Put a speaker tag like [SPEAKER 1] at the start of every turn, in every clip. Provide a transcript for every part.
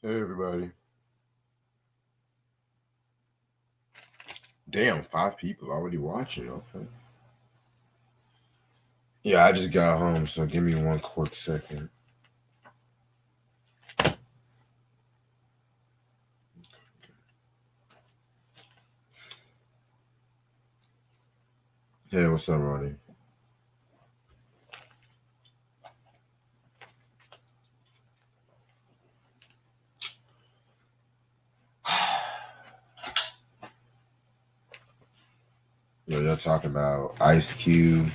[SPEAKER 1] Hey everybody. Damn, 5 people already watching. Okay. Yeah, I just got home, so give me one quick second. Hey, what's up, Ronnie? Yeah, y'all talking about Ice Cube.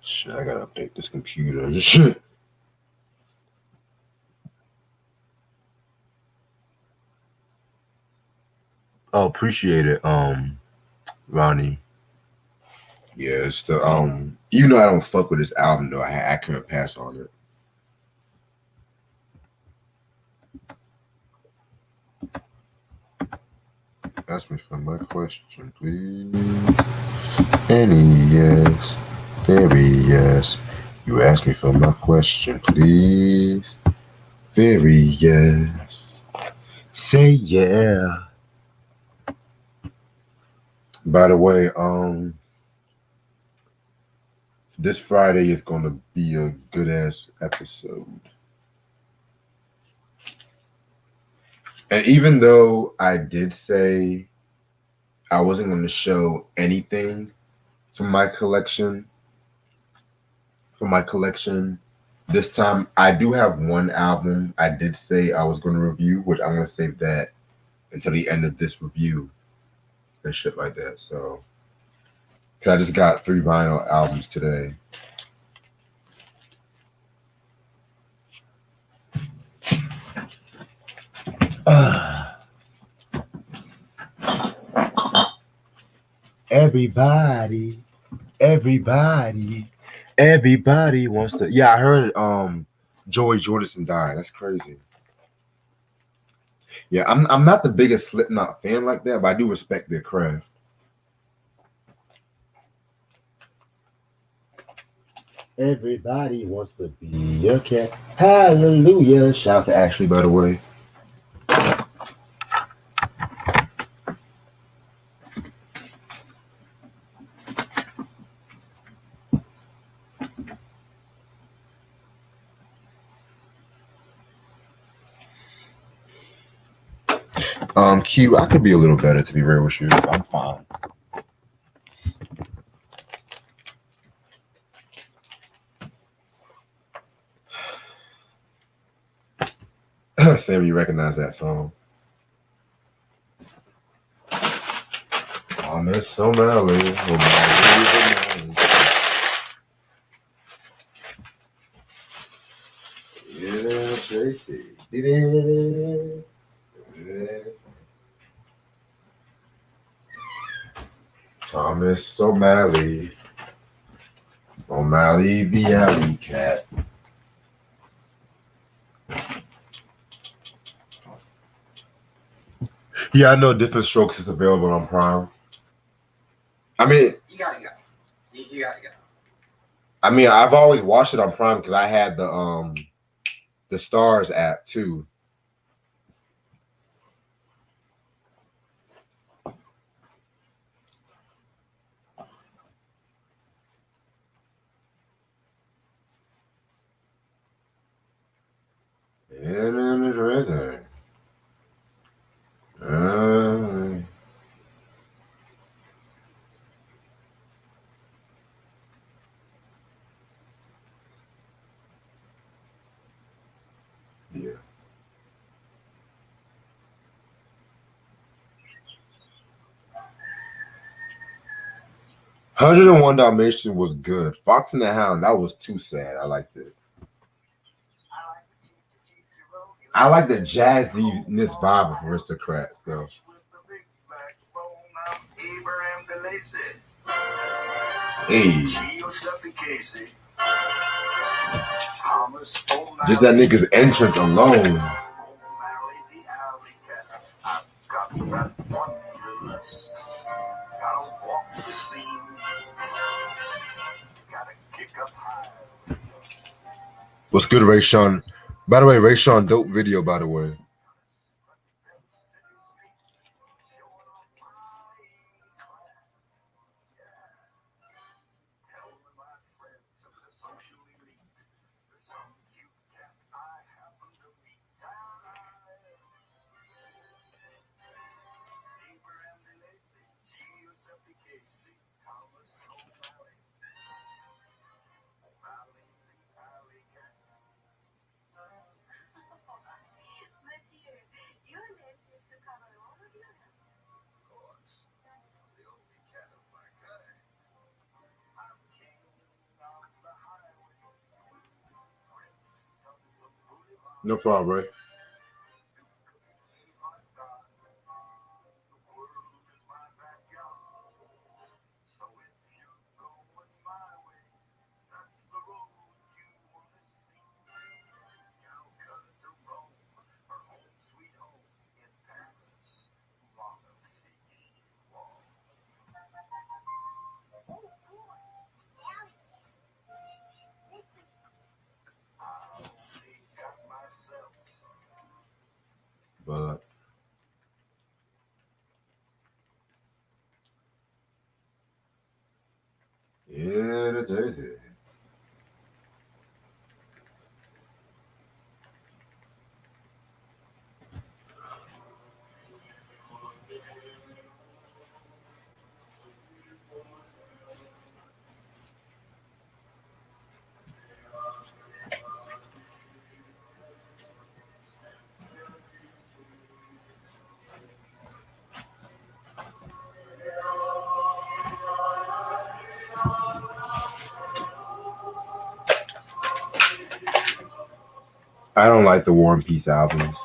[SPEAKER 1] Shit, I gotta update this computer. Shit. Oh, appreciate it, Ronnie. Yeah, it's the even though I don't fuck with this album though, I couldn't pass on it. Ask me for my question, please. Any yes, very yes. You asked me for my question, please. Very yes. Say yeah. By the way, this Friday is gonna be a good ass episode. And even though I did say I wasn't gonna show anything from my collection, this time I do have one album I did say I was gonna review, which I'm gonna save that until the end of this review and shit like that. So, 'cause I just got 3 vinyl albums today. Everybody, everybody, everybody wants to. Yeah, I heard Joey Jordison died. That's crazy. Yeah, I'm not the biggest Slipknot fan like that, but I do respect their craft. Everybody wants to be a cat. Hallelujah. Shout out to Ashley, by the way. Q, I could be a little better to be real with you. I'm fine. Sam, you recognize that song? Oh, Miss O'Malley. O'Malley. Yeah, Tracy. Thomas O'Malley. O'Malley the alley cat. Yeah, I know Different Strokes is available on Prime. I mean, you gotta go. You gotta go. I mean, I've always watched it on Prime because I had the Stars app too. And it's right there. Yeah. 101 Dalmatians was good. Fox and the Hound, that was too sad. I liked it. I like the jazziness vibe of Aristocrats, though. Hey, just that nigga's entrance alone. What's good, Ray Sean? By the way, Ray Sean, dope video, by the way. No problem, Ray. But yeah, that's it. I don't like the War and Peace albums.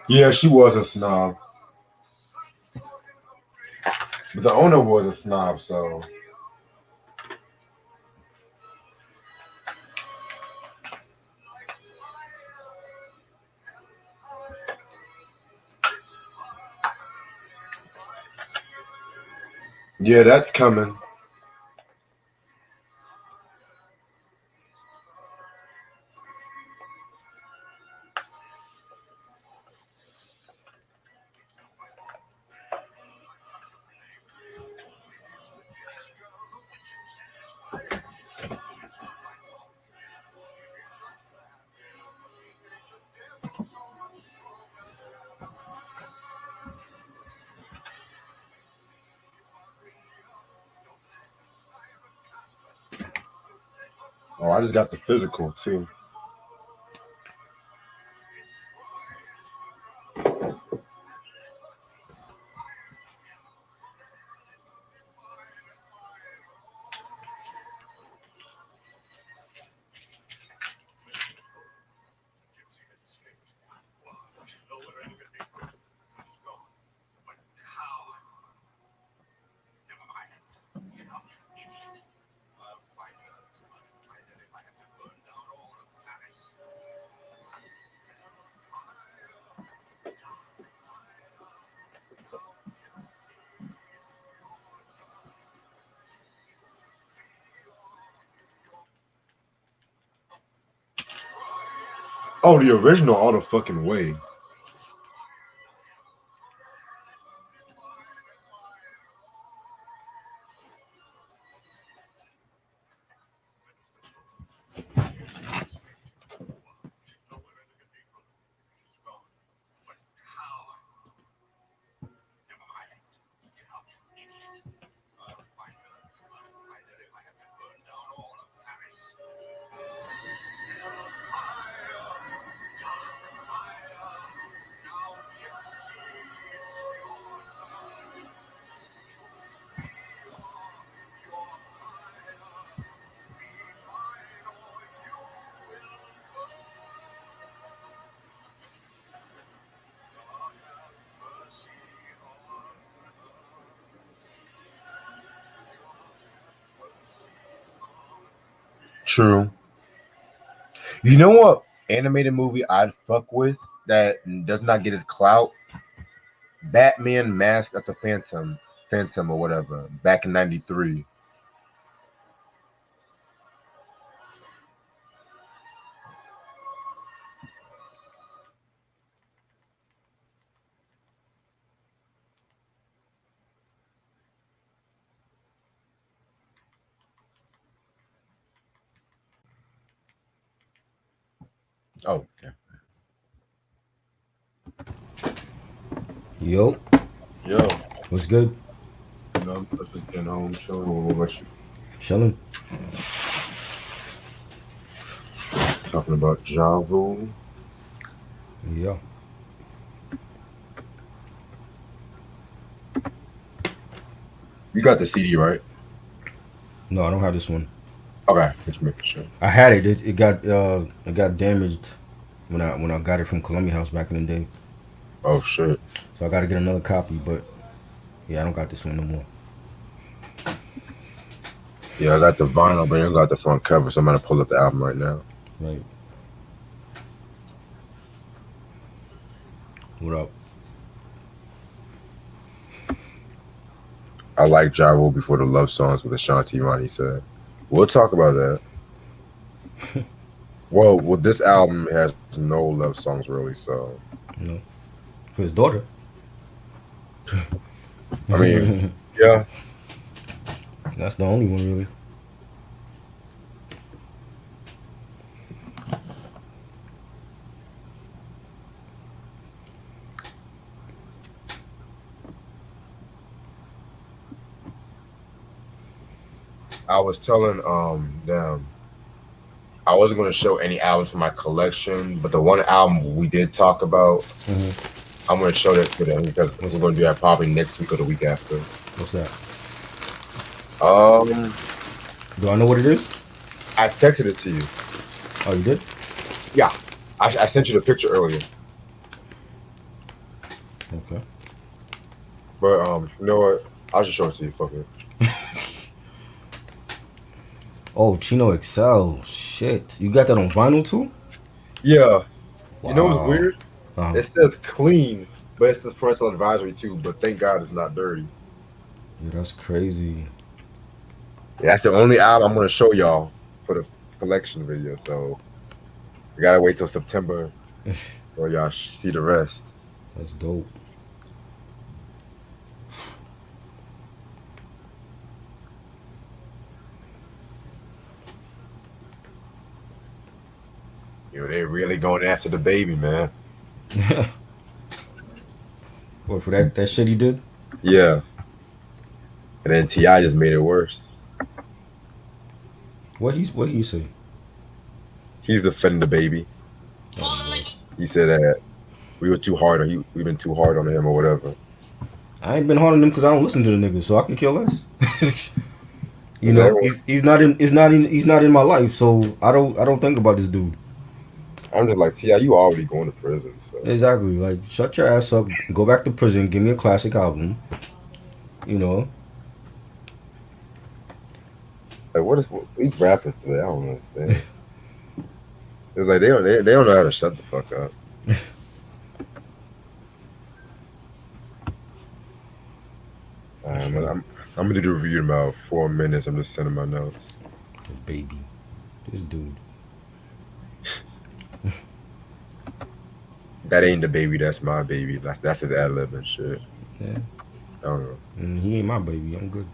[SPEAKER 1] Yeah, she was a snob. But the owner was a snob, so yeah, that's coming. Oh, I just got the physical too. Oh, the original all the fucking way. True. You know what animated movie I'd fuck with that does not get his clout? Batman Mask of the Phantom or whatever, back in '93. Oh, yeah.
[SPEAKER 2] Yo,
[SPEAKER 1] Yo,
[SPEAKER 2] what's good?
[SPEAKER 1] I'm just getting home, chilling. What about you?
[SPEAKER 2] Chilling.
[SPEAKER 1] Talking about Ja Rule.
[SPEAKER 2] Yeah.
[SPEAKER 1] You got the CD, right?
[SPEAKER 2] No, I don't have this one.
[SPEAKER 1] Okay, just making sure.
[SPEAKER 2] I had it. It got damaged when I got it from Columbia House back in the day.
[SPEAKER 1] Oh shit.
[SPEAKER 2] So I got to get another copy. But yeah, I don't got this one no more.
[SPEAKER 1] Yeah, I got the vinyl, but I don't got the front cover, so I'm gonna pull up the album right now.
[SPEAKER 2] Right. What up?
[SPEAKER 1] I like Ja Rule before the love songs with Ashanti Ronnie said. We'll talk about that. Well, this album has no love songs really, so
[SPEAKER 2] You know, for his daughter.
[SPEAKER 1] I mean, yeah.
[SPEAKER 2] That's the only one really.
[SPEAKER 1] I was telling them I wasn't gonna show any albums from my collection, but the one album we did talk about,
[SPEAKER 2] Hmm.
[SPEAKER 1] I'm gonna show that to them because
[SPEAKER 2] What's
[SPEAKER 1] we're gonna do that probably next week or the week after.
[SPEAKER 2] what's that?
[SPEAKER 1] Um,
[SPEAKER 2] Do I know what it is?
[SPEAKER 1] I texted it to you.
[SPEAKER 2] Oh, you did?
[SPEAKER 1] Yeah, I sent you the picture earlier.
[SPEAKER 2] Okay.
[SPEAKER 1] But you know what? I'll just show it to you. Fuck it.
[SPEAKER 2] Oh, Chino Excel. Shit. You got that on vinyl too?
[SPEAKER 1] Yeah, you know what's
[SPEAKER 2] Wow.
[SPEAKER 1] weird?
[SPEAKER 2] Uh,
[SPEAKER 1] It says clean, but it says parental advisory too. But thank God it's not dirty.
[SPEAKER 2] yeah, that's crazy.
[SPEAKER 1] Yeah, that's the only album I'm gonna show y'all for the collection video. So we gotta wait till September for y'all see the rest.
[SPEAKER 2] That's dope.
[SPEAKER 1] You know, they really going after the baby, man.
[SPEAKER 2] What for that shit he did?
[SPEAKER 1] Yeah, and then Ti just made it worse.
[SPEAKER 2] What he say?
[SPEAKER 1] He's defending the baby.
[SPEAKER 2] Oh lord.
[SPEAKER 1] He said that we were too hard on we've been too hard on him or whatever.
[SPEAKER 2] I ain't been hard on him because I don't listen to the nigga, so I can care less. You
[SPEAKER 1] And
[SPEAKER 2] know,
[SPEAKER 1] everyone,
[SPEAKER 2] he's not in my life, so I don't think about this dude.
[SPEAKER 1] I'm just like Ti, you already going to prison, so
[SPEAKER 2] Exactly. Like, shut your ass up, go back to prison, give me a classic album. You know,
[SPEAKER 1] like what we rapping today? I don't understand. It's like they don't know how to shut the fuck up. I'm gonna do the review in about 4 minutes. I'm just sending my notes.
[SPEAKER 2] baby, this dude.
[SPEAKER 1] That ain't the baby. That's my baby. That's his ad lib and shit.
[SPEAKER 2] Yeah.
[SPEAKER 1] I don't know.
[SPEAKER 2] He ain't my baby. I'm good.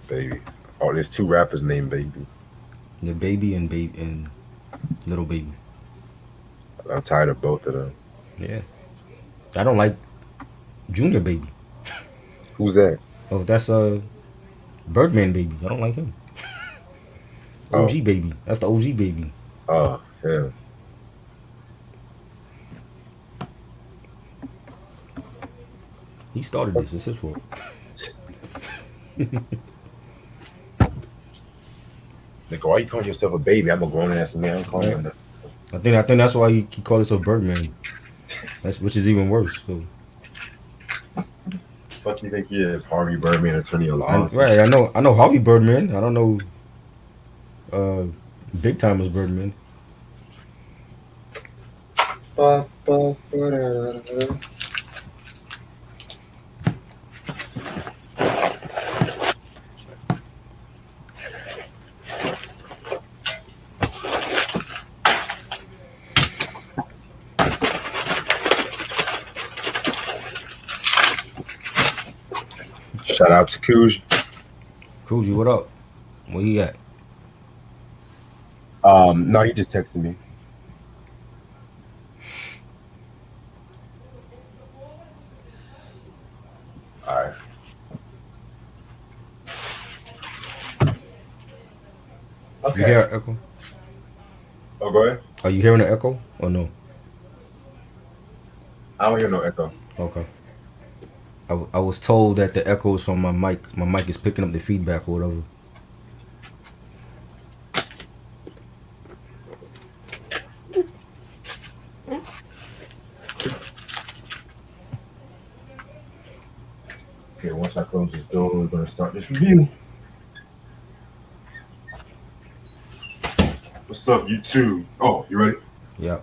[SPEAKER 1] Baby. Oh, there's two rappers named Baby.
[SPEAKER 2] The baby and little baby.
[SPEAKER 1] I'm tired of both of them.
[SPEAKER 2] Yeah. I don't like Junior baby.
[SPEAKER 1] Who's that?
[SPEAKER 2] Oh, that's Birdman baby. I don't like him.
[SPEAKER 1] Oh,
[SPEAKER 2] OG baby. That's the OG baby.
[SPEAKER 1] yeah.
[SPEAKER 2] He started this. It's his fault.
[SPEAKER 1] Nigga, why you calling yourself a baby? I'm a grown ass man. I'm calling
[SPEAKER 2] Yeah.
[SPEAKER 1] him that.
[SPEAKER 2] I think that's why he called himself Birdman. That's which is even worse. So
[SPEAKER 1] Fuck you think he is? Harvey Birdman, attorney of law.
[SPEAKER 2] right, I know Harvey Birdman. I don't know uh Big Timers Birdman.
[SPEAKER 1] Shout out to Kuj.
[SPEAKER 2] Coogee, what up? Where he at?
[SPEAKER 1] No, he just texted me. All right.
[SPEAKER 2] You
[SPEAKER 1] Okay.
[SPEAKER 2] hear an echo?
[SPEAKER 1] Oh, go ahead.
[SPEAKER 2] Are you hearing an echo or no?
[SPEAKER 1] I don't hear no echo.
[SPEAKER 2] Okay. I was told that the echo is from my mic. My mic is picking up the feedback or whatever.
[SPEAKER 1] Okay, once I close this door, we're gonna start this review. What's up, you two? Oh, you ready?
[SPEAKER 2] Yeah.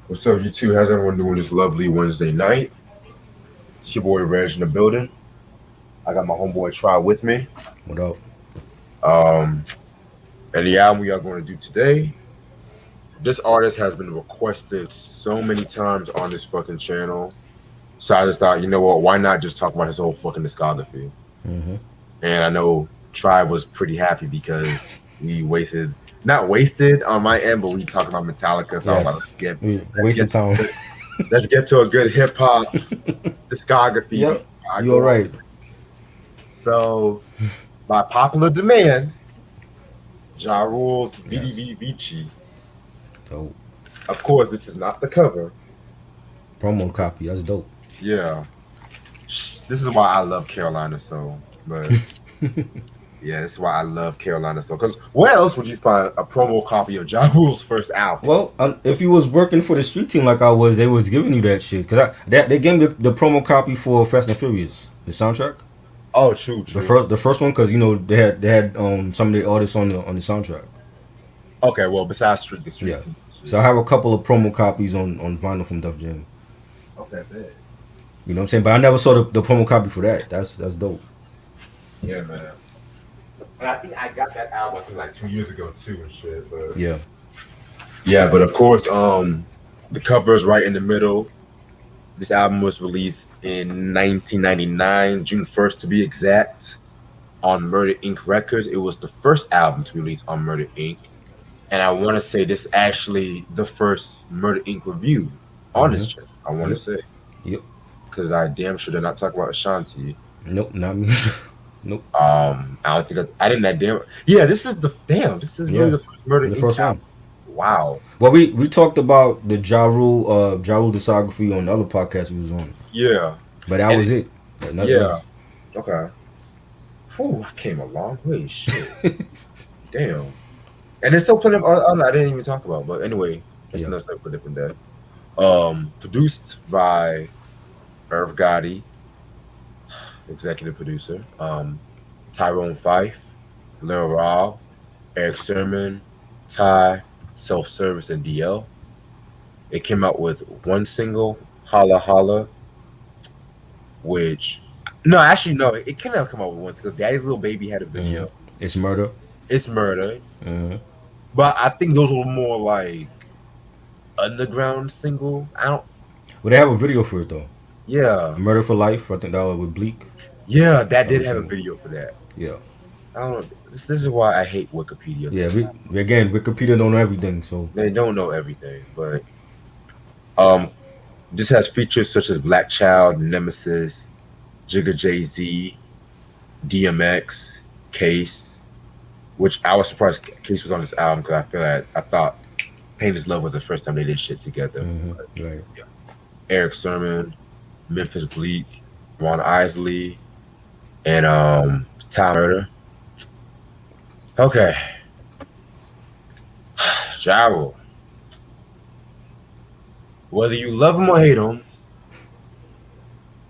[SPEAKER 1] What's up, you two? How's everyone doing this lovely Wednesday night? It's your boy Reg in the building. I got my homeboy Try with me.
[SPEAKER 2] What up?
[SPEAKER 1] Um, and the album we are going to do today. This artist has been requested so many times on this fucking channel. So I just thought, you know what? Why not just talk about his whole fucking discography?
[SPEAKER 2] Mm-hmm.
[SPEAKER 1] And I know Tribe was pretty happy because we not wasted on my end, but we talked about Metallica. So I was like,
[SPEAKER 2] Yes. Wasted time.
[SPEAKER 1] let's get to a good hip hop discography.
[SPEAKER 2] Yep. You're right.
[SPEAKER 1] So, by popular demand, Ja Rule's
[SPEAKER 2] Yes.
[SPEAKER 1] Venni Vetti Vecci.
[SPEAKER 2] Dope.
[SPEAKER 1] Of course, this is not the cover.
[SPEAKER 2] Promo copy. That's dope.
[SPEAKER 1] Yeah. This is why I love Carolina so. But yeah, this is why I love Carolina so. Because where else would you find a promo copy of Ja Rule's first album?
[SPEAKER 2] Well, if you was working for the street team like I was, they was giving you that shit. Cause they gave me the promo copy for Fast and Furious, the soundtrack.
[SPEAKER 1] Oh, true.
[SPEAKER 2] The first one, cause they had some of the artists on the soundtrack.
[SPEAKER 1] Okay, well, besides Street.
[SPEAKER 2] Yeah. So I have a couple of promo copies on vinyl from Def Jam.
[SPEAKER 1] Okay, bad.
[SPEAKER 2] You know what I'm saying? But I never saw the promo copy for that. That's dope.
[SPEAKER 1] Yeah, man. And I think I got that album like 2 years ago too and shit. But
[SPEAKER 2] Yeah.
[SPEAKER 1] but of course, the cover is right in the middle. This album was released in 1999, June 1st to be exact, on Murder Inc. Records. It was the first album to be released on Murder Inc. And I want to say this is actually the first Murder Inc. review on this channel. I want to say.
[SPEAKER 2] Yep.
[SPEAKER 1] Because I damn sure did not talk about Ashanti.
[SPEAKER 2] Nope, not me. Nope.
[SPEAKER 1] I don't think I didn't that damn. Yeah, this is really the first Murder
[SPEAKER 2] The
[SPEAKER 1] Inc.
[SPEAKER 2] first
[SPEAKER 1] album.
[SPEAKER 2] one.
[SPEAKER 1] Wow.
[SPEAKER 2] Well, we talked about the Ja Rule discography on the other podcast we was on.
[SPEAKER 1] Yeah.
[SPEAKER 2] But that was it. Nothing
[SPEAKER 1] Yeah.
[SPEAKER 2] else.
[SPEAKER 1] Okay. Whew, I came a long way. Shit. Damn. And there's still plenty of other I didn't even talk about. But anyway, it's another stuff for a different day. Produced by Irv Gotti, executive producer. Tyrone Fife, Lil Raw, Eric Sermon, Ty, Self Service, and DL. It came out with one single, Holla Holla, which No, actually, no. It couldn't have come out with once because Daddy's Little Baby had a
[SPEAKER 2] Mm-hmm.
[SPEAKER 1] video.
[SPEAKER 2] It's murder.
[SPEAKER 1] It's Murder,
[SPEAKER 2] Mm-hmm.
[SPEAKER 1] but I think those were more like underground singles. I don't.
[SPEAKER 2] Well, they have a video for it though.
[SPEAKER 1] Yeah,
[SPEAKER 2] Murder for Life. I think that was with Bleak.
[SPEAKER 1] yeah, that
[SPEAKER 2] That
[SPEAKER 1] did
[SPEAKER 2] was
[SPEAKER 1] have a
[SPEAKER 2] single.
[SPEAKER 1] video for that.
[SPEAKER 2] Yeah.
[SPEAKER 1] I don't know. This is why I hate Wikipedia.
[SPEAKER 2] Yeah. Again, Wikipedia don't know everything, so.
[SPEAKER 1] They don't know everything, but um, this has features such as Black Child, Nemesis, Jigga Jay Z, DMX, Case, which I was surprised Case was on this album because I thought Pain is Love was the first time they did shit together.
[SPEAKER 2] Mm-hmm.
[SPEAKER 1] But
[SPEAKER 2] Right.
[SPEAKER 1] yeah. Eric Sermon, Memphis Bleak, Ron Isley, and Time Murder. Okay, Jaro. Whether you love him or hate him,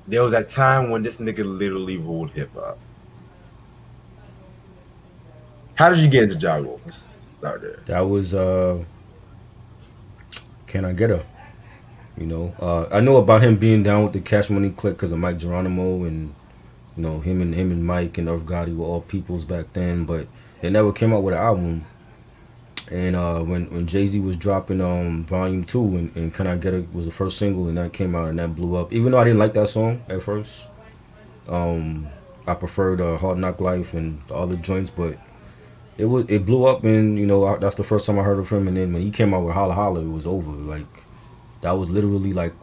[SPEAKER 1] there was that time when this nigga literally ruled hip hop. How did you get into Jaro? Let's start there.
[SPEAKER 2] That was Can I Get Her? I know about him being down with the Cash Money Clique because of Mike Geronimo, and him and Mike and Irv Gotti were all peoples back then, but they never came out with an album. And when Jay Z was dropping Volume 2, and Can I Get It was the first single, and that came out and that blew up. Even though I didn't like that song at first, um, I preferred Hard Knock Life and the other joints, but it blew up, and that's the first time I heard of him. And then when he came out with Holla Holla, it was over. Like that was literally like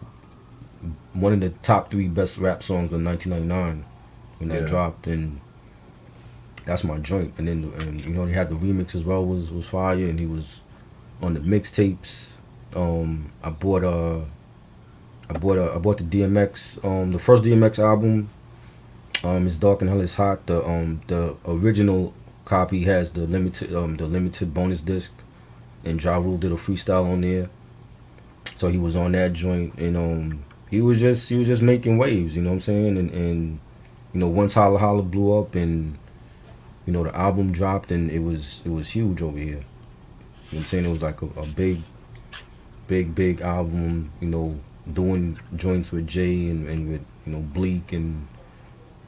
[SPEAKER 2] one of the top three best rap songs in 1999 when that
[SPEAKER 1] Yeah,
[SPEAKER 2] dropped, and that's my joint. And then they had the remix as well, was fire, and he was on the mixtapes. I bought the DMX, the first DMX album. It's Dark and Hell is Hot. The original copy has the limited bonus disc, and Ja Rule did a freestyle on there. So he was on that joint, and he was just making waves. You know what I'm saying? And once Holla Holla blew up, and the album dropped, and it was huge over here. You know what I'm saying? It was like a big, big, big album. Doing joints with Jay, and with Bleak and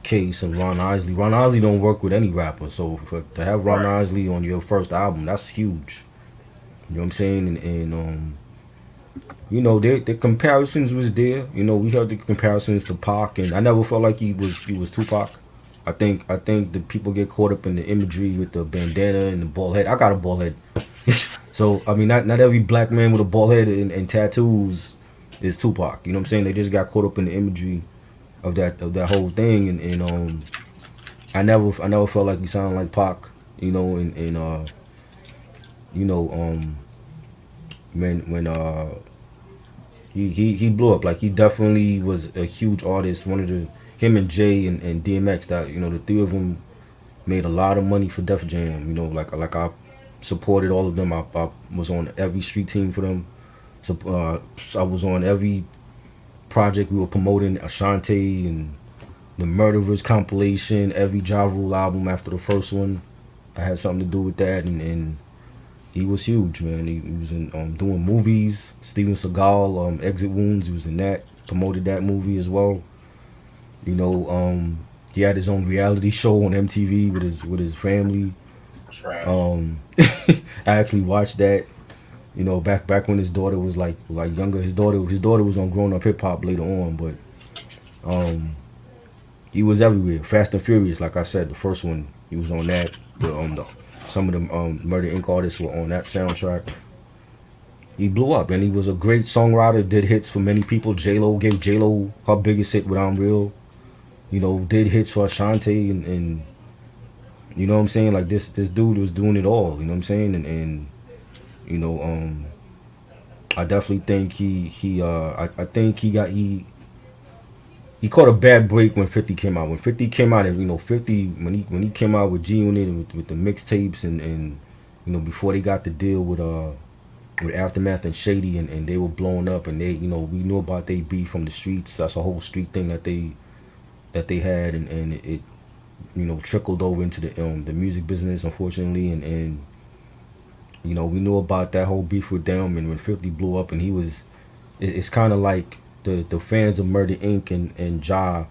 [SPEAKER 2] Case and Ron Isley. Ron Isley don't work with any rapper, so to have Ron
[SPEAKER 1] right.
[SPEAKER 2] Isley on your first album, that's huge. You know what I'm saying? And the comparisons was there. We heard the comparisons to Pac, and I never felt like he was Tupac. I think the people get caught up in the imagery with the bandana and the bald head. I got a bald head, so I mean, not every black man with a bald head and tattoos is Tupac. You know what I'm saying? They just got caught up in the imagery of that whole thing, and I never felt like he sounded like Pac. And you know when he blew up, like he definitely was a huge artist. One of the him and Jay and DMX, that the three of them made a lot of money for Def Jam. Like I supported all of them. I was on every street team for them. So I was on every project we were promoting. Ashanti and the Murderers compilation, every Ja Rule album after the first one, I had something to do with that, and he was huge, man. He was in doing movies. Steven Seagal, Exit Wounds, he was in that. Promoted that movie as well. He had his own reality show on MTV with his family.
[SPEAKER 1] Trash.
[SPEAKER 2] I actually watched that. Back when his daughter was like younger. His daughter was on Grown Up Hip Hop later on, but um, he was everywhere. Fast and Furious, like I said, the first one, he was on that. Some of the Murder Inc. artists were on that soundtrack. He blew up, and he was a great songwriter. Did hits for many people. J Lo gave J Lo her biggest hit with I'm Real. Did hits for Ashanti, and you know what I'm saying. Like this dude was doing it all. You know what I'm saying, and you know I definitely think I think he caught a bad break when 50 came out. When 50 came out, and 50 when he came out with G Unit and with the mixtapes, and before they got the deal with Aftermath and Shady, and they were blowing up, and they we knew about they beef from the streets. That's a whole street thing that they had, and it trickled over into the music business, unfortunately, and we knew about that whole beef with them. And when 50 blew up, and it's kind of like the fans of Murder Inc. and Ja,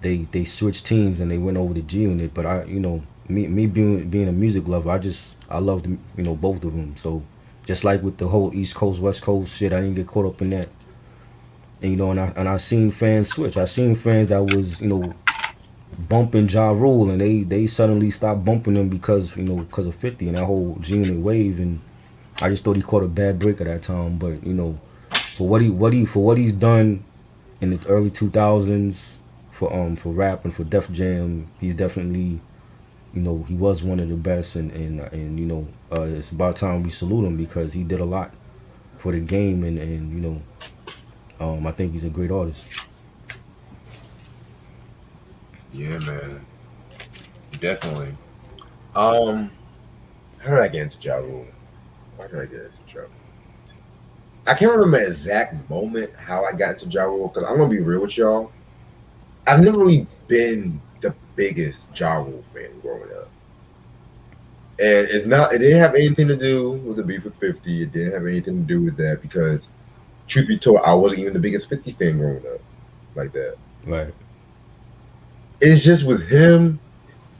[SPEAKER 2] they switched teams and they went over to G Unit. But me being a music lover, I loved both of them. So just like with the whole East Coast West Coast shit, I didn't get caught up in that. And I seen fans switch. I seen fans that was bumping Ja Rule, and they suddenly stopped bumping him because because of 50 and that whole G Unit wave. And I just thought he caught a bad break at that time. But for what he's done in the early 2000s for rap and for Def Jam, he's definitely he was one of the best. And it's about time we salute him because he did a lot for the game. And I think he's a great artist.
[SPEAKER 1] Yeah, man, definitely. Um, how did I get into Ja Rule? Why did I get into Ja Rule? I can't remember the exact moment how I got into Ja Rule because I'm gonna be real with y'all. I've never really been the biggest Ja Rule fan growing up. And it's not it didn't have anything to do with the beef with 50. It didn't have anything to do with that because truth be told, I wasn't even the biggest 50 fan growing up like that.
[SPEAKER 2] Right.
[SPEAKER 1] It's just with him,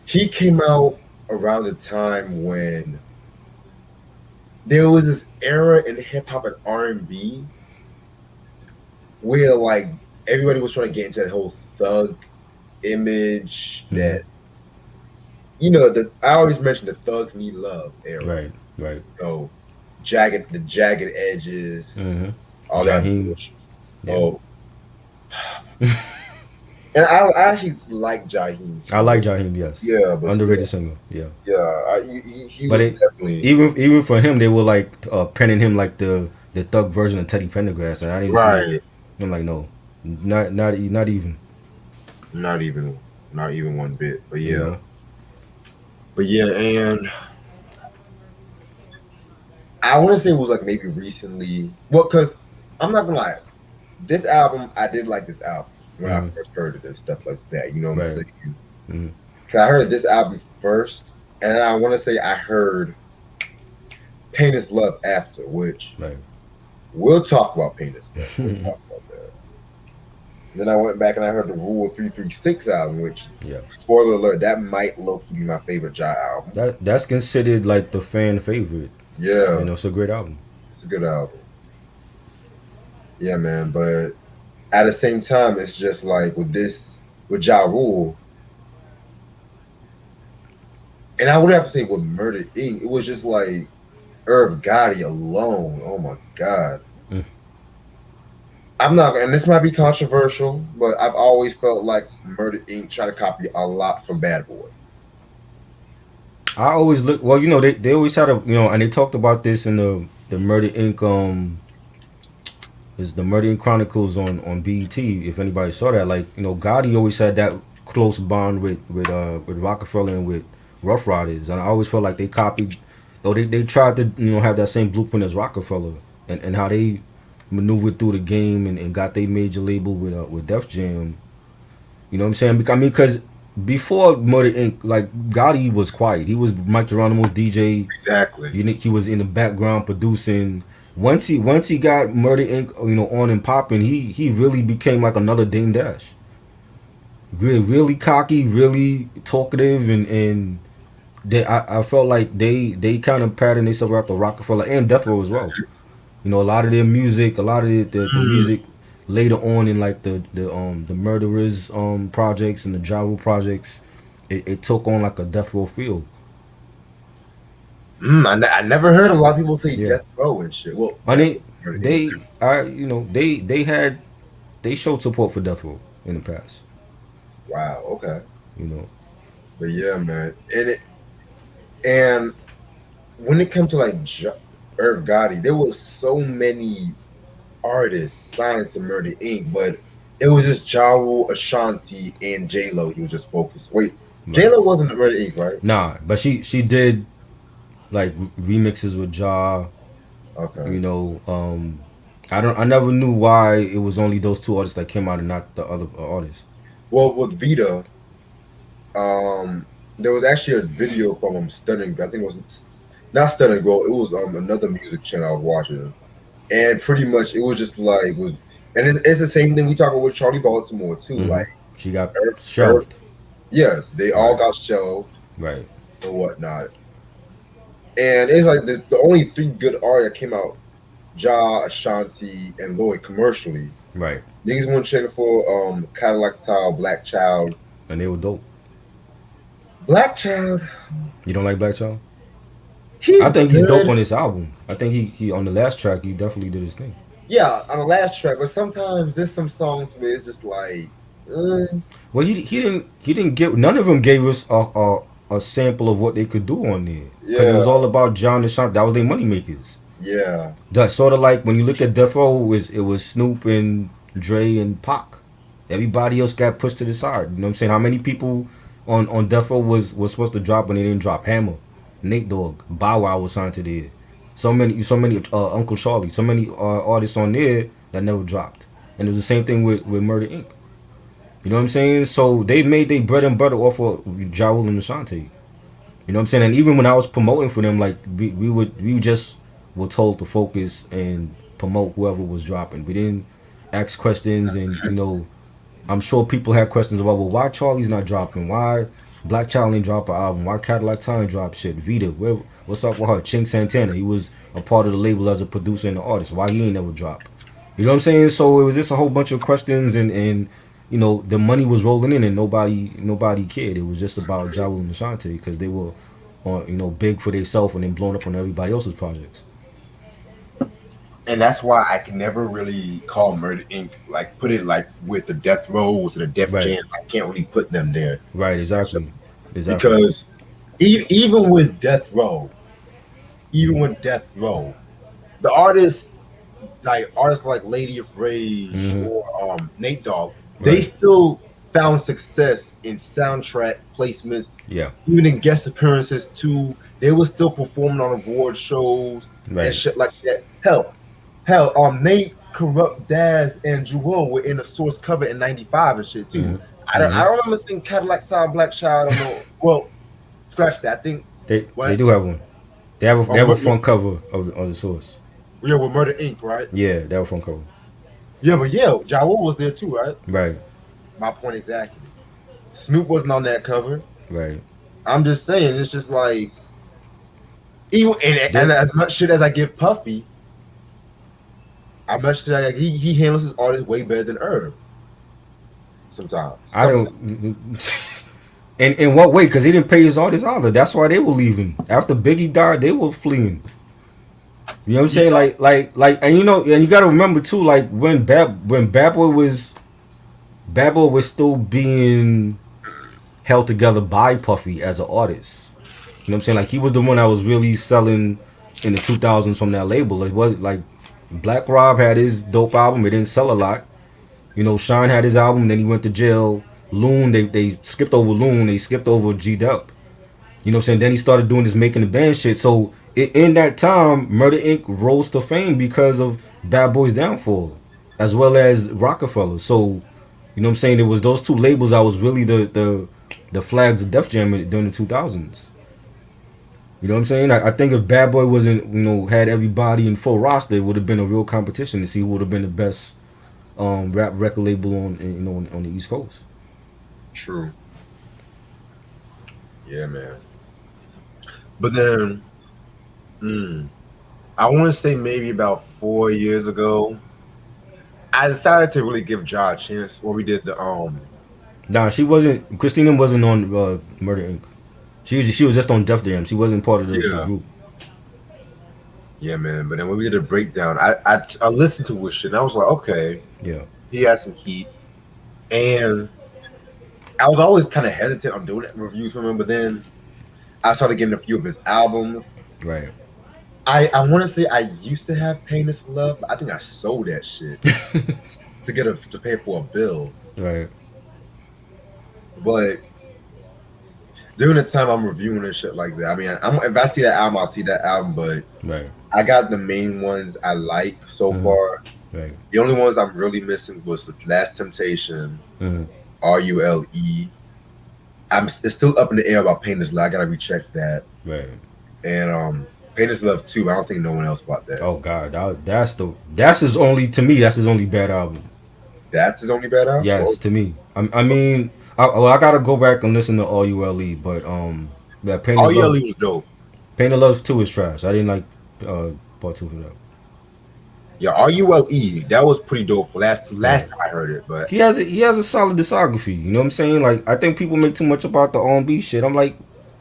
[SPEAKER 1] he came out around the time when there was this era in hip hop and R&B where like everybody was trying to get into that whole thug image
[SPEAKER 2] Mm-hmm.
[SPEAKER 1] that that I always mention the thugs need love era.
[SPEAKER 2] Right. Right.
[SPEAKER 1] So jagged edges,
[SPEAKER 2] Mm-hmm.
[SPEAKER 1] all that
[SPEAKER 2] Jaheim.
[SPEAKER 1] bullshit.
[SPEAKER 2] Yeah.
[SPEAKER 1] Oh, and I actually like Jaheim
[SPEAKER 2] I like
[SPEAKER 1] still.
[SPEAKER 2] Jaheim. Yes.
[SPEAKER 1] Yeah, but
[SPEAKER 2] Underrated
[SPEAKER 1] still,
[SPEAKER 2] singer. Yeah.
[SPEAKER 1] yeah, he
[SPEAKER 2] But
[SPEAKER 1] was
[SPEAKER 2] it
[SPEAKER 1] definitely
[SPEAKER 2] even for him, they were like penning him like the thug version of Teddy Pendergrass, and I didn't see it.
[SPEAKER 1] right.
[SPEAKER 2] I'm like, no, not even.
[SPEAKER 1] Not even, not even one bit.
[SPEAKER 2] You know.
[SPEAKER 1] But yeah, and I want to say it was like maybe recently. Well, because I'm not gonna lie, this album I did like this album when I
[SPEAKER 2] Mm-hmm.
[SPEAKER 1] first heard it and stuff like that. You know what I'm
[SPEAKER 2] Right.
[SPEAKER 1] saying?
[SPEAKER 2] Mm-hmm.
[SPEAKER 1] Cause I heard this album first, and I want to say I heard Pain is Love after, which
[SPEAKER 2] Right.
[SPEAKER 1] we'll talk about Pain is Love. We'll talk about that. Then I went back and I heard the Rule 336 album, which,
[SPEAKER 2] Yeah.
[SPEAKER 1] spoiler alert, that might low key be my favorite Ja album.
[SPEAKER 2] That's considered like the fan favorite.
[SPEAKER 1] Yeah,
[SPEAKER 2] It's a great album.
[SPEAKER 1] it's a good album. Yeah, man. But at the same time, it's just like with Ja Rule, and I would have to say with Murder Inc., it was just like Herb Gotti alone. Oh my God.
[SPEAKER 2] Mm.
[SPEAKER 1] I'm not, and this might be controversial, but I've always felt like Murder Inc. tried to copy a lot from Bad Boy.
[SPEAKER 2] I always look. Well, they always had a and they talked about this in the Murder Inc. Is the Murder Inc. Chronicles on BET. If anybody saw that, like Gotti always had that close bond with Rockefeller and with Rough Riders, and I always felt like they copied. Though they tried to have that same blueprint as Rockefeller, and how they maneuvered through the game and got their major label with Def Jam. You know what I'm saying? I mean, because before Murder Inc., like Gotti was quiet. He was Mike Geronimo's DJ.
[SPEAKER 1] Exactly.
[SPEAKER 2] He was in the background producing. Once he got Murder Inc. On and popping, he really became like another Dame Dash. Really cocky, really talkative, and I felt like they kind of patterned themselves after Rockefeller and Death Row as well. A lot of their music, a lot of the
[SPEAKER 1] Mm,
[SPEAKER 2] music later on in like the Murderers projects and the Ja Rule projects, it took on like a Death Row feel.
[SPEAKER 1] I never heard a lot of people say
[SPEAKER 2] Yeah,
[SPEAKER 1] Death Row and shit. Well,
[SPEAKER 2] I
[SPEAKER 1] Death
[SPEAKER 2] mean
[SPEAKER 1] Row, Murder Inc.
[SPEAKER 2] they they showed support for Death Row in the past.
[SPEAKER 1] Wow. Okay.
[SPEAKER 2] You know,
[SPEAKER 1] But yeah, man. And when it comes to like Irv Gotti, there was so many artists signed to Murder Inc., but it was just Ja Rule, Ashanti, and J Lo. He was just focused. Wait, J
[SPEAKER 2] right?
[SPEAKER 1] Lo wasn't at Murder Inc., right?
[SPEAKER 2] Nah, but she did like remixes with Ja.
[SPEAKER 1] Okay.
[SPEAKER 2] You know, I never knew why it was only those two artists that came out and not the other artists.
[SPEAKER 1] Well, with Vita, there was actually a video from Stunning. I think it was not Stunning Girl. It was another music channel I was watching, and pretty much it was just like and it's the same thing we talk about with Charlie Baltimore too.
[SPEAKER 2] Mm-hmm.
[SPEAKER 1] Like
[SPEAKER 2] She got
[SPEAKER 1] Er,
[SPEAKER 2] shelved.
[SPEAKER 1] yeah, they all
[SPEAKER 2] Right.
[SPEAKER 1] got shelved
[SPEAKER 2] Right.
[SPEAKER 1] or whatnot. And it's like there's the only three good art that came out: Ja, Ashanti, and Lloyd commercially.
[SPEAKER 2] Right.
[SPEAKER 1] Niggas want to check for Cadillac Tile, Black Child.
[SPEAKER 2] And they were dope.
[SPEAKER 1] Black Child,
[SPEAKER 2] You don't like Black Child? I
[SPEAKER 1] he's
[SPEAKER 2] think he's dope
[SPEAKER 1] good.
[SPEAKER 2] on this album. I think he on the last track he definitely did his thing.
[SPEAKER 1] Yeah, on the last track, but sometimes there's some songs where it's just like,
[SPEAKER 2] Well, he didn't give none of them gave us a sample of what they could do on there because it
[SPEAKER 1] yeah,
[SPEAKER 2] was all about John and Sean. That was their money makers.
[SPEAKER 1] yeah.
[SPEAKER 2] That sort of like when you look at Death Row, it was Snoop and Dre and Pac. Everybody else got pushed to the side. You know what I'm saying? How many people on Death Row was supposed to drop when they didn't drop? Hammer, Nate Dogg, Bow Wow was signed to there. So many Uncle Charlie, so many artists on there that never dropped. And it was the same thing with Murder Inc. You know what I'm saying? So they made their bread and butter off of Ja Rule and Ashanti. You know what I'm saying? And even when I was promoting for them, like we just were told to focus and promote whoever was dropping. We didn't ask questions, and I'm sure people had questions about, well, why Charlie's not dropping? Why Black Child ain't drop an album? Why Cadillac Time drop shit? Vita, what's up with her? Chink Santana, he was a part of the label as a producer and an artist. Why he ain't never drop? You know what I'm saying? So it was just a whole bunch of questions, and the money was rolling in, and nobody cared. It was just about Ja Rule and Ashanti because they were on big for themselves and then blowing up on everybody else's projects.
[SPEAKER 1] And that's why I can never really call Murder Inc. like put it like with the Death Rows or the Def
[SPEAKER 2] Right,
[SPEAKER 1] Jam. I can't really put them there
[SPEAKER 2] right, exactly, exactly.
[SPEAKER 1] because even with Death Row, even with Death Row, the artists like Lady of Rage
[SPEAKER 2] Hmm.
[SPEAKER 1] or Nate Dogg, they
[SPEAKER 2] Right,
[SPEAKER 1] still found success in soundtrack placements,
[SPEAKER 2] yeah,
[SPEAKER 1] even in guest appearances too. They were still performing on award shows and
[SPEAKER 2] right.
[SPEAKER 1] shit like that. Hell, Nate, Corrupt, Daz, and Jewel were in the Source cover in '95 and shit too.
[SPEAKER 2] Hmm.
[SPEAKER 1] I
[SPEAKER 2] Hmm.
[SPEAKER 1] don't remember seeing Cadillac Style Black Child. I don't know. Well, scratch that. I think
[SPEAKER 2] They
[SPEAKER 1] what
[SPEAKER 2] do have one. They have a
[SPEAKER 1] um
[SPEAKER 2] front cover of the source.
[SPEAKER 1] yeah, with Murder Inc. Right?
[SPEAKER 2] Yeah, they have a front cover.
[SPEAKER 1] Yeah, but yeah, Ja Rule was there too, right?
[SPEAKER 2] Right,
[SPEAKER 1] My point exactly. Snoop wasn't on that cover.
[SPEAKER 2] right.
[SPEAKER 1] I'm just saying, it's just like even and
[SPEAKER 2] They,
[SPEAKER 1] as much shit as I give Puffy, I much shit like he handles his artist way better than Herb. Sometimes,
[SPEAKER 2] I
[SPEAKER 1] sometimes.
[SPEAKER 2] don't. In what way? Because he didn't pay his artists either. That's why they were leaving. After Biggie died, they were fleeing. You know what I'm saying?
[SPEAKER 1] Yeah,
[SPEAKER 2] And and you got to remember too, like when Bad Boy was still being held together by Puffy as an artist. You know what I'm saying? Like he was the one that was really selling in the 2000s from that label. It was like Black Rob had his dope album. It didn't sell a lot. Sean had his album. Then he went to jail. Loon, they skipped over Loon. They skipped over G Dep. You know what I'm saying? Then he started doing this making the band shit. So in that time, Murder Inc. rose to fame because of Bad Boy's downfall, as well as Rockefeller. So you know what I'm saying? It was those two labels that was really the flags of Def Jam during the 2000s. You know what I'm saying? I think if Bad Boy wasn't, had everybody in full roster, it would have been a real competition to see who would have been the best rap record label on the East Coast.
[SPEAKER 1] true. Yeah, man. But then, mm, I want to say maybe about 4 years ago, I decided to really give Ja a chance when we did the
[SPEAKER 2] Nah, she wasn't. Christina wasn't on Murder Inc. She was just on Def Jam. She wasn't part of the
[SPEAKER 1] yeah,
[SPEAKER 2] group.
[SPEAKER 1] yeah, man. But then when we did a breakdown, I listened to his shit and I was like, okay,
[SPEAKER 2] Yeah.
[SPEAKER 1] he has some heat, and I was always kind of hesitant on doing reviews from him. But then I started getting a few of his albums.
[SPEAKER 2] Right.
[SPEAKER 1] I want to say I used to have Pain is Love, but I think I sold that shit to pay for a bill.
[SPEAKER 2] Right.
[SPEAKER 1] But during the time I'm reviewing and shit like that, I mean, if I see that album, I'll see that album. But
[SPEAKER 2] Right.
[SPEAKER 1] I got the main ones I like so
[SPEAKER 2] Hmm.
[SPEAKER 1] far.
[SPEAKER 2] Right.
[SPEAKER 1] The only ones I'm really missing was the Last Temptation,
[SPEAKER 2] Hmm.
[SPEAKER 1] RULE. It's still up in the air about Pain is Love. I gotta recheck that.
[SPEAKER 2] Right.
[SPEAKER 1] And Pain is Love too. I don't think no one else bought that.
[SPEAKER 2] Oh God, that's his only, to me. That's his only bad album.
[SPEAKER 1] That's his only bad album.
[SPEAKER 2] Yes, to me. I mean, I gotta go back and listen to All You Le, but that
[SPEAKER 1] All Yelly was dope.
[SPEAKER 2] Pain of Love 2 is trash. I didn't like part 2 for that.
[SPEAKER 1] Yeah, RULE, that was pretty dope for last
[SPEAKER 2] Right.
[SPEAKER 1] time I heard it, but
[SPEAKER 2] He has a solid discography. You know what I'm saying? Like I think people make too much about the R&B shit. I'm like,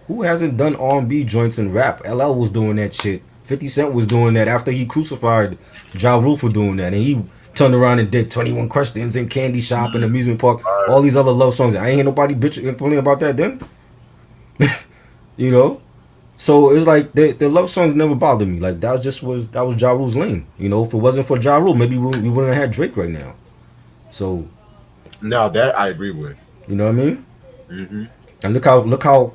[SPEAKER 2] who hasn't done R&B joints and rap? LL was doing that shit. 50 Cent was doing that after he crucified Ja Rule for doing that, and he turned around and did 21 Questions and Candy Shop and Amusement Park, all these other love songs. I ain't hear nobody bitch complaining about that then. You know. So it's like the love songs never bothered me. Like that was Ja Rule's lane. You know, if it wasn't for Ja Rule, maybe we wouldn't have had Drake right now. So
[SPEAKER 1] now that I agree with.
[SPEAKER 2] you know what I mean?
[SPEAKER 1] Hmm.
[SPEAKER 2] And look how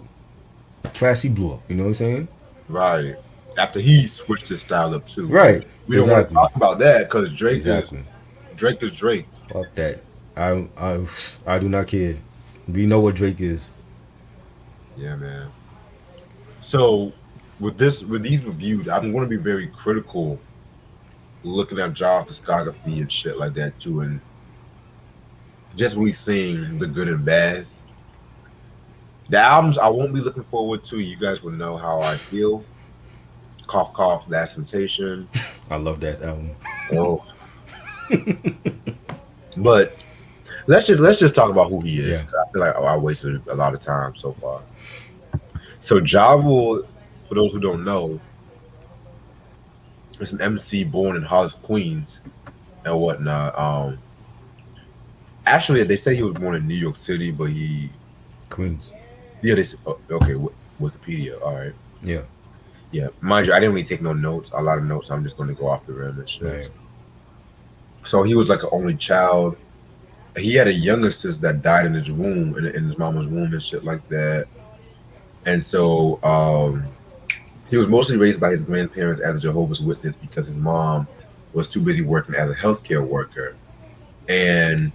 [SPEAKER 2] fast he blew up. You know what I'm saying?
[SPEAKER 1] Right. After he switched his style up too, but
[SPEAKER 2] Right.
[SPEAKER 1] we don't want to
[SPEAKER 2] Exactly.
[SPEAKER 1] talk about that because
[SPEAKER 2] Exactly.
[SPEAKER 1] Drake is Drake.
[SPEAKER 2] Fuck that. I do not care. We know what Drake is.
[SPEAKER 1] Yeah, man. So with these reviews, I'm going to be very critical looking at Jaws discography and shit like that too, and just really seeing the good and bad. The albums I won't be looking forward to. You guys will know how I feel. Cough, cough. Last Temptation.
[SPEAKER 2] I love that album.
[SPEAKER 1] Oh, but let's just talk about who he is.
[SPEAKER 2] Yeah.
[SPEAKER 1] 'Cause I feel like I wasted a lot of time so far. So Ja Rule, for those who don't know, is an MC born in Hollis, Queens, and whatnot. Actually, they say he was born in New York City, but
[SPEAKER 2] Queens.
[SPEAKER 1] yeah, okay, Wikipedia. All right,
[SPEAKER 2] Yeah.
[SPEAKER 1] yeah. Mind you, I didn't really take no notes, a lot of notes. I'm just going to go off the rim and shit.
[SPEAKER 2] Right.
[SPEAKER 1] So he was like an only child. He had a younger sister that died in his womb, in his mama's womb and shit like that. And so he was mostly raised by his grandparents as a Jehovah's Witness because his mom was too busy working as a healthcare worker. And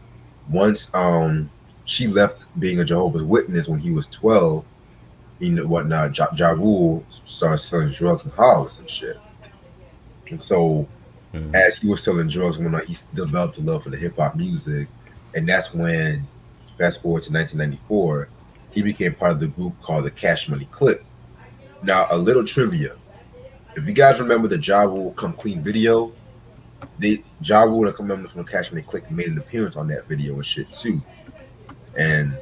[SPEAKER 1] once she left being a Jehovah's Witness when he was 12, you know whatnot, Ja Rule started selling drugs in Hollis and shit. And so
[SPEAKER 2] Mm-hmm.
[SPEAKER 1] as he was selling drugs and whatnot, he developed a love for the hip hop music. And that's when, fast forward to 1994, he became part of the group called the Cash Money Clips. Now, a little trivia. If you guys remember the Ja Rule Come Clean video, Ja Rule and members from the Cash Money Click made an appearance on that video and shit too. And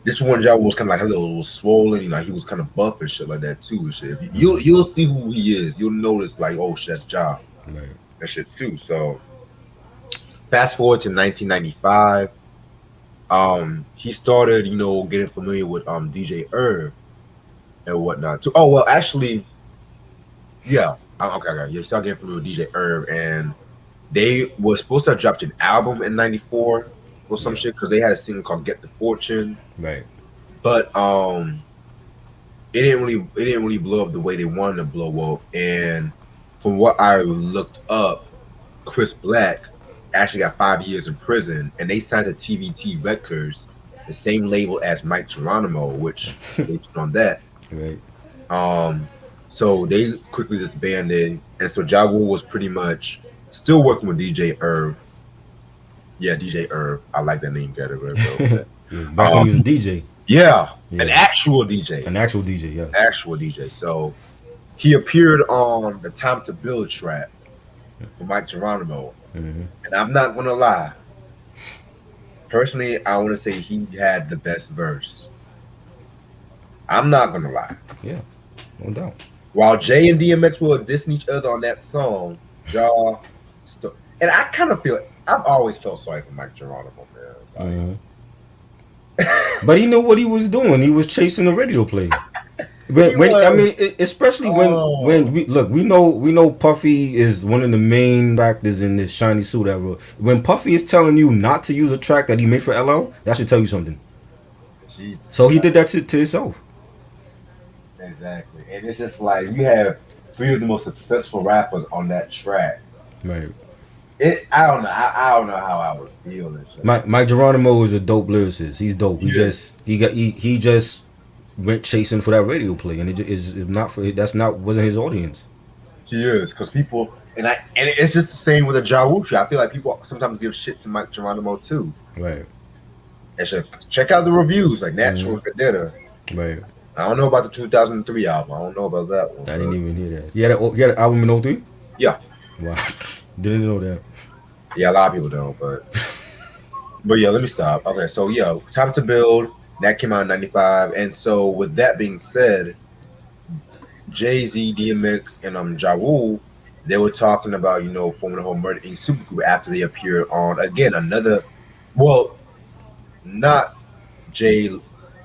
[SPEAKER 1] this one Ja Rule was kind of like a little swollen, you know, he was kind of buff and shit like that too and shit. You'll see who he is. You'll notice like, oh shit, that's Ja
[SPEAKER 2] Right.
[SPEAKER 1] and shit too. So fast forward to 1995, he started, you know, getting familiar with DJ Irv and whatnot too. Oh well, actually, yeah, okay. Yeah, he started getting familiar with DJ Irv, and they were supposed to have dropped an album in '94 or some
[SPEAKER 2] Yeah.
[SPEAKER 1] shit because they had a single called "Get the Fortune,"
[SPEAKER 2] Right.
[SPEAKER 1] but it didn't really blow up the way they wanted to blow up. And from what I looked up, Chris Black actually got 5 years in prison, and they signed to TVT Records, the same label as Mike Geronimo, which they put on that.
[SPEAKER 2] Right.
[SPEAKER 1] Um, so they quickly disbanded, and so Ja Rule was pretty much still working with DJ Irv. Yeah, DJ Irv. I like that name better.
[SPEAKER 2] Yeah. Back when he was a DJ.
[SPEAKER 1] Yeah, an
[SPEAKER 2] Yeah.
[SPEAKER 1] actual DJ,
[SPEAKER 2] An actual DJ. Yes.
[SPEAKER 1] actual DJ. So he appeared on the Time to Build track for Mike Geronimo,
[SPEAKER 2] Mm-hmm.
[SPEAKER 1] and I'm not gonna lie. Personally, I want to say he had the best verse. I'm not gonna lie.
[SPEAKER 2] Yeah. No doubt.
[SPEAKER 1] While Jay and DMX were dissing each other on that song, y'all, and I kind of feel I've always felt sorry for Mike Geronimo, man.
[SPEAKER 2] Mm-hmm. But he knew what he was doing. He was chasing the radio play.
[SPEAKER 1] He
[SPEAKER 2] When I
[SPEAKER 1] was.
[SPEAKER 2] mean, especially when
[SPEAKER 1] Oh,
[SPEAKER 2] we look, we know Puffy is one of the main actors in this shiny suit ever. When Puffy is telling you not to use a track that he made for LL, that should tell you something.
[SPEAKER 1] Jesus
[SPEAKER 2] So he
[SPEAKER 1] Christ.
[SPEAKER 2] did that to himself.
[SPEAKER 1] Exactly. And it's just like you have three of the most successful rappers on that track.
[SPEAKER 2] Right.
[SPEAKER 1] I don't know. I don't know how I would feel and shit.
[SPEAKER 2] Mike Geronimo is a dope lyricist. He's dope.
[SPEAKER 1] Yeah,
[SPEAKER 2] He just went chasing for that radio play, and is not for that's not wasn't his audience.
[SPEAKER 1] he is because people and it's just the same with a Ja Rule shit. I feel like people sometimes give shit to Mike Geronimo too.
[SPEAKER 2] Right.
[SPEAKER 1] And should check out the reviews, like
[SPEAKER 2] Hmm.
[SPEAKER 1] Natural Vendetta.
[SPEAKER 2] Right.
[SPEAKER 1] I don't know about the 2003 album. I don't know about that one,
[SPEAKER 2] I didn't
[SPEAKER 1] but
[SPEAKER 2] even hear that. He had an album in '03.
[SPEAKER 1] yeah,
[SPEAKER 2] Wow. Didn't know that.
[SPEAKER 1] yeah, a lot of people don't, but yeah, let me stop. Okay, so yeah, Time to Build that came out in '95, and so with that being said, Jay Z, DMX, and Ja Rule, they were talking about forming a whole Murder Inc. supergroup after they appeared on again another, well, not Jay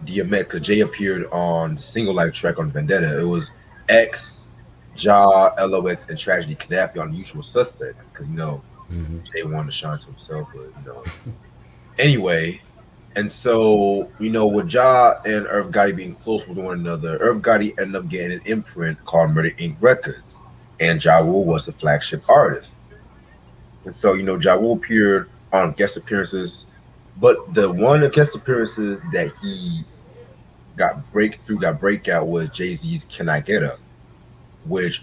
[SPEAKER 1] DMX, because Jay appeared on the single life track on Vendetta. It was X, LOX, and Tragedy Gaddafi on Usual Suspects, because
[SPEAKER 2] Hmm.
[SPEAKER 1] Jay wanted to shine to himself, but anyway. And so, with Ja and Irv Gotti being close with one another, Irv Gotti ended up getting an imprint called Murder Inc. Records, and Ja Rule was the flagship artist. And so, Ja Rule appeared on guest appearances, but the one guest appearances that he got breakout was Jay Z's "Can I Get Up," which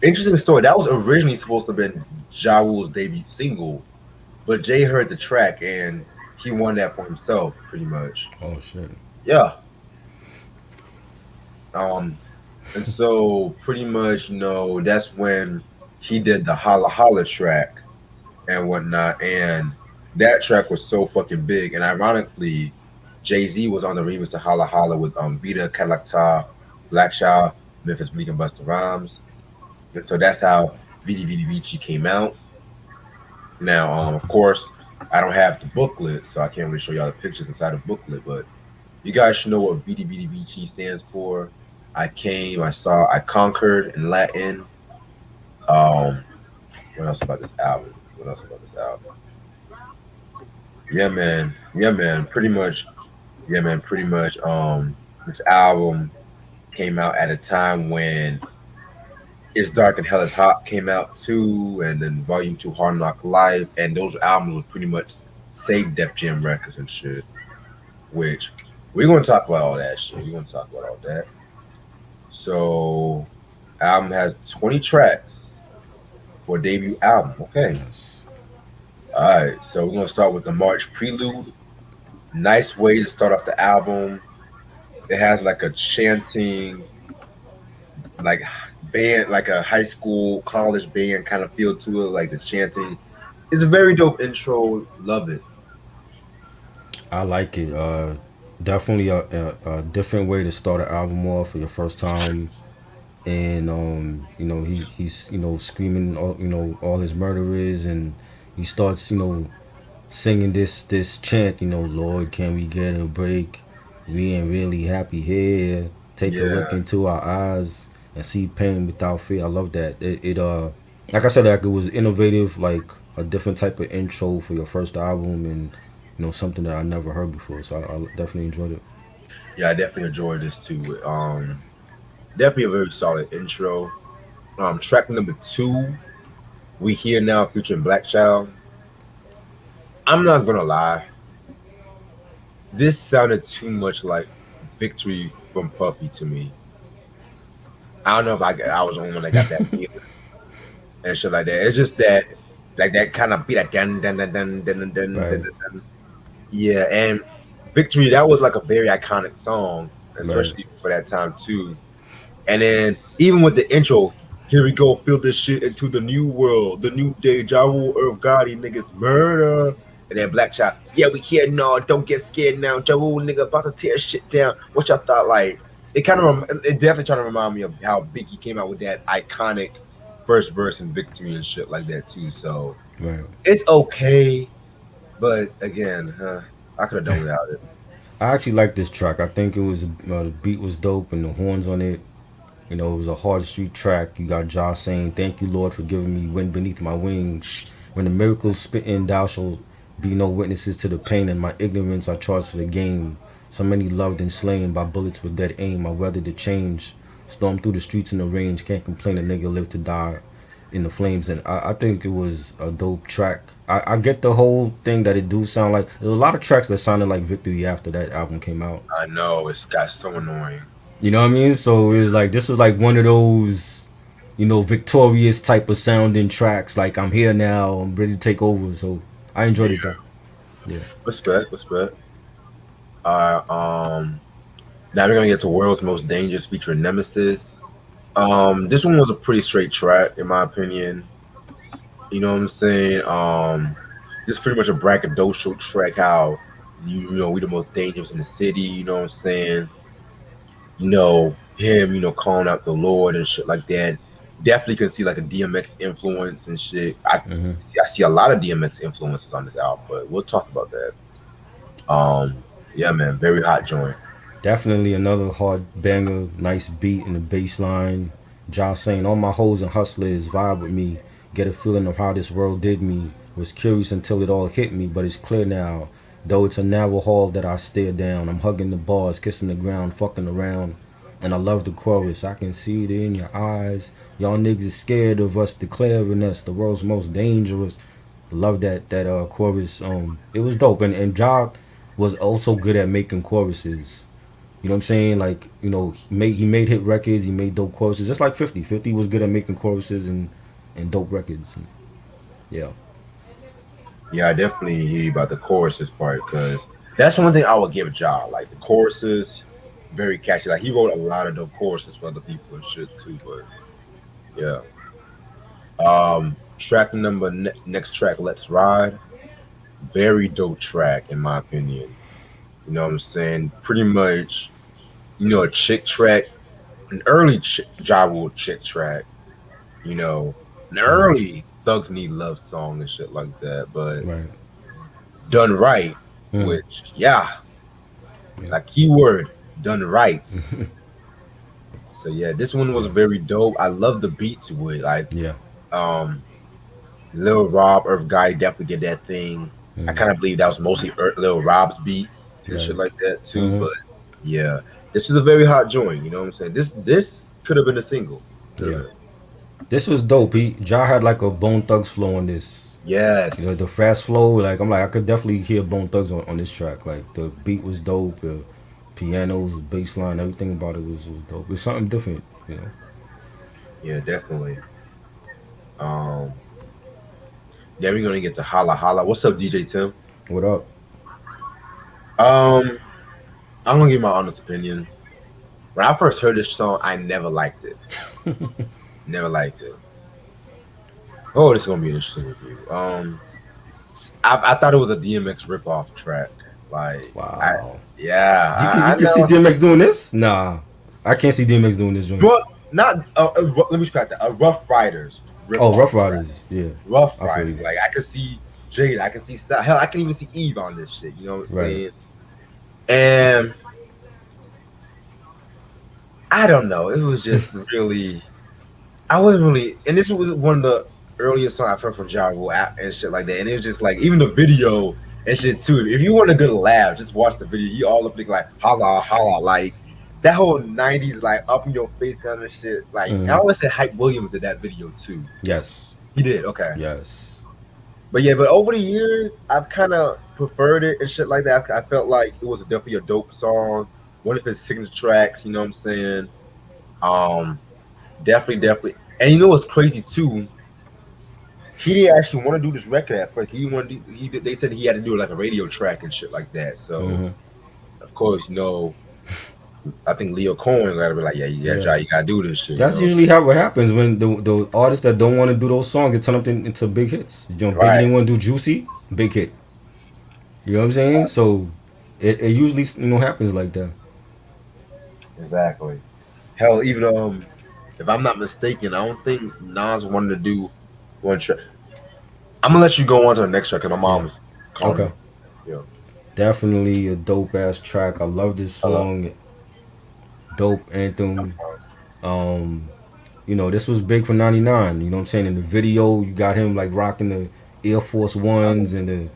[SPEAKER 1] interesting story. That was originally supposed to have been Ja Rule's debut single, but Jay heard the track and he won that for himself, pretty much.
[SPEAKER 2] Oh shit.
[SPEAKER 1] Yeah. Um, and so pretty much, that's when he did the Holla Holla track and whatnot. And that track was so fucking big. And ironically, Jay Z was on the remix to Holla Holla with Vita, Cadillac Ta, Black Child, Memphis Bleak, and Busta Rhymes. And so that's how Vidi Vidi Vici came out. Now, of course, I don't have the booklet, so I can't really show y'all the pictures inside the booklet, but you guys should know what Vidi Vidi Vici stands for. I came, I saw, I conquered in Latin. Um, what else about this album? What else about this album? Yeah, man. Yeah, man. Pretty much. Yeah, man. Pretty much. This album came out at a time when It's Dark and Hell is Hot came out too, and then Volume Two, Hard Knock Life, and those albums were pretty much Save Def Jam records and shit. Which we're gonna talk about all that shit. We're gonna talk about all that. So, album has 20 tracks for a debut album. Okay.
[SPEAKER 2] Yes.
[SPEAKER 1] All right. So we're gonna start with the March Prelude. Nice way to start off the album. It has like a chanting, like band, like a high school, college band kind of feel to it. Like the chanting. It's a very dope intro. Love it.
[SPEAKER 2] I like it. Definitely a different way to start an album off for your first time. And he's screaming all his murderers, and he starts singing this chant, Lord, can we get a break? We ain't really happy here. Take a look
[SPEAKER 1] Yeah.
[SPEAKER 2] into our eyes and see pain without fear. I love that. Like I said, like it was innovative, like a different type of intro for your first album, and something that I never heard before. So I definitely enjoyed it.
[SPEAKER 1] Yeah. I definitely enjoyed this too. Definitely a very solid intro. Track number two, We Here Now featuring Black Child. I'm not gonna lie, this sounded too much like Victory from Puffy to me. I don't know if I was the only one that got that feeling and shit like that. It's just that like that kind of beat like dun dun dun dun dun dun dun dun.
[SPEAKER 2] Right,
[SPEAKER 1] Dun. Yeah, and Victory, that was like a very iconic song,
[SPEAKER 2] right,
[SPEAKER 1] especially for that time too. And then even with the intro, here we go, feel this shit into the new world, the new day, Ja Rule, Irv Gotti, niggas murder. And then Black Child, yeah, we here now, don't get scared now. Ja Rule, nigga, about to tear shit down. What y'all thought? Like, it definitely trying to remind me of how Biggie came out with that iconic first verse and Victory and shit like that too. So
[SPEAKER 2] right.
[SPEAKER 1] it's okay, but again, I could have done without it.
[SPEAKER 2] I actually like this track. I think it was the beat was dope and the horns on it. It was a hard street track. You got Josh saying, "Thank you, Lord, for giving me wind beneath my wings. When the miracles spit in, thou shalt be no witnesses to the pain and my ignorance. I charged for the game. So many loved and slain by bullets with dead aim. I weathered the change. Stormed through the streets in the range. Can't complain. A nigga lived to die in the flames." And I think it was a dope track. I get the whole thing that it do sound like. There was a lot of tracks that sounded like Victory after that album came out.
[SPEAKER 1] I know it's got so annoying.
[SPEAKER 2] You know what I mean? So it was like this was like one of those, victorious type of sounding tracks. Like I'm here now, I'm ready to take over. So I enjoyed it though. Yeah.
[SPEAKER 1] Respect, respect. Now we're gonna get to World's Most Dangerous featuring Nemesis. This one was a pretty straight track, in my opinion. You know what I'm saying? This is pretty much a braggadocial track. How you know we the most dangerous in the city. You know what I'm saying? You know him. You know calling out the Lord and shit like that. Definitely can see like a DMX influence and shit. I see a lot of DMX influences on this album, but we'll talk about that. Yeah, man, very hot joint.
[SPEAKER 2] Definitely another hard banger, nice beat in the bass line. Josh saying, all my hoes and hustlers vibe with me. Get a feeling of how this world did me. Was curious until it all hit me, but it's clear now. Though it's a narrow hall that I stare down. I'm hugging the bars, kissing the ground, fucking around. And I love the chorus. I can see it in your eyes. Y'all niggas is scared of us, declaring us the world's most dangerous. Love that chorus. It was dope, and Ja was also good at making choruses. You know what I'm saying? Like, he made hit records, he made dope choruses, just like 50. 50 was good at making choruses and dope records. And, yeah.
[SPEAKER 1] Yeah, I definitely hear you about the choruses part because that's one thing I would give Ja. Like the choruses, very catchy. Like he wrote a lot of dope choruses for other people and shit too. But yeah, track number next track, Let's Ride. Very dope track in my opinion. You know what I'm saying? Pretty much, a chick track, an early Ja Rule chick track. You know, an
[SPEAKER 2] Hmm.
[SPEAKER 1] early Thugs Need Love song and shit like that. But
[SPEAKER 2] Right.
[SPEAKER 1] done right,
[SPEAKER 2] Mm.
[SPEAKER 1] which yeah,
[SPEAKER 2] Yeah.
[SPEAKER 1] like keyword done right. So yeah, this one was
[SPEAKER 2] Yeah.
[SPEAKER 1] very dope. I love the beat to it. Like
[SPEAKER 2] Yeah.
[SPEAKER 1] um Lil Rob, Earth Guy definitely get that thing. I
[SPEAKER 2] Mm.
[SPEAKER 1] kind of believe that was mostly Lil Rob's beat and shit
[SPEAKER 2] Right.
[SPEAKER 1] like that too.
[SPEAKER 2] Hmm.
[SPEAKER 1] But yeah, this was a very hot joint. You know what I'm saying? This could have been a single. Could have
[SPEAKER 2] Yeah.
[SPEAKER 1] been.
[SPEAKER 2] This was dope. Ja had like a Bone Thugs flow on this.
[SPEAKER 1] Yes,
[SPEAKER 2] The fast flow, like I'm like I could definitely hear Bone Thugs on this track. Like the beat was dope, the pianos, the bass line, everything about it was dope. It was something different.
[SPEAKER 1] yeah, definitely. Um, yeah, we're gonna get to Holla Holla. What's up, DJ Tim?
[SPEAKER 2] What up?
[SPEAKER 1] Um, I'm gonna give my honest opinion. When I first heard this song, I never liked it. Never liked it. Oh, this is gonna be an interesting review. I thought it was a DMX ripoff track. Like, I
[SPEAKER 2] Wow.
[SPEAKER 1] yeah,
[SPEAKER 2] You
[SPEAKER 1] I
[SPEAKER 2] can see
[SPEAKER 1] know.
[SPEAKER 2] DMX doing this? Nah, I can't see DMX doing this joint.
[SPEAKER 1] But not. Let me scratch that. A Rough Riders
[SPEAKER 2] Oh,
[SPEAKER 1] ripoff
[SPEAKER 2] Rough
[SPEAKER 1] track.
[SPEAKER 2] Riders. Yeah,
[SPEAKER 1] Rough
[SPEAKER 2] I feel
[SPEAKER 1] Riders.
[SPEAKER 2] you.
[SPEAKER 1] Like I could see Jade. I could see Style. Hell, I can even see Eve on this shit. You know what I'm
[SPEAKER 2] Right.
[SPEAKER 1] saying? And I don't know. It was just really. I wasn't really, and this was one of the earliest songs I've heard from Ja Rule and shit like that. And it was just like even the video and shit too. If you want a good laugh, just watch the video. You all up like holla holla like that whole '90s like up in your face kind of shit. Like I
[SPEAKER 2] Hmm.
[SPEAKER 1] always said Hype Williams did that video too.
[SPEAKER 2] Yes.
[SPEAKER 1] He did okay,
[SPEAKER 2] Yes.
[SPEAKER 1] but yeah, but over the years I've kind of preferred it and shit like that. I felt like it was definitely a dope song, one of his signature tracks. You know what I'm saying? Um, definitely. And you know what's crazy too? He didn't actually want to do this record at first. He wanted to, they said he had to do like a radio track and shit like that. So
[SPEAKER 2] Hmm.
[SPEAKER 1] of course, I think Leo Cohen gotta be like, yeah,
[SPEAKER 2] Yeah.
[SPEAKER 1] you gotta do this shit,
[SPEAKER 2] That's usually how it happens when the artists that don't want to do those songs get turned up into big hits. Biggie
[SPEAKER 1] Right,
[SPEAKER 2] didn't want to do Juicy, big hit. You know what I'm saying? So it usually happens like that.
[SPEAKER 1] exactly. Hell, even if I'm not mistaken, I don't think Nas wanted to do one track. I'm gonna let you go on to the next track because my
[SPEAKER 2] Yeah.
[SPEAKER 1] mom was calling
[SPEAKER 2] Okay.
[SPEAKER 1] me. Yeah,
[SPEAKER 2] Definitely a dope ass track. I love this
[SPEAKER 1] hello.
[SPEAKER 2] song. Dope anthem. Um, this was big for '99. You know what I'm saying? In the video, you got him like rocking the Air Force Ones and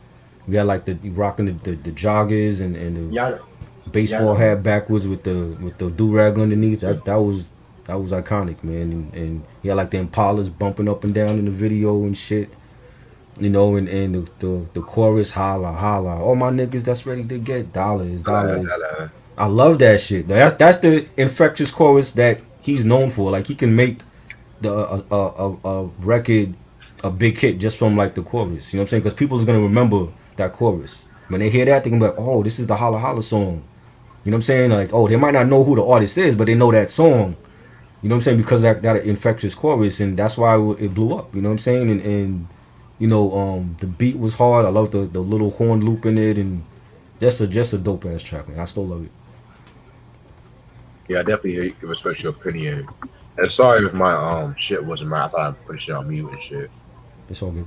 [SPEAKER 2] we had like the rocking the joggers and the
[SPEAKER 1] Yeah, yeah, I
[SPEAKER 2] baseball
[SPEAKER 1] know.
[SPEAKER 2] hat backwards with the do rag underneath. That was iconic, man. And he had like the Impalas bumping up and down in the video and shit. And the chorus holla holla. All my niggas that's ready to get dollars dollars. I love that shit. That's the infectious chorus that he's known for. Like he can make the a record a big hit just from like the chorus. You know what I'm saying? Because people's gonna remember that chorus. When they hear that, they can be like, "Oh, this is the Holla Holla song." You know what I'm saying? Like, oh, they might not know who the artist is, but they know that song. You know what I'm saying? Because of that infectious chorus, and that's why it blew up. You know what I'm saying? And the beat was hard. I love the little horn loop in it, and just a dope ass track, man. I still love it.
[SPEAKER 1] Yeah, I definitely respect your opinion. And sorry if my shit wasn't right. I thought I put shit on mute and shit.
[SPEAKER 2] It's all good.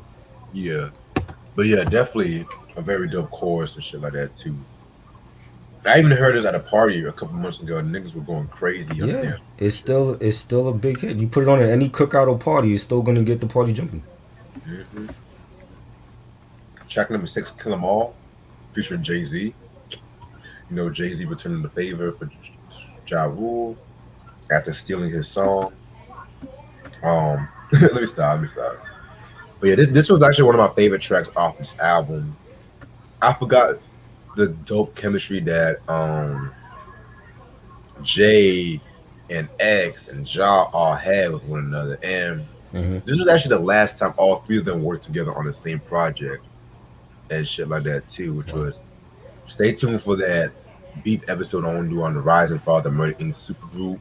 [SPEAKER 1] Yeah, but yeah, definitely a very dope chorus and shit like that too. I even heard this at a party a couple months ago. And niggas were going crazy on the
[SPEAKER 2] Yeah,
[SPEAKER 1] dance floor and shit.
[SPEAKER 2] it's still a big hit. You put it on at any cookout or party, it's still gonna get the party jumping.
[SPEAKER 1] Hmm. Track number six, "Kill 'Em All," featuring Jay Z. Jay Z returning the favor for Ja Rule after stealing his song. Let me stop. But yeah, this was actually one of my favorite tracks off this album. I forgot the dope chemistry that Jay and X and Ja all had with one another. And
[SPEAKER 2] Hmm.
[SPEAKER 1] this was actually the last time all three of them worked together on the same project and shit like that too, which
[SPEAKER 2] Wow.
[SPEAKER 1] was stay tuned for that beef episode I want to do on the Rise and Fall of the Murder Inc. supergroup.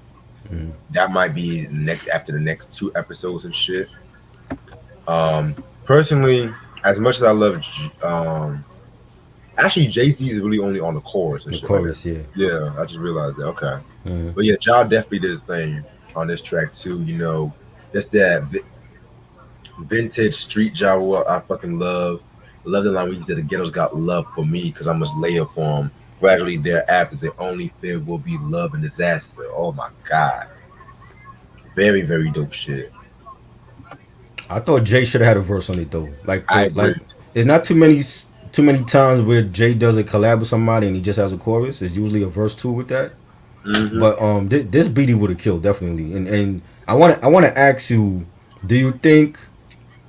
[SPEAKER 2] Hmm.
[SPEAKER 1] That might be next after the next two episodes and shit. Um, Personally, as much as I love, actually Jay Z is really only on the chorus and
[SPEAKER 2] The
[SPEAKER 1] shit like that.
[SPEAKER 2] chorus, yeah.
[SPEAKER 1] Yeah, I just realized that. Okay,
[SPEAKER 2] Hmm.
[SPEAKER 1] but yeah, Ja definitely did his thing on this track too. Just that vintage street Ja Rule I fucking love. Love the line where he said the ghetto's got love for me because I must lay up for him. Gradually thereafter, the only fear will be love and disaster. Oh my god, very very dope shit.
[SPEAKER 2] I thought Jay should have had a verse on it though. Like
[SPEAKER 1] I
[SPEAKER 2] the
[SPEAKER 1] agree.
[SPEAKER 2] like, there's not too many times where Jay does a collab with somebody and he just has a chorus. It's usually a verse too with that.
[SPEAKER 1] Hmm.
[SPEAKER 2] But this beat he would have killed definitely. And I want to ask you, do you think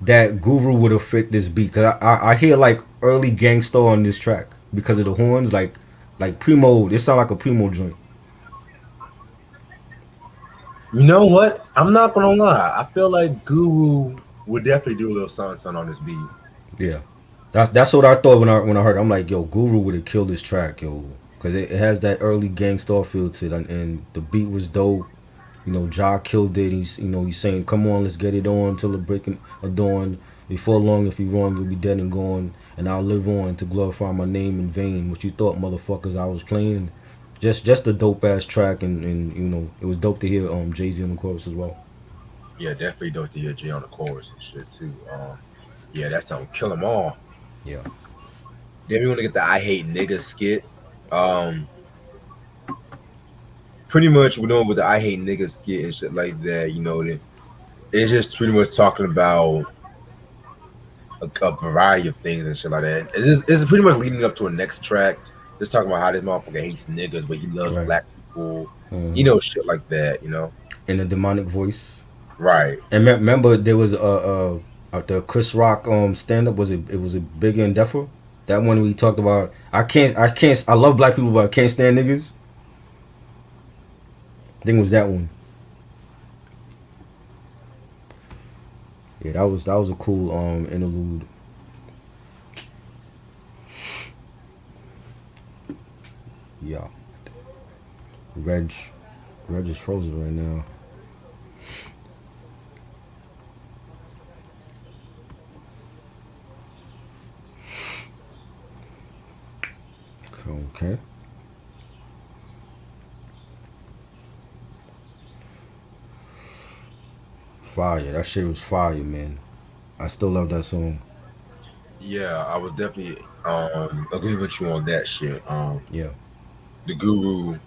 [SPEAKER 2] that Guru would have fit this beat? Cause I hear like early gangster on this track because of the horns. Like Primo, it sound like a Primo joint.
[SPEAKER 1] You know what? I'm not gonna lie. I feel like Guru would definitely do a little something on this beat.
[SPEAKER 2] Yeah, that's what I thought when I heard it. I'm like, yo, Guru would have killed this track, yo, because it has that early gangster feel to it, and the beat was dope. Ja killed it. He's saying, "Come on, let's get it on till the breaking of dawn. Before long, if you wrong, you'll be dead and gone, and I'll live on to glorify my name in vain. What you thought, motherfuckers, I was playing." Just a dope ass track, and it was dope to hear Jay Z on the chorus as well.
[SPEAKER 1] Yeah, definitely dope to hear Jay on the chorus and shit too. Yeah, that song "Kill 'Em All."
[SPEAKER 2] Yeah,
[SPEAKER 1] Then we want to get the "I Hate Niggas" skit. Um, Pretty much we're doing with the "I Hate Niggas" skit and shit like that. It's just pretty much talking about a variety of things and shit like that. It's pretty much leading up to a next track. Just talking about how this motherfucker hates niggas, but he loves
[SPEAKER 2] right.
[SPEAKER 1] black people.
[SPEAKER 2] Hmm.
[SPEAKER 1] Shit like that.
[SPEAKER 2] In a demonic voice.
[SPEAKER 1] Right.
[SPEAKER 2] And remember, there was the Chris Rock stand up. It was a Bigger and Deffer. That one we talked about. I love black people, but I can't stand niggas. I think it was that one. Yeah, that was a cool interlude. Yeah, Reg, Reg is frozen right now. Okay, fire. That shit was fire, man. I still love that song.
[SPEAKER 1] Yeah, I would definitely agree with you on that shit.
[SPEAKER 2] Yeah.
[SPEAKER 1] The Guru.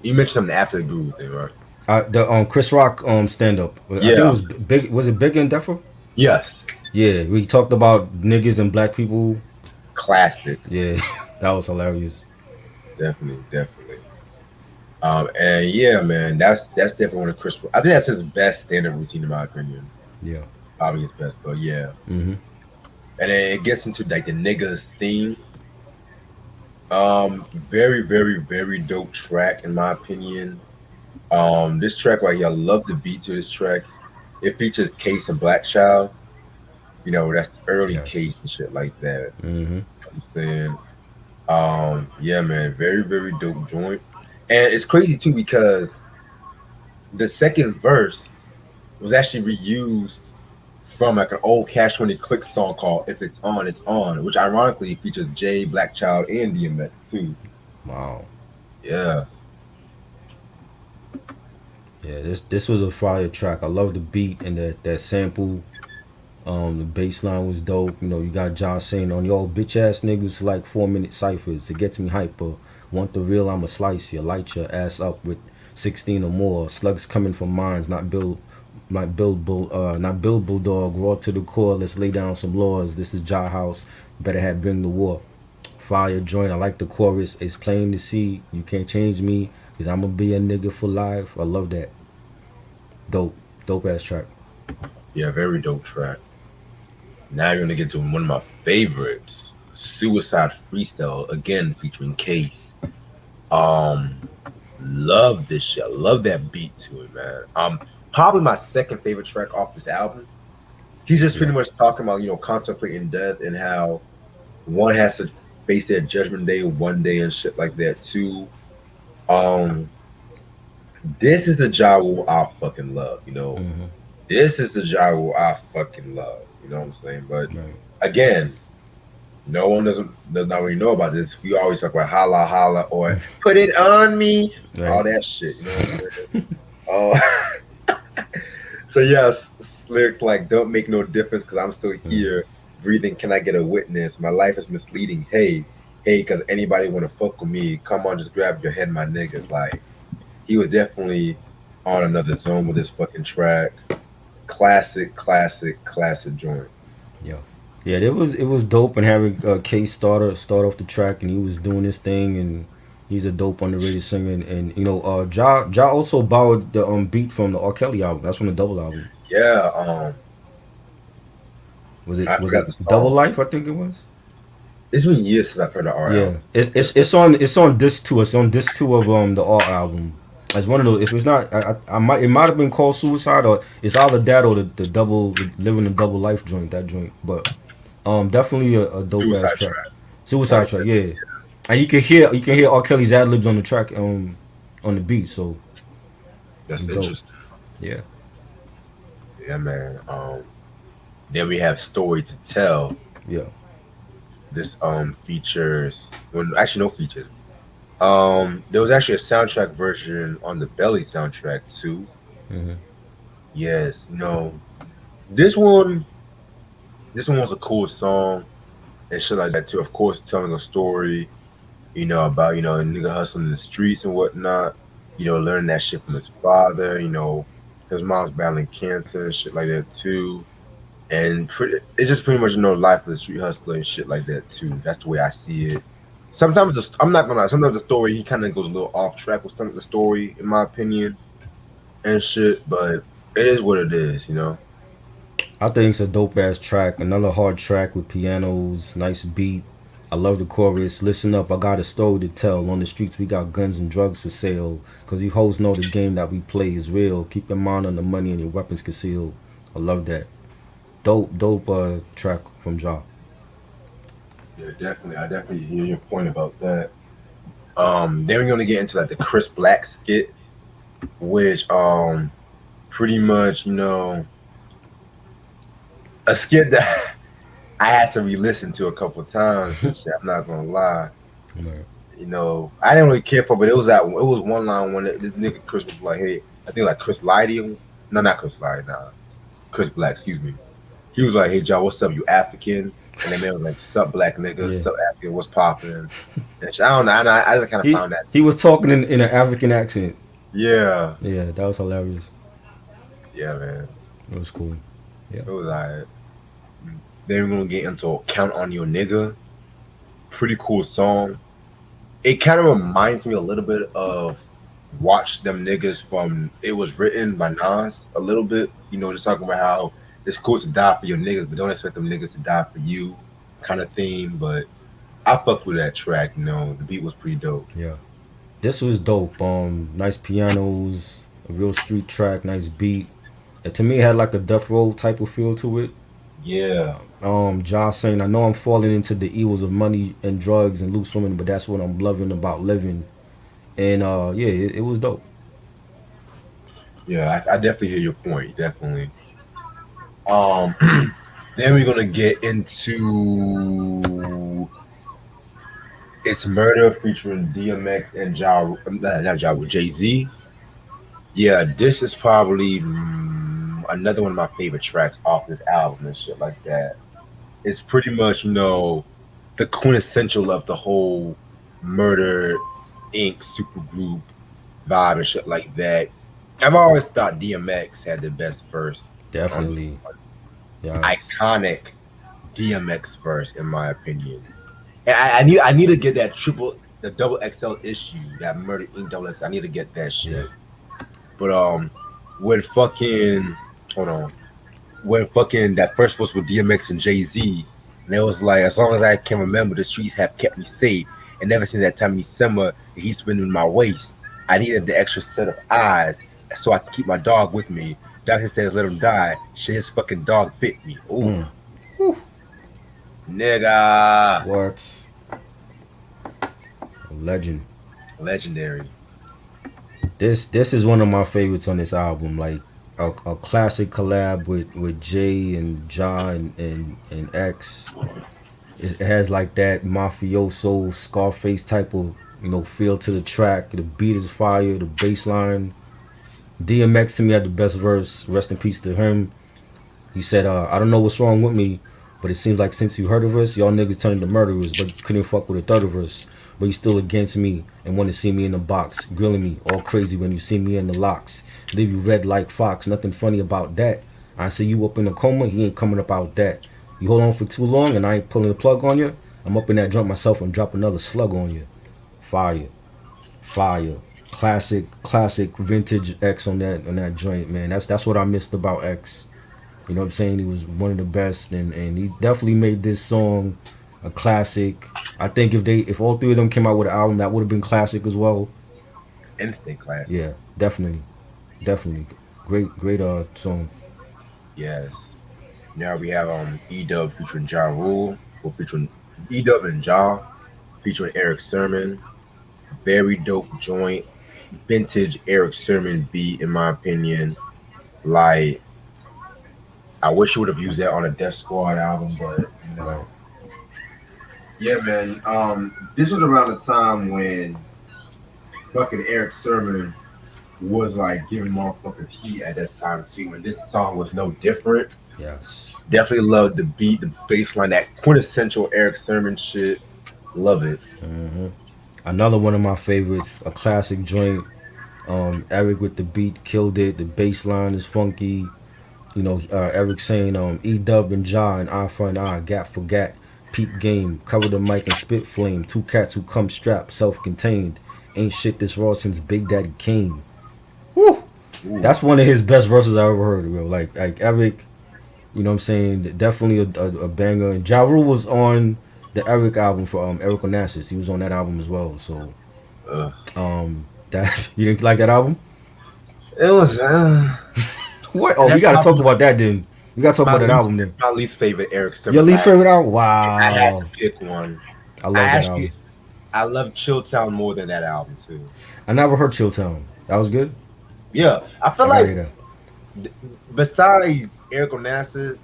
[SPEAKER 1] You mentioned something after the Guru thing, right?
[SPEAKER 2] The Chris Rock stand up. I think it
[SPEAKER 1] Yeah.
[SPEAKER 2] was big. Was it Bigger and Deffer?
[SPEAKER 1] Yes.
[SPEAKER 2] Yeah, we talked about niggas and black people.
[SPEAKER 1] Classic.
[SPEAKER 2] Yeah, that was hilarious.
[SPEAKER 1] Definitely, definitely. And yeah, man, that's definitely one of Chris. I think that's his best stand-up routine, in my opinion.
[SPEAKER 2] Yeah.
[SPEAKER 1] Probably his best, but yeah.
[SPEAKER 2] Hmm.
[SPEAKER 1] And then it gets into like the niggas theme. Very, very, very dope track in my opinion. This track right here, I love the beat to this track. It features Case and Black Child. That's the early Case
[SPEAKER 2] Yes.
[SPEAKER 1] and shit like that.
[SPEAKER 2] Hmm.
[SPEAKER 1] I'm saying, yeah, man, very very dope joint, and it's crazy too because the second verse was actually reused from like an old Cash Money Click song called "If It's On, It's On," which ironically features Jay, Black Child, and DMX too.
[SPEAKER 2] Wow.
[SPEAKER 1] Yeah,
[SPEAKER 2] Yeah, this was a fire track. I love the beat and that sample. The bass line was dope. You know, you got John saying on y'all bitch ass niggas like 4 minute ciphers. It gets me hyper. Want the real, I'ma slice you. Light your ass up with 16 or more. Slugs coming from mines, not Bill Bulldog. Raw to the core. Let's lay down some laws. This is Jar House. Better have bring the war. Fire joint. I like the chorus. It's plain to see. You can't change me. Cause I'ma be a nigga for life. I love that. Dope. Dope ass track.
[SPEAKER 1] yeah, very dope track. Now you're gonna get to one of my favorites, "Suicide Freestyle," again featuring Case. Um, love this shit. I love that beat to it, man. Probably my second favorite track off this album. He's just
[SPEAKER 2] Yeah.
[SPEAKER 1] pretty much talking about contemplating death and how one has to face their judgment day one day and shit like that too. Um, this is the Ja Rule I fucking love.
[SPEAKER 2] Mm-hmm.
[SPEAKER 1] This is the Ja Rule I fucking love. You know what I'm saying? But
[SPEAKER 2] Right.
[SPEAKER 1] again, no one does not really know about this. We always talk about holla holla or put it on me, all
[SPEAKER 2] Right.
[SPEAKER 1] that shit. You know what I'm saying? So yes, lyrics like "Don't make no difference because I'm still
[SPEAKER 2] Mm.
[SPEAKER 1] here, breathing. Can I get a witness? My life is misleading. Hey, hey, because anybody want to fuck with me? Come on, just grab your head, my niggas." Like he was definitely on another zone with this fucking track. Classic, classic, classic joint.
[SPEAKER 2] Yeah. Yeah, it was dope and having Case start off the track and he was doing his thing and he's a dope underrated singer and you know Ja also borrowed the beat from the R. Kelly album. That's from the double album.
[SPEAKER 1] Yeah,
[SPEAKER 2] Was it
[SPEAKER 1] I
[SPEAKER 2] was
[SPEAKER 1] forgot
[SPEAKER 2] it
[SPEAKER 1] the
[SPEAKER 2] Double
[SPEAKER 1] song.
[SPEAKER 2] Life? I think it was.
[SPEAKER 1] It's been years since I've heard the R
[SPEAKER 2] Yeah,
[SPEAKER 1] album.
[SPEAKER 2] it's
[SPEAKER 1] Yes,
[SPEAKER 2] it's it's on it's on disc two. It's on disc two of the R album. It's one of those. If it's not, I might it might have been called Suicide or it's either that or the double the living the double life joint that joint. But definitely a dope ass
[SPEAKER 1] Suicide
[SPEAKER 2] track.
[SPEAKER 1] Trap.
[SPEAKER 2] Suicide
[SPEAKER 1] Most
[SPEAKER 2] track,
[SPEAKER 1] definitely.
[SPEAKER 2] yeah. And you can hear R. Kelly's ad libs on the track on the beat. So
[SPEAKER 1] That's
[SPEAKER 2] dope.
[SPEAKER 1] interesting.
[SPEAKER 2] Yeah,
[SPEAKER 1] Yeah, man. Then we have "Story to Tell."
[SPEAKER 2] yeah.
[SPEAKER 1] This features, well, actually no features. There was actually a soundtrack version on the Belly soundtrack too.
[SPEAKER 2] Hmm.
[SPEAKER 1] Yes, no, this one this one was a cool song and shit like that too. Of course, telling a story, about a nigga hustling in the streets and whatnot. Learning that shit from his father. His mom's battling cancer and shit like that too. And it's just pretty much life of the street hustler and shit like that too. That's the way I see it. Sometimes I'm not gonna lie. Sometimes the story he kind of goes a little off track with some of the story, in my opinion, and shit. But it is what it is.
[SPEAKER 2] I think it's a dope ass track. Another hard track with pianos, nice beat. I love the chorus. Listen up, I got a story to tell. On the streets, we got guns and drugs for sale. Cause you hoes know the game that we play is real. Keep your mind on the money and your weapons concealed. I love that. Dope track from Ja.
[SPEAKER 1] Yeah, definitely. I definitely hear your point about that. Then we're gonna get into like the Chris Black skit, which pretty much a skit that I had to re-listen to a couple of times and shit. I'm not gonna lie.
[SPEAKER 2] Right.
[SPEAKER 1] I didn't really care for, but it was one line when this nigga Chris was like, "Hey," I think like Chris Lighty, no, not Chris Lighty, nah, Chris Black, excuse me. He was like, "Hey, Joe, what's up? You African?" And then man was like, "Sup, black nigga?
[SPEAKER 2] Yeah.
[SPEAKER 1] Sup, African? What's poppin'?" And shit, I don't know. I just kind of
[SPEAKER 2] He
[SPEAKER 1] found that.
[SPEAKER 2] he was talking in an African accent.
[SPEAKER 1] Yeah,
[SPEAKER 2] Yeah, that was hilarious.
[SPEAKER 1] yeah, man.
[SPEAKER 2] It was cool. Yeah.
[SPEAKER 1] It was like. Then we're gonna get into "Count on Your Nigga." Pretty cool song. It kind of reminds me a little bit of "Watch Them Niggas" from "It Was Written" by Nas. A little bit, just talking about how it's cool to die for your niggas, but don't expect them niggas to die for you, kind of theme. But I fucked with that track. The beat was pretty dope.
[SPEAKER 2] Yeah. This was dope. Nice pianos, a real street track, nice beat. To me, it had like a death row type of feel to it.
[SPEAKER 1] Yeah,
[SPEAKER 2] John saying, I know I'm falling into the evils of money and drugs and loose women, but that's what I'm loving about living. And yeah, it was dope.
[SPEAKER 1] yeah, I definitely hear your point. Definitely. Um, then we're gonna get into It's Murder featuring DMX and not Ja, Jay Z. Yeah, this is probably another one of my favorite tracks off this album and shit like that. It's pretty much, the quintessential of the whole Murder Inc. supergroup vibe and shit like that. I've always thought DMX had the best verse on this
[SPEAKER 2] Definitely. Yes.
[SPEAKER 1] iconic DMX verse, in my opinion. And I need to get that the double XL issue, that Murder Inc. double X. I need to get that
[SPEAKER 2] Yeah.
[SPEAKER 1] shit. But when fucking hold on, when fucking that first was with DMX and Jay Z, and it was like, as long as I can remember, the streets have kept me safe, and ever since that time in December, he's been in my waist. I needed the extra set of eyes so I can keep my dog with me. Doctor says let him die. Shit, his fucking dog bit me. Ooh,
[SPEAKER 2] Mm. Whew.
[SPEAKER 1] nigga,
[SPEAKER 2] What? A legend.
[SPEAKER 1] legendary.
[SPEAKER 2] This is one of my favorites on this album. Like a classic collab with Jay and John and X. It has like that mafioso Scarface type of feel to the track. The beat is fire. The bass line. DMX to me had the best verse. Rest in peace to him. He said, I don't know what's wrong with me, but it seems like since you heard of us, y'all niggas turned into murderers, but you couldn't fuck with a third of us. But you still against me and want to see me in the box, grilling me all crazy when you see me in the locks. Leave you red like Fox, nothing funny about that. I see you up in a coma, he ain't coming up out that. You hold on for too long and I ain't pulling the plug on you. I'm up in that drunk myself and drop another slug on you. Fire, fire. Classic vintage X on that joint, man. That's what I missed about X. You know what I'm saying? He was one of the best, and he definitely made this song a classic. I think if all three of them came out with an album, that would have been classic as well.
[SPEAKER 1] Instant classic.
[SPEAKER 2] Yeah, definitely, great song.
[SPEAKER 1] Yes. Now we have E-Dub featuring Ja Rule, or featuring E-Dub and Ja, featuring Eric Sermon. Very dope joint, vintage Eric Sermon beat, in my opinion. Like, I wish you would have used that on a Death Squad album, but
[SPEAKER 2] Right.
[SPEAKER 1] yeah, man. This was around the time when fucking Eric Sermon was like giving motherfuckers heat at that time too, and this song was no different.
[SPEAKER 2] Yes.
[SPEAKER 1] Definitely love the beat, the bass line, that quintessential Eric Sermon shit. Love it.
[SPEAKER 2] hmm Another one of my favorites, a classic joint. Eric with the beat killed it. The bass line is funky. Eric saying, E Dub and John, eye for an eye, gat for gat, peep game, cover the mic and spit flame. Two cats who come strapped, self contained. Ain't shit this raw since Big Daddy Kane. Woo!
[SPEAKER 1] Ooh,
[SPEAKER 2] That's one of his best verses I ever heard, bro. Like Eric, what I'm saying? Definitely a banger. And Ja Rule was on the Eric album for Eric Onassis. He was on that album as well. So
[SPEAKER 1] uh,
[SPEAKER 2] that you didn't like that album?
[SPEAKER 1] it was.
[SPEAKER 2] What? Oh, we
[SPEAKER 1] That's
[SPEAKER 2] gotta talk
[SPEAKER 1] probably
[SPEAKER 2] about that then. We gotta talk
[SPEAKER 1] my
[SPEAKER 2] about that
[SPEAKER 1] least
[SPEAKER 2] album then.
[SPEAKER 1] my least favorite Eric
[SPEAKER 2] Your
[SPEAKER 1] Sermon.
[SPEAKER 2] least favorite album?
[SPEAKER 1] I had to
[SPEAKER 2] Wow.
[SPEAKER 1] pick one.
[SPEAKER 2] I
[SPEAKER 1] I
[SPEAKER 2] love that album.
[SPEAKER 1] actually I love Chilltown more than that album too.
[SPEAKER 2] I never heard Chill Town. That was good.
[SPEAKER 1] Yeah, I feel
[SPEAKER 2] I gotta
[SPEAKER 1] like
[SPEAKER 2] hear that.
[SPEAKER 1] besides Eric Onassis,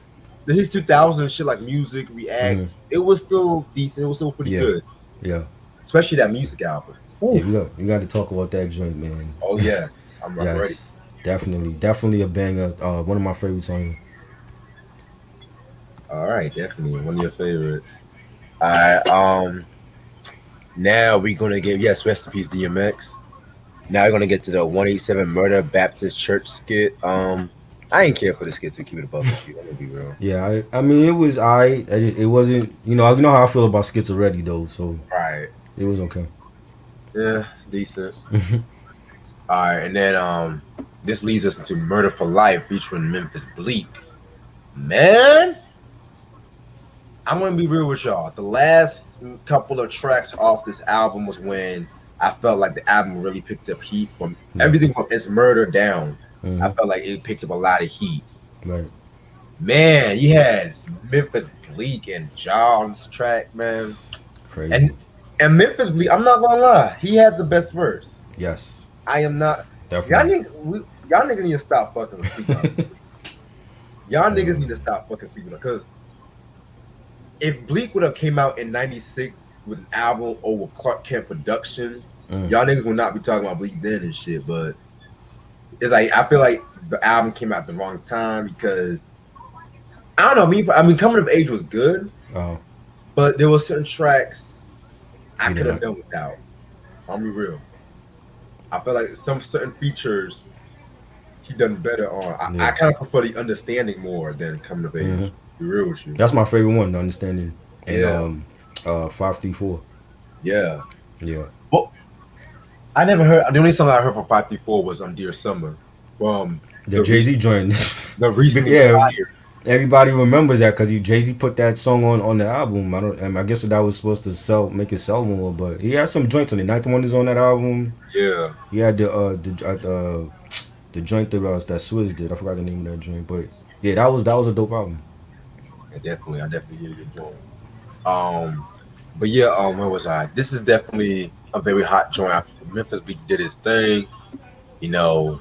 [SPEAKER 1] his 2000 shit like music
[SPEAKER 2] Hmm.
[SPEAKER 1] react, it was still decent. It was still pretty
[SPEAKER 2] Yeah,
[SPEAKER 1] good,
[SPEAKER 2] yeah,
[SPEAKER 1] especially that music album.
[SPEAKER 2] yeah.
[SPEAKER 1] Ooh,
[SPEAKER 2] We got to talk about that joint, man.
[SPEAKER 1] oh yeah, I'm ready.
[SPEAKER 2] Yes, definitely a banger. One of my favorites on here.
[SPEAKER 1] All right, definitely one of your favorites. All right, now we're gonna get, yes, rest in peace DMX. Now we're gonna get to the 187 Murder Baptist Church skit. I ain't care for the skit to keep it above with you. I'm gonna be real.
[SPEAKER 2] Yeah, I mean it was it wasn't you know how I feel about skits already though, so
[SPEAKER 1] Right.
[SPEAKER 2] it was okay.
[SPEAKER 1] Yeah, decent. All right, and then this leads us into Murder for Life featuring Memphis Bleak. Man, I'm gonna be real with y'all. The last couple of tracks off this album was when I felt like the album really picked up heat from
[SPEAKER 2] Yeah.
[SPEAKER 1] everything from It's Murder down. I
[SPEAKER 2] Hmm.
[SPEAKER 1] felt like it picked up a lot of heat.
[SPEAKER 2] Right.
[SPEAKER 1] Man, you had Memphis Bleak and Ja on this track, man.
[SPEAKER 2] Crazy.
[SPEAKER 1] And and Memphis Bleak, I'm not gonna lie, he had the best verse.
[SPEAKER 2] Yes,
[SPEAKER 1] I am not. Y'all
[SPEAKER 2] definitely.
[SPEAKER 1] niggas, y'all niggas need to stop fucking sleeping on Bleak. Y'all niggas
[SPEAKER 2] uh,
[SPEAKER 1] need to stop fucking sleeping on because if Bleak would have came out in '96 with an album over Clark Kent production,
[SPEAKER 2] mm,
[SPEAKER 1] y'all niggas would not be talking about Bleak then and shit. But it's like I feel like the album came out at the wrong time because I don't know. I mean, Coming of Age was good,
[SPEAKER 2] uh,
[SPEAKER 1] but there were certain tracks I
[SPEAKER 2] you
[SPEAKER 1] could
[SPEAKER 2] didn't
[SPEAKER 1] have
[SPEAKER 2] like.
[SPEAKER 1] done without. I'll be real. I feel like some certain features he done better on. I
[SPEAKER 2] Yeah.
[SPEAKER 1] kind of prefer the understanding more than Coming of
[SPEAKER 2] hmm
[SPEAKER 1] Age. Be real with you.
[SPEAKER 2] That's my favorite one, the understanding. And
[SPEAKER 1] Yeah,
[SPEAKER 2] 534.
[SPEAKER 1] yeah.
[SPEAKER 2] Yeah.
[SPEAKER 1] But I never heard. The only song I heard from 534 was Dear Summer from
[SPEAKER 2] The Jay Z joint.
[SPEAKER 1] The Recently
[SPEAKER 2] Yeah,
[SPEAKER 1] Retired.
[SPEAKER 2] everybody remembers that because Jay Z put that song on the album. I guess that was supposed to make it sell more, but he had some joints on it. Ninth Wonders on that album.
[SPEAKER 1] Yeah,
[SPEAKER 2] He had the joint that Swizz did. I forgot the name of that joint, but yeah, that was a dope album.
[SPEAKER 1] I definitely hear your joint. Um, but yeah, where was I? This is definitely a very hot joint. After Memphis Bleak did his thing, you know,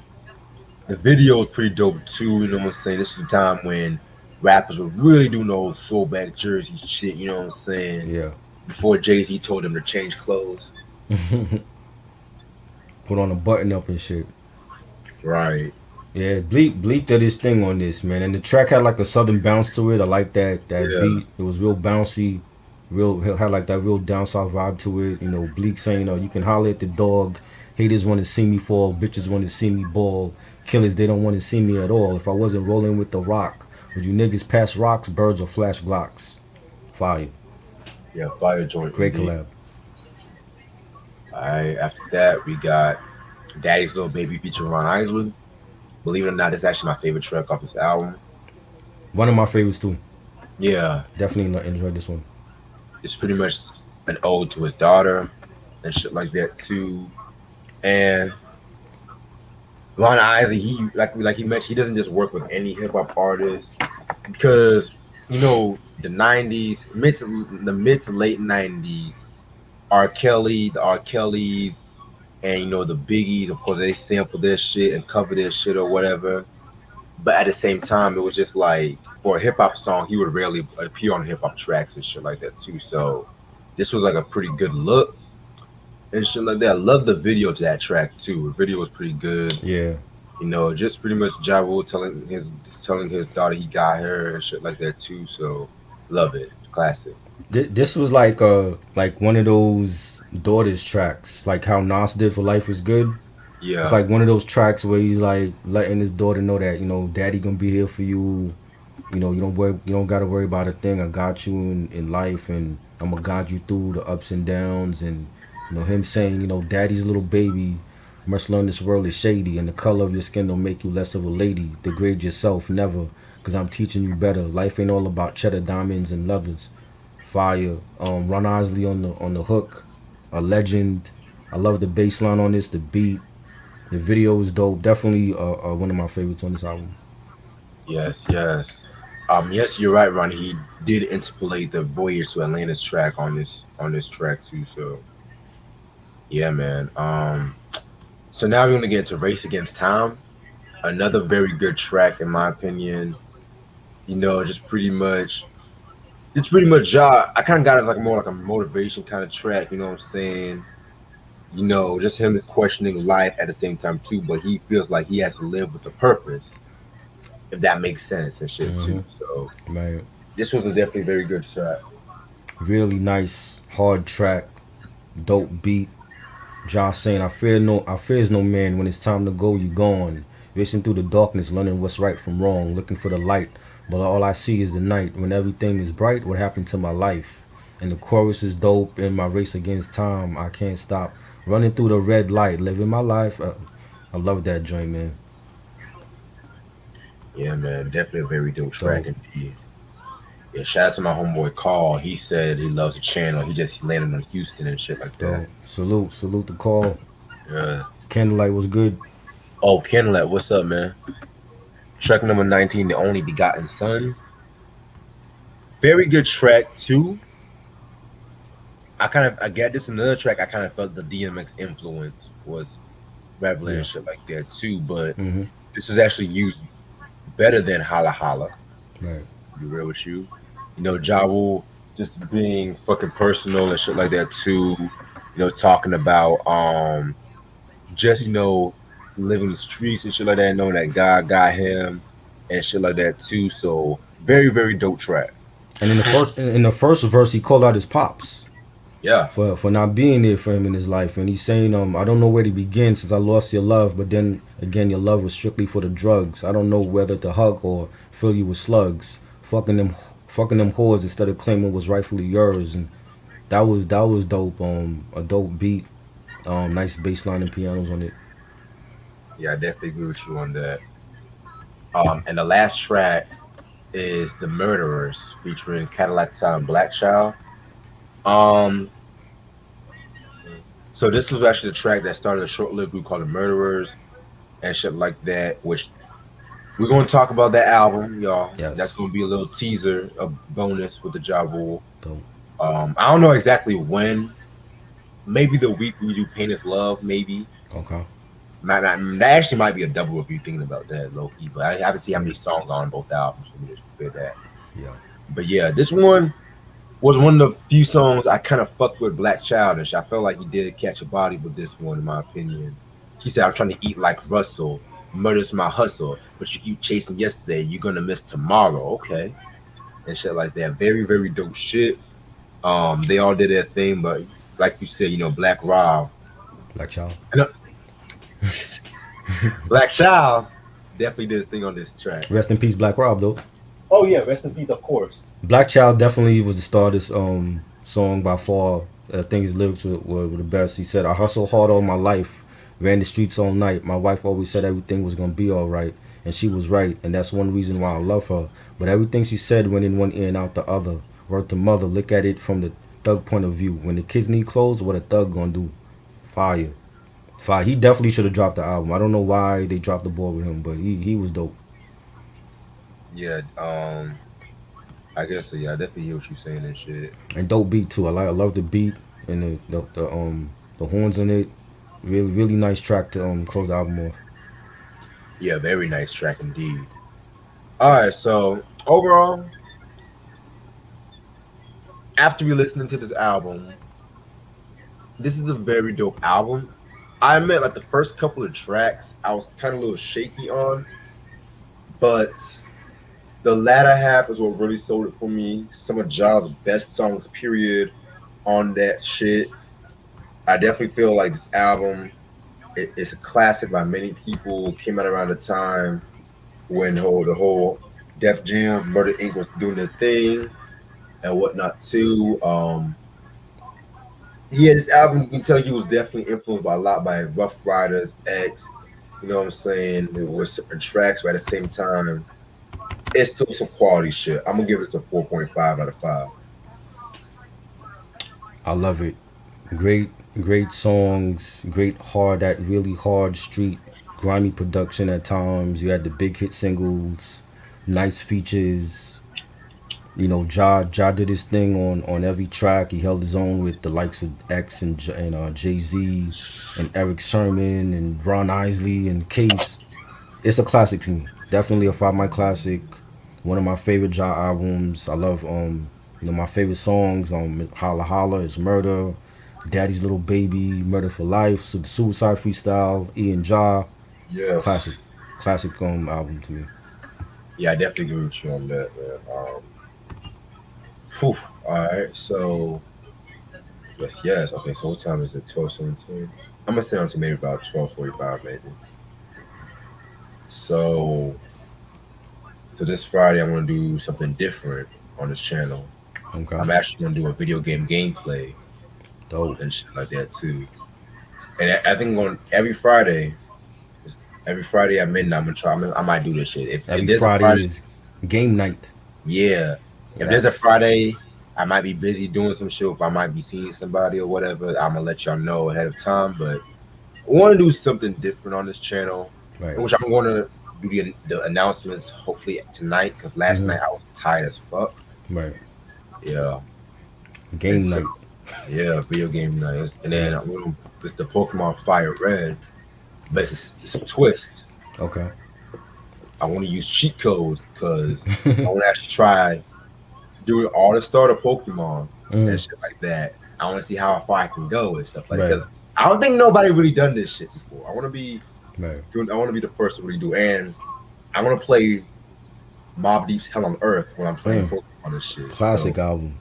[SPEAKER 1] the video is pretty dope too. You know what I'm saying? This was the time when rappers were really doing those throwback jersey shit. You know what I'm saying?
[SPEAKER 2] Yeah.
[SPEAKER 1] Before Jay-Z told them to change clothes.
[SPEAKER 2] Put on a button up and shit.
[SPEAKER 1] Right.
[SPEAKER 2] Yeah, Bleak did his thing on this, man, and the track had like a southern bounce to it. I like that
[SPEAKER 1] Yeah.
[SPEAKER 2] beat. It was real bouncy, real had like that real down south vibe to it. You know, Bleak saying, you can holler at the dog. Haters want to see me fall, bitches want to see me ball. Killers they don't want to see me at all. If I wasn't rolling with the rock, would you niggas pass rocks, birds or flash glocks? Fire,
[SPEAKER 1] Yeah. Fire joint
[SPEAKER 2] great
[SPEAKER 1] indeed.
[SPEAKER 2] collab.
[SPEAKER 1] All right. After that, we got Daddy's Little Baby featuring Ron Isley. Believe it or not, it's actually my favorite track off this album.
[SPEAKER 2] One of my favorites too.
[SPEAKER 1] Yeah,
[SPEAKER 2] Definitely enjoyed this one.
[SPEAKER 1] it's pretty much an ode to his daughter and shit like that too. And Ron Isley, he like he mentioned, he doesn't just work with any hip hop artist because the '90s, mid to late '90s, the R. Kellys, and the Biggies. Of course, they sample this shit and cover this shit or whatever. But at the same time, it was just like for a hip hop song, he would rarely appear on hip hop tracks and shit like that too. So this was like a pretty good look and shit like that. I love the video to that track too. The video was pretty good.
[SPEAKER 2] Yeah,
[SPEAKER 1] Just pretty much Ja Rule telling his daughter he got her and shit like that too. So love it, classic.
[SPEAKER 2] this was like one of those daughters tracks, like how Nas did for Life Was Good. It's
[SPEAKER 1] Yeah,
[SPEAKER 2] like one of those tracks where he's like letting his daughter know that daddy gonna be here for you. You don't gotta worry about a thing. I got you in life, and I'm gonna guide you through the ups and downs. And him saying, daddy's little baby must learn this world is shady, and the color of your skin don't make you less of a lady. Degrade yourself, never, cause I'm teaching you better. Life ain't all about cheddar, diamonds, and leathers. Fire. Ron Isley on the hook, a legend. I love the bass line on this, the beat, the video is dope. Definitely one of my favorites on this album.
[SPEAKER 1] yes, yes. Yes, you're right, Ronnie. He did interpolate the Voyage to Atlantis track on this track too. So yeah, man. So now we're gonna get to Race Against Time. Another very good track in my opinion. Just pretty much Ja. I kind of got it like more like a motivation kind of track. You know what I'm saying? Just him questioning life at the same time too. But he feels like he has to live with a purpose, if that makes sense and shit
[SPEAKER 2] Hmm.
[SPEAKER 1] too. So
[SPEAKER 2] Man,
[SPEAKER 1] this was a definitely very good track.
[SPEAKER 2] really nice hard track, dope beat. Josh saying, I fears no man. When it's time to go, you gone. Racing through the darkness, learning what's right from wrong, looking for the light. But all I see is the night. When everything is bright, what happened to my life? And the chorus is dope. In my race against time, I can't stop. Running through the red light, living my life. I love that joint, man.
[SPEAKER 1] Yeah, man, definitely a very dope track
[SPEAKER 2] Dope,
[SPEAKER 1] indeed. Yeah, shout out to my homeboy Carl. He said he loves the channel. He landed on Houston and shit like that.
[SPEAKER 2] dope. Salute the call.
[SPEAKER 1] Yeah.
[SPEAKER 2] Candlelight was good.
[SPEAKER 1] Oh, Kenlet, what's up, man? Track number 19, The Only Begotten Son. Very good track too. I get this another track. I kind of felt the DMX influence was prevalent
[SPEAKER 2] Yeah.
[SPEAKER 1] and shit like that too. But
[SPEAKER 2] Mm-hmm.
[SPEAKER 1] this was actually used better than Holla Holla.
[SPEAKER 2] Right.
[SPEAKER 1] To be real with you, Ja Rule just being fucking personal and shit like that too. Talking about just living the streets and shit like that, knowing that God got him and shit like that too. So very very dope track.
[SPEAKER 2] And in the first verse, he called out his pops
[SPEAKER 1] Yeah,
[SPEAKER 2] for not being there for him in his life, and he's saying, I don't know where to begin since I lost your love, but then again, your love was strictly for the drugs. I don't know whether to hug or fill you with slugs, fucking them whores instead of claiming what's rightfully yours, and that was dope. A dope beat, nice bass line and pianos on it.
[SPEAKER 1] yeah, I definitely agree with you on that. And the last track is The Murderers featuring Cadillac Style and Black Child. Um, so this was actually the track that started a short-lived group called The Murderers and shit like that, which we're gonna talk about that album, y'all. That's
[SPEAKER 2] Yes,
[SPEAKER 1] gonna be a little teaser, a bonus with the Ja Rule.
[SPEAKER 2] dope.
[SPEAKER 1] I don't know exactly when. Maybe the week we do Pain is Love, maybe.
[SPEAKER 2] Okay.
[SPEAKER 1] That actually might be a double if you're thinking about that, low key. But I have to see how many songs on both albums for me to compare that.
[SPEAKER 2] Yeah.
[SPEAKER 1] But yeah, this one was one of the few songs I kind of fucked with Black Childish. I felt like he did catch a body with this one, in my opinion. He said, "I'm trying to eat like Russell. Murder's my hustle, but you keep chasing yesterday. You're gonna miss tomorrow." Okay, and shit like that. Very, very dope shit. They all did their thing, but like you said, Black Rob,
[SPEAKER 2] Black Child.
[SPEAKER 1] and, Black Child definitely did his thing on this track.
[SPEAKER 2] Rest in peace, Black Rob, though.
[SPEAKER 1] Oh yeah, rest in peace, of course.
[SPEAKER 2] Black Child definitely was the star of this song by far. I think his lyrics were the best. He said, "I hustled hard all my life, ran the streets all night. My wife always said everything was gonna be all right, and she was right, and that's one reason why I love her. But everything she said went in one ear and out the other. Word to mother, look at it from the thug point of view. When the kids need clothes, what a thug gonna do? Fire, fire. He definitely should have dropped the album. I don't know why they dropped the ball with him, but he was dope.
[SPEAKER 1] Yeah, I guess so. Yeah, I definitely hear what you're saying and shit.
[SPEAKER 2] And dope beat too. I love the beat and the horns in it. Really nice track to close the album off.
[SPEAKER 1] Yeah, very nice track indeed. All right, so overall, after we listening to this album, this is a very dope album. I admit, like the first couple of tracks, I was kind of a little shaky on, but the latter half is what really sold it for me. Some of Ja's best songs, period, on that shit. I definitely feel like this album it's a classic by many people. It came out around the time when the whole Def Jam, Murder Inc. was doing their thing and whatnot too. Yeah, this album you can tell he was definitely influenced by a lot by Rough Riders, X. You know what I'm saying? There was certain tracks, but at the same time, it's still some quality shit. I'm gonna give it a 4.5 out of 5.
[SPEAKER 2] I love it. Great songs. Great that really hard street, grimy production at times. You had the big hit singles, nice features. Ja did his thing on every track. He held his own with the likes of X and Jay Z and Eric Sermon and Ron Isley and Case. It's a classic to me. Definitely a 5 mic classic. One of my favorite Ja albums. I love my favorite songs. Holla Holla is Murder, Daddy's Little Baby, Murder for Life, Suicide Freestyle, Ian Ja. Classic,
[SPEAKER 1] Yes.
[SPEAKER 2] classic album to me.
[SPEAKER 1] Yeah, I definitely agree with you on that, man. Whew. All right, so yes, yes. Okay, so what time is it? 12:17. I'm gonna stay on to maybe about 12:45, maybe. So, so this Friday, I'm gonna do something different on this channel.
[SPEAKER 2] Okay,
[SPEAKER 1] I'm actually gonna do a video game gameplay
[SPEAKER 2] dope.
[SPEAKER 1] and shit like that too. And I think on every Friday at midnight, I'm gonna try. I might do this shit. If
[SPEAKER 2] Every
[SPEAKER 1] there's a
[SPEAKER 2] Friday
[SPEAKER 1] Friday,
[SPEAKER 2] is game night.
[SPEAKER 1] yeah. If there's a
[SPEAKER 2] Yes,
[SPEAKER 1] Friday, I might be busy doing some shit. If I might be seeing somebody or whatever, I'm gonna let y'all know ahead of time. But I want to do something different on this channel,
[SPEAKER 2] right.
[SPEAKER 1] which I'm gonna. do the announcements hopefully tonight because last
[SPEAKER 2] Hmm.
[SPEAKER 1] night I was tired as fuck.
[SPEAKER 2] Right.
[SPEAKER 1] Yeah, and
[SPEAKER 2] Game
[SPEAKER 1] so
[SPEAKER 2] night.
[SPEAKER 1] yeah, video game nights, and
[SPEAKER 2] Yeah.
[SPEAKER 1] then it's the Pokemon Fire Red, but it's a twist.
[SPEAKER 2] Okay.
[SPEAKER 1] I want to use cheat codes because I want to actually try doing all the starter Pokemon
[SPEAKER 2] Hmm.
[SPEAKER 1] and shit like that. I want to see how far I can go and stuff like that.
[SPEAKER 2] Right.
[SPEAKER 1] Because I don't think nobody really done this shit before. I want to be
[SPEAKER 2] Right.
[SPEAKER 1] doing. I want to be the first to really do, and I want to play Mob Deep's Hell on Earth when I'm playing
[SPEAKER 2] Mm.
[SPEAKER 1] Pokemon and shit. So
[SPEAKER 2] Classic album.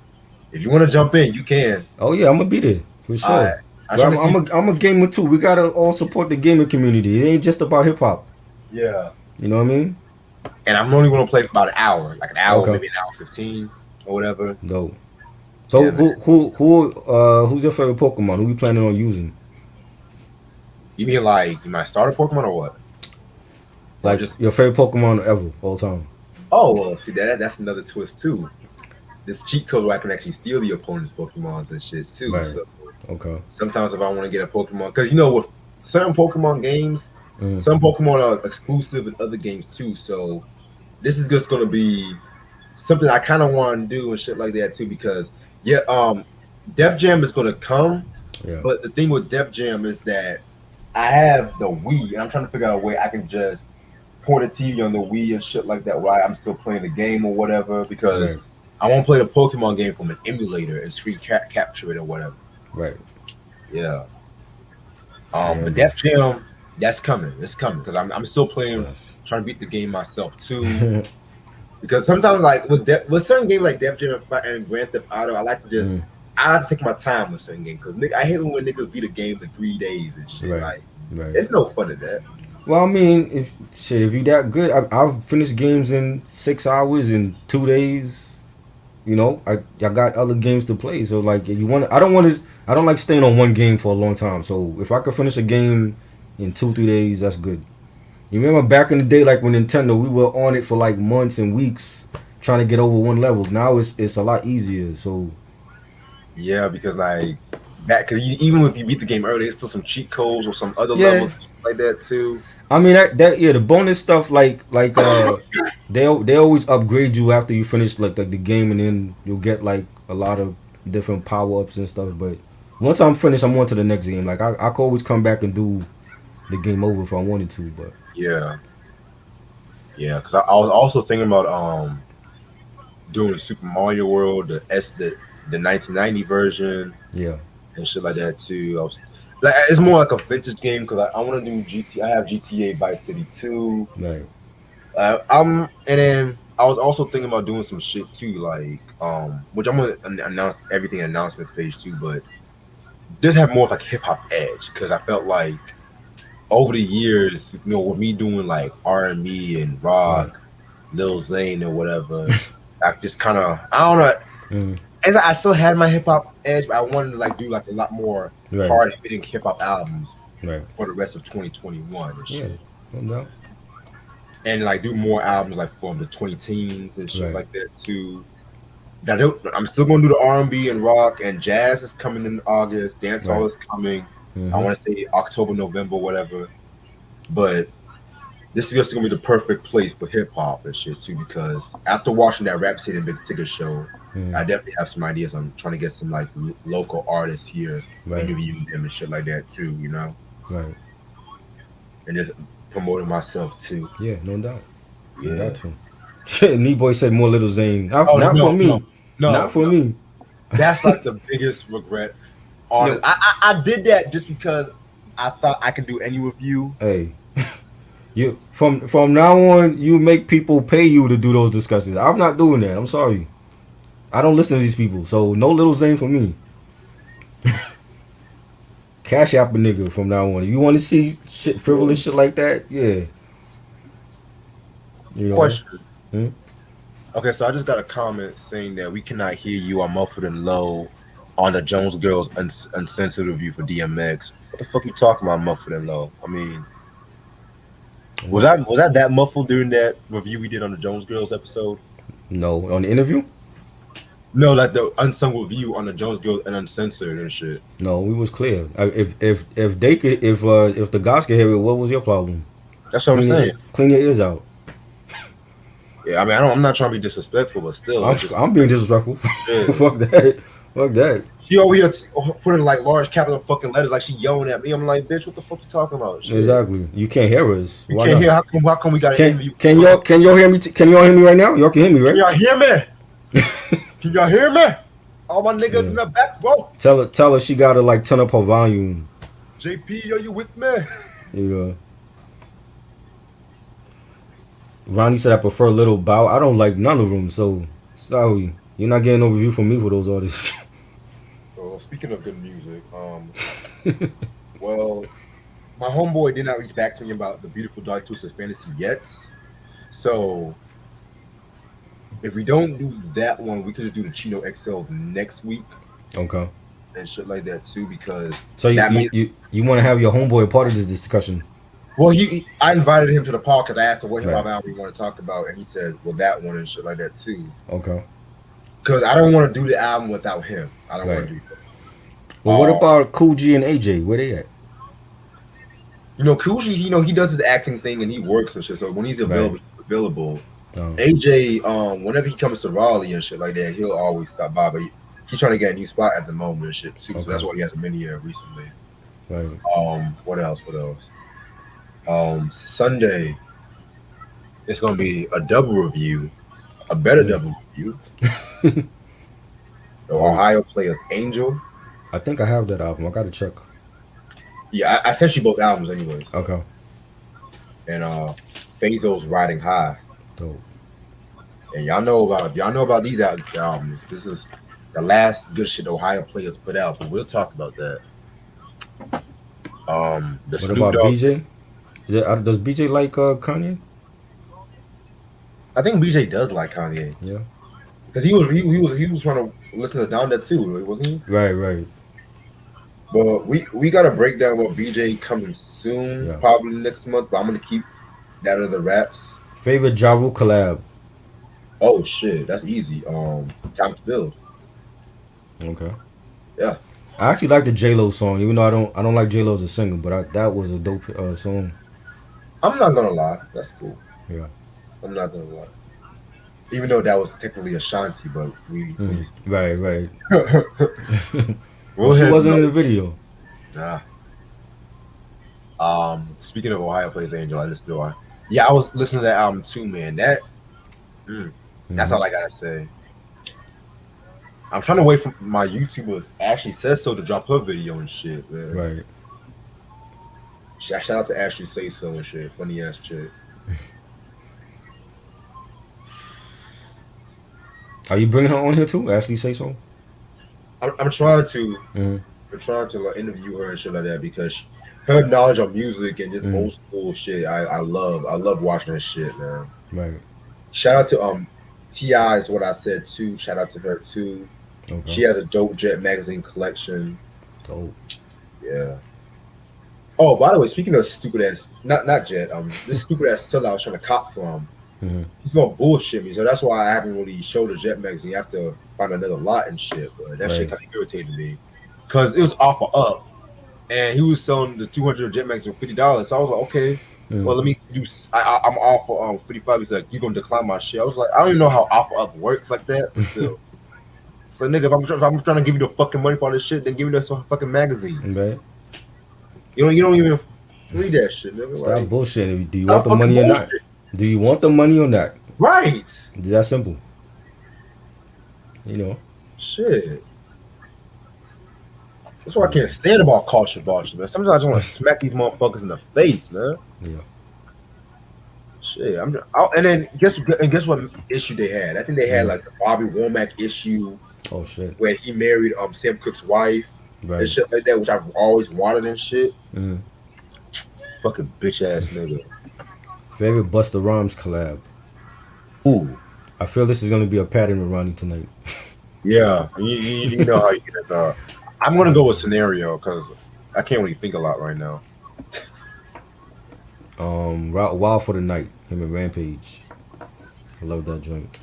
[SPEAKER 1] if you want to jump in, you can.
[SPEAKER 2] Oh yeah, I'm gonna be there for
[SPEAKER 1] I
[SPEAKER 2] sure.
[SPEAKER 1] I'm
[SPEAKER 2] But
[SPEAKER 1] trying to see.
[SPEAKER 2] I'm a gamer too. We gotta all support the gaming community. It ain't just about hip hop.
[SPEAKER 1] Yeah,
[SPEAKER 2] You know what I mean?
[SPEAKER 1] and I'm only going to play for about an hour, like an hour,
[SPEAKER 2] Okay.
[SPEAKER 1] maybe an hour 15 or whatever.
[SPEAKER 2] Dope. So
[SPEAKER 1] Yeah, man.
[SPEAKER 2] who's your favorite Pokemon? Who you planning on using?
[SPEAKER 1] You mean like my starter Pokemon or what? Or
[SPEAKER 2] Like
[SPEAKER 1] just
[SPEAKER 2] your favorite Pokemon ever, all time?
[SPEAKER 1] oh well, see that's another twist too. This cheat code where I can actually steal the opponent's Pokemons and shit too.
[SPEAKER 2] Right.
[SPEAKER 1] So
[SPEAKER 2] Okay.
[SPEAKER 1] sometimes if I want to get a Pokemon, because you know with certain Pokemon games,
[SPEAKER 2] Mm.
[SPEAKER 1] some Pokemon are exclusive in other games too. So this is just gonna be something I kind of want to do and shit like that too. Because yeah, Def Jam is gonna come,
[SPEAKER 2] Yeah.
[SPEAKER 1] but the thing with Def Jam is that I have the Wii, and I'm trying to figure out a way I can just point a TV on the Wii and shit like that while I'm still playing the game or whatever. Because
[SPEAKER 2] Right.
[SPEAKER 1] I won't play the Pokemon game from an emulator and screen capture it or whatever.
[SPEAKER 2] Right.
[SPEAKER 1] Yeah.
[SPEAKER 2] Yeah,
[SPEAKER 1] But
[SPEAKER 2] man.
[SPEAKER 1] Def Jam, that's coming. It's coming because I'm still playing,
[SPEAKER 2] Yes.
[SPEAKER 1] trying to beat the game myself too. Because sometimes like with certain games like Def Jam and Grand Theft Auto,
[SPEAKER 2] Mm.
[SPEAKER 1] I like to take my time with certain games because I hate when niggas beat a game in 3 days and shit.
[SPEAKER 2] Right.
[SPEAKER 1] Like
[SPEAKER 2] Right.
[SPEAKER 1] it's no fun in that.
[SPEAKER 2] Well, I mean, if you that good, I've finished games in 6 hours in 2 days. You know, I got other games to play. So like, you want, I don't like staying on one game for a long time. So if I could finish a game in 2 3 days, that's good. You remember back in the day, like when Nintendo, we were on it for like months and weeks trying to get over one level. Now it's a lot easier. So
[SPEAKER 1] Yeah, because like that, because even if you beat the game early, it's still some cheat codes or some other
[SPEAKER 2] yeah,
[SPEAKER 1] levels like that too.
[SPEAKER 2] I mean that yeah, the bonus stuff they always upgrade you after you finish like the game, and then you'll get like a lot of different power ups and stuff. But once I'm finished, I'm on to the next game. Like I could always come back and do the game over if I wanted to. But
[SPEAKER 1] Yeah, yeah, because I was also thinking about doing Super Mario World, the 1990 version
[SPEAKER 2] yeah,
[SPEAKER 1] and shit like that too. I was like, it's more like a vintage game because I want to do GT. I have GTA Vice City 2.
[SPEAKER 2] right,
[SPEAKER 1] And then I was also thinking about doing some shit too, like which I'm gonna announce everything announcements page too, but this have more of like hip hop edge because I felt like over the years, with me doing like R&B and
[SPEAKER 2] right,
[SPEAKER 1] rock, Lil Zane or whatever, I just kind of I don't know.
[SPEAKER 2] mm,
[SPEAKER 1] And I still had my hip hop edge, but I wanted to like do like a lot more
[SPEAKER 2] right,
[SPEAKER 1] hard hitting hip hop albums
[SPEAKER 2] right,
[SPEAKER 1] for the rest of 2021 and
[SPEAKER 2] yeah,
[SPEAKER 1] shit,
[SPEAKER 2] no doubt,
[SPEAKER 1] and like do more albums like from the 20 teens and shit
[SPEAKER 2] right,
[SPEAKER 1] like that too. I'm still gonna do the R&B and rock and jazz is coming in August.
[SPEAKER 2] right,
[SPEAKER 1] Dancehall is coming. I
[SPEAKER 2] mm-hmm,
[SPEAKER 1] want to say October, November, whatever. But this is just gonna be the perfect place for hip hop and shit too. Because after watching that Rap City and Big Ticket show,
[SPEAKER 2] mm,
[SPEAKER 1] I definitely have some ideas. I'm trying to get some like local artists here,
[SPEAKER 2] right,
[SPEAKER 1] interviewing them and shit like that too.
[SPEAKER 2] right,
[SPEAKER 1] And just promoting myself too.
[SPEAKER 2] yeah, no doubt, you got
[SPEAKER 1] Yeah.
[SPEAKER 2] to. Knee boy said more Little Zane.
[SPEAKER 1] Oh
[SPEAKER 2] Not for
[SPEAKER 1] no, no,
[SPEAKER 2] me. Not
[SPEAKER 1] no,
[SPEAKER 2] for
[SPEAKER 1] no.
[SPEAKER 2] me.
[SPEAKER 1] That's like the biggest regret. Honest,
[SPEAKER 2] No.
[SPEAKER 1] I did that just because I thought I could do any review.
[SPEAKER 2] Hey, you from now on, you make people pay you to do those discussions. I'm not doing that. I'm sorry. I don't listen to these people. So no Little Zane for me. Cash app a nigga from now on. If you want to see shit frivolous shit like that, yeah. You know.
[SPEAKER 1] Question.
[SPEAKER 2] Hmm?
[SPEAKER 1] Okay, so I just got a comment saying that we cannot hear you on muffled and low on the Jones Girls uncensored review for DMX. What the fuck you talking about muffled and low? I mean, was that muffled during that review we did on the Jones Girls episode?
[SPEAKER 2] No, on the interview.
[SPEAKER 1] No, like the unsung review on the Jones Girls and uncensored and shit.
[SPEAKER 2] No, we was clear. If they could, if the guys could hear it, what was your problem?
[SPEAKER 1] That's what I'm saying.
[SPEAKER 2] Clean your ears out.
[SPEAKER 1] Yeah, I mean, I'm not trying to be disrespectful, but still, it's just
[SPEAKER 2] I'm being disrespectful.
[SPEAKER 1] shit.
[SPEAKER 2] Fuck that. Fuck that.
[SPEAKER 1] She over here putting like large capital fucking letters, like she yelling at me. I'm like, bitch, what the fuck you talking about? Shit,
[SPEAKER 2] Exactly. You can't hear us.
[SPEAKER 1] you
[SPEAKER 2] Why
[SPEAKER 1] can't
[SPEAKER 2] not?
[SPEAKER 1] hear. How come we got an interview?
[SPEAKER 2] Can y'all hear me? Can y'all hear me right now? Y'all can hear me,
[SPEAKER 1] Can
[SPEAKER 2] right?
[SPEAKER 1] y'all hear me? Can y'all hear me? All my niggas
[SPEAKER 2] Yeah.
[SPEAKER 1] in the back, bro.
[SPEAKER 2] Tell her she gotta like turn up her volume.
[SPEAKER 1] JP, are you with me?
[SPEAKER 2] You know. Ronnie said I prefer Little Bow. I don't like none of them, so sorry. You're not getting no review from me for those artists.
[SPEAKER 1] So speaking of good music, well, my homeboy did not reach back to me about the Beautiful Dark Twisted Fantasy yet. So if we don't do that one, we could just do the Chino XL next week
[SPEAKER 2] Okay.
[SPEAKER 1] and shit like that too, because
[SPEAKER 2] So
[SPEAKER 1] that means
[SPEAKER 2] you want to have your homeboy a part of this discussion?
[SPEAKER 1] well, I invited him to the park because I asked him what hip hop
[SPEAKER 2] Right.
[SPEAKER 1] album he want to talk about, and he said, well, that one and shit like that too.
[SPEAKER 2] Okay.
[SPEAKER 1] Because I don't want to do the album without him. I don't want
[SPEAKER 2] Right.
[SPEAKER 1] to do that.
[SPEAKER 2] Well, what about Cool G and AJ? Where they at?
[SPEAKER 1] Kuji, he does his acting thing and he works and shit. So when he's available,
[SPEAKER 2] Right.
[SPEAKER 1] he's available.
[SPEAKER 2] Oh.
[SPEAKER 1] AJ, whenever he comes to Raleigh and shit like that, he'll always stop by. But he's trying to get a new spot at the moment and shit too. So
[SPEAKER 2] Okay.
[SPEAKER 1] that's why he has a mini recently.
[SPEAKER 2] Right.
[SPEAKER 1] What else? Sunday, it's gonna be a double review, a better double review. The Ohio Players Angel.
[SPEAKER 2] I think I have that album. I gotta check.
[SPEAKER 1] Yeah, I sent you both albums anyways.
[SPEAKER 2] Okay.
[SPEAKER 1] And Fazo's Riding High.
[SPEAKER 2] Dope.
[SPEAKER 1] And y'all know about these albums. This is the last good shit Ohio Players put out, but we'll talk about that. The
[SPEAKER 2] What
[SPEAKER 1] Snoop
[SPEAKER 2] about
[SPEAKER 1] Dogg.
[SPEAKER 2] BJ? Does BJ like Kanye?
[SPEAKER 1] I think BJ does like Kanye
[SPEAKER 2] Yeah.
[SPEAKER 1] because he was trying to listen to Donda too, wasn't he?
[SPEAKER 2] Right.
[SPEAKER 1] But we got to break down what BJ coming soon,
[SPEAKER 2] Yeah.
[SPEAKER 1] probably next month. But I'm gonna keep that of the raps.
[SPEAKER 2] Favorite Ja Rule collab?
[SPEAKER 1] Oh shit, that's easy. Time to Build.
[SPEAKER 2] Okay.
[SPEAKER 1] Yeah.
[SPEAKER 2] I actually like the J Lo song, even though I don't like J Lo as a singer, but that was a dope song.
[SPEAKER 1] I'm not gonna lie, that's cool.
[SPEAKER 2] Yeah.
[SPEAKER 1] I'm not gonna lie. Even though that was technically Ashanti, but we
[SPEAKER 2] Right.
[SPEAKER 1] we'll
[SPEAKER 2] Well, she
[SPEAKER 1] hit
[SPEAKER 2] wasn't in the video.
[SPEAKER 1] Nah. Speaking of Ohio Plays Angel, I just do. Yeah, I was listening to that album too, man. That's all I gotta say. I'm trying to wait for my YouTuber Ashley Says So to drop her video and shit, man.
[SPEAKER 2] Right.
[SPEAKER 1] Shout out to Ashley Say So and shit. Funny ass chick.
[SPEAKER 2] Are you bringing her on here too? Ashley Say So.
[SPEAKER 1] I'm trying to.
[SPEAKER 2] Mm-hmm.
[SPEAKER 1] I'm trying to like, interview her and shit like that because her knowledge on music and just old school shit. I love watching that shit, man.
[SPEAKER 2] Right.
[SPEAKER 1] Shout out to T.I. is what I said too. Shout out to her too.
[SPEAKER 2] Okay.
[SPEAKER 1] She has a dope Jet magazine collection.
[SPEAKER 2] Dope.
[SPEAKER 1] Yeah. Oh, by the way, speaking of stupid ass, not Jet, this stupid ass seller I was trying to cop from, he's gonna bullshit me. So that's why I haven't really showed the Jet magazine. I have to find another lot and shit. But that shit kind of irritated me because it was offer up, and he was selling the 200 Jet magazine for $50. So I was like, okay, well let me do. I'm off for 55. He's like, you gonna decline my shit? I was like, I don't even know how offer up works like that. But still. So nigga, if I'm trying to give you the fucking money for all this shit, then give me that fucking magazine.
[SPEAKER 2] Right.
[SPEAKER 1] You don't even read that shit, nigga.
[SPEAKER 2] Stop
[SPEAKER 1] like,
[SPEAKER 2] bullshitting. Do you want the money or not? Do you want the money or not?
[SPEAKER 1] Right.
[SPEAKER 2] It's that simple. You know.
[SPEAKER 1] Shit. That's why I can't stand about culture bullshit, man. Sometimes I just want to smack these motherfuckers in the face, man.
[SPEAKER 2] Yeah.
[SPEAKER 1] Shit. And then guess what issue they had? I think they had like the Bobby Womack issue.
[SPEAKER 2] Oh shit.
[SPEAKER 1] Where he married Sam Cooke's wife.
[SPEAKER 2] Right.
[SPEAKER 1] And shit like that, which I've always wanted and shit.
[SPEAKER 2] Mm.
[SPEAKER 1] Fucking bitch ass nigga.
[SPEAKER 2] Favorite Busta Rhymes collab?
[SPEAKER 1] Ooh.
[SPEAKER 2] I feel this is gonna be a pattern with Ronnie tonight.
[SPEAKER 1] Yeah, you know how you get it. I'm gonna go with Scenario because I can't really think a lot right now.
[SPEAKER 2] Wild for the Night, him and Rampage. I love that joint.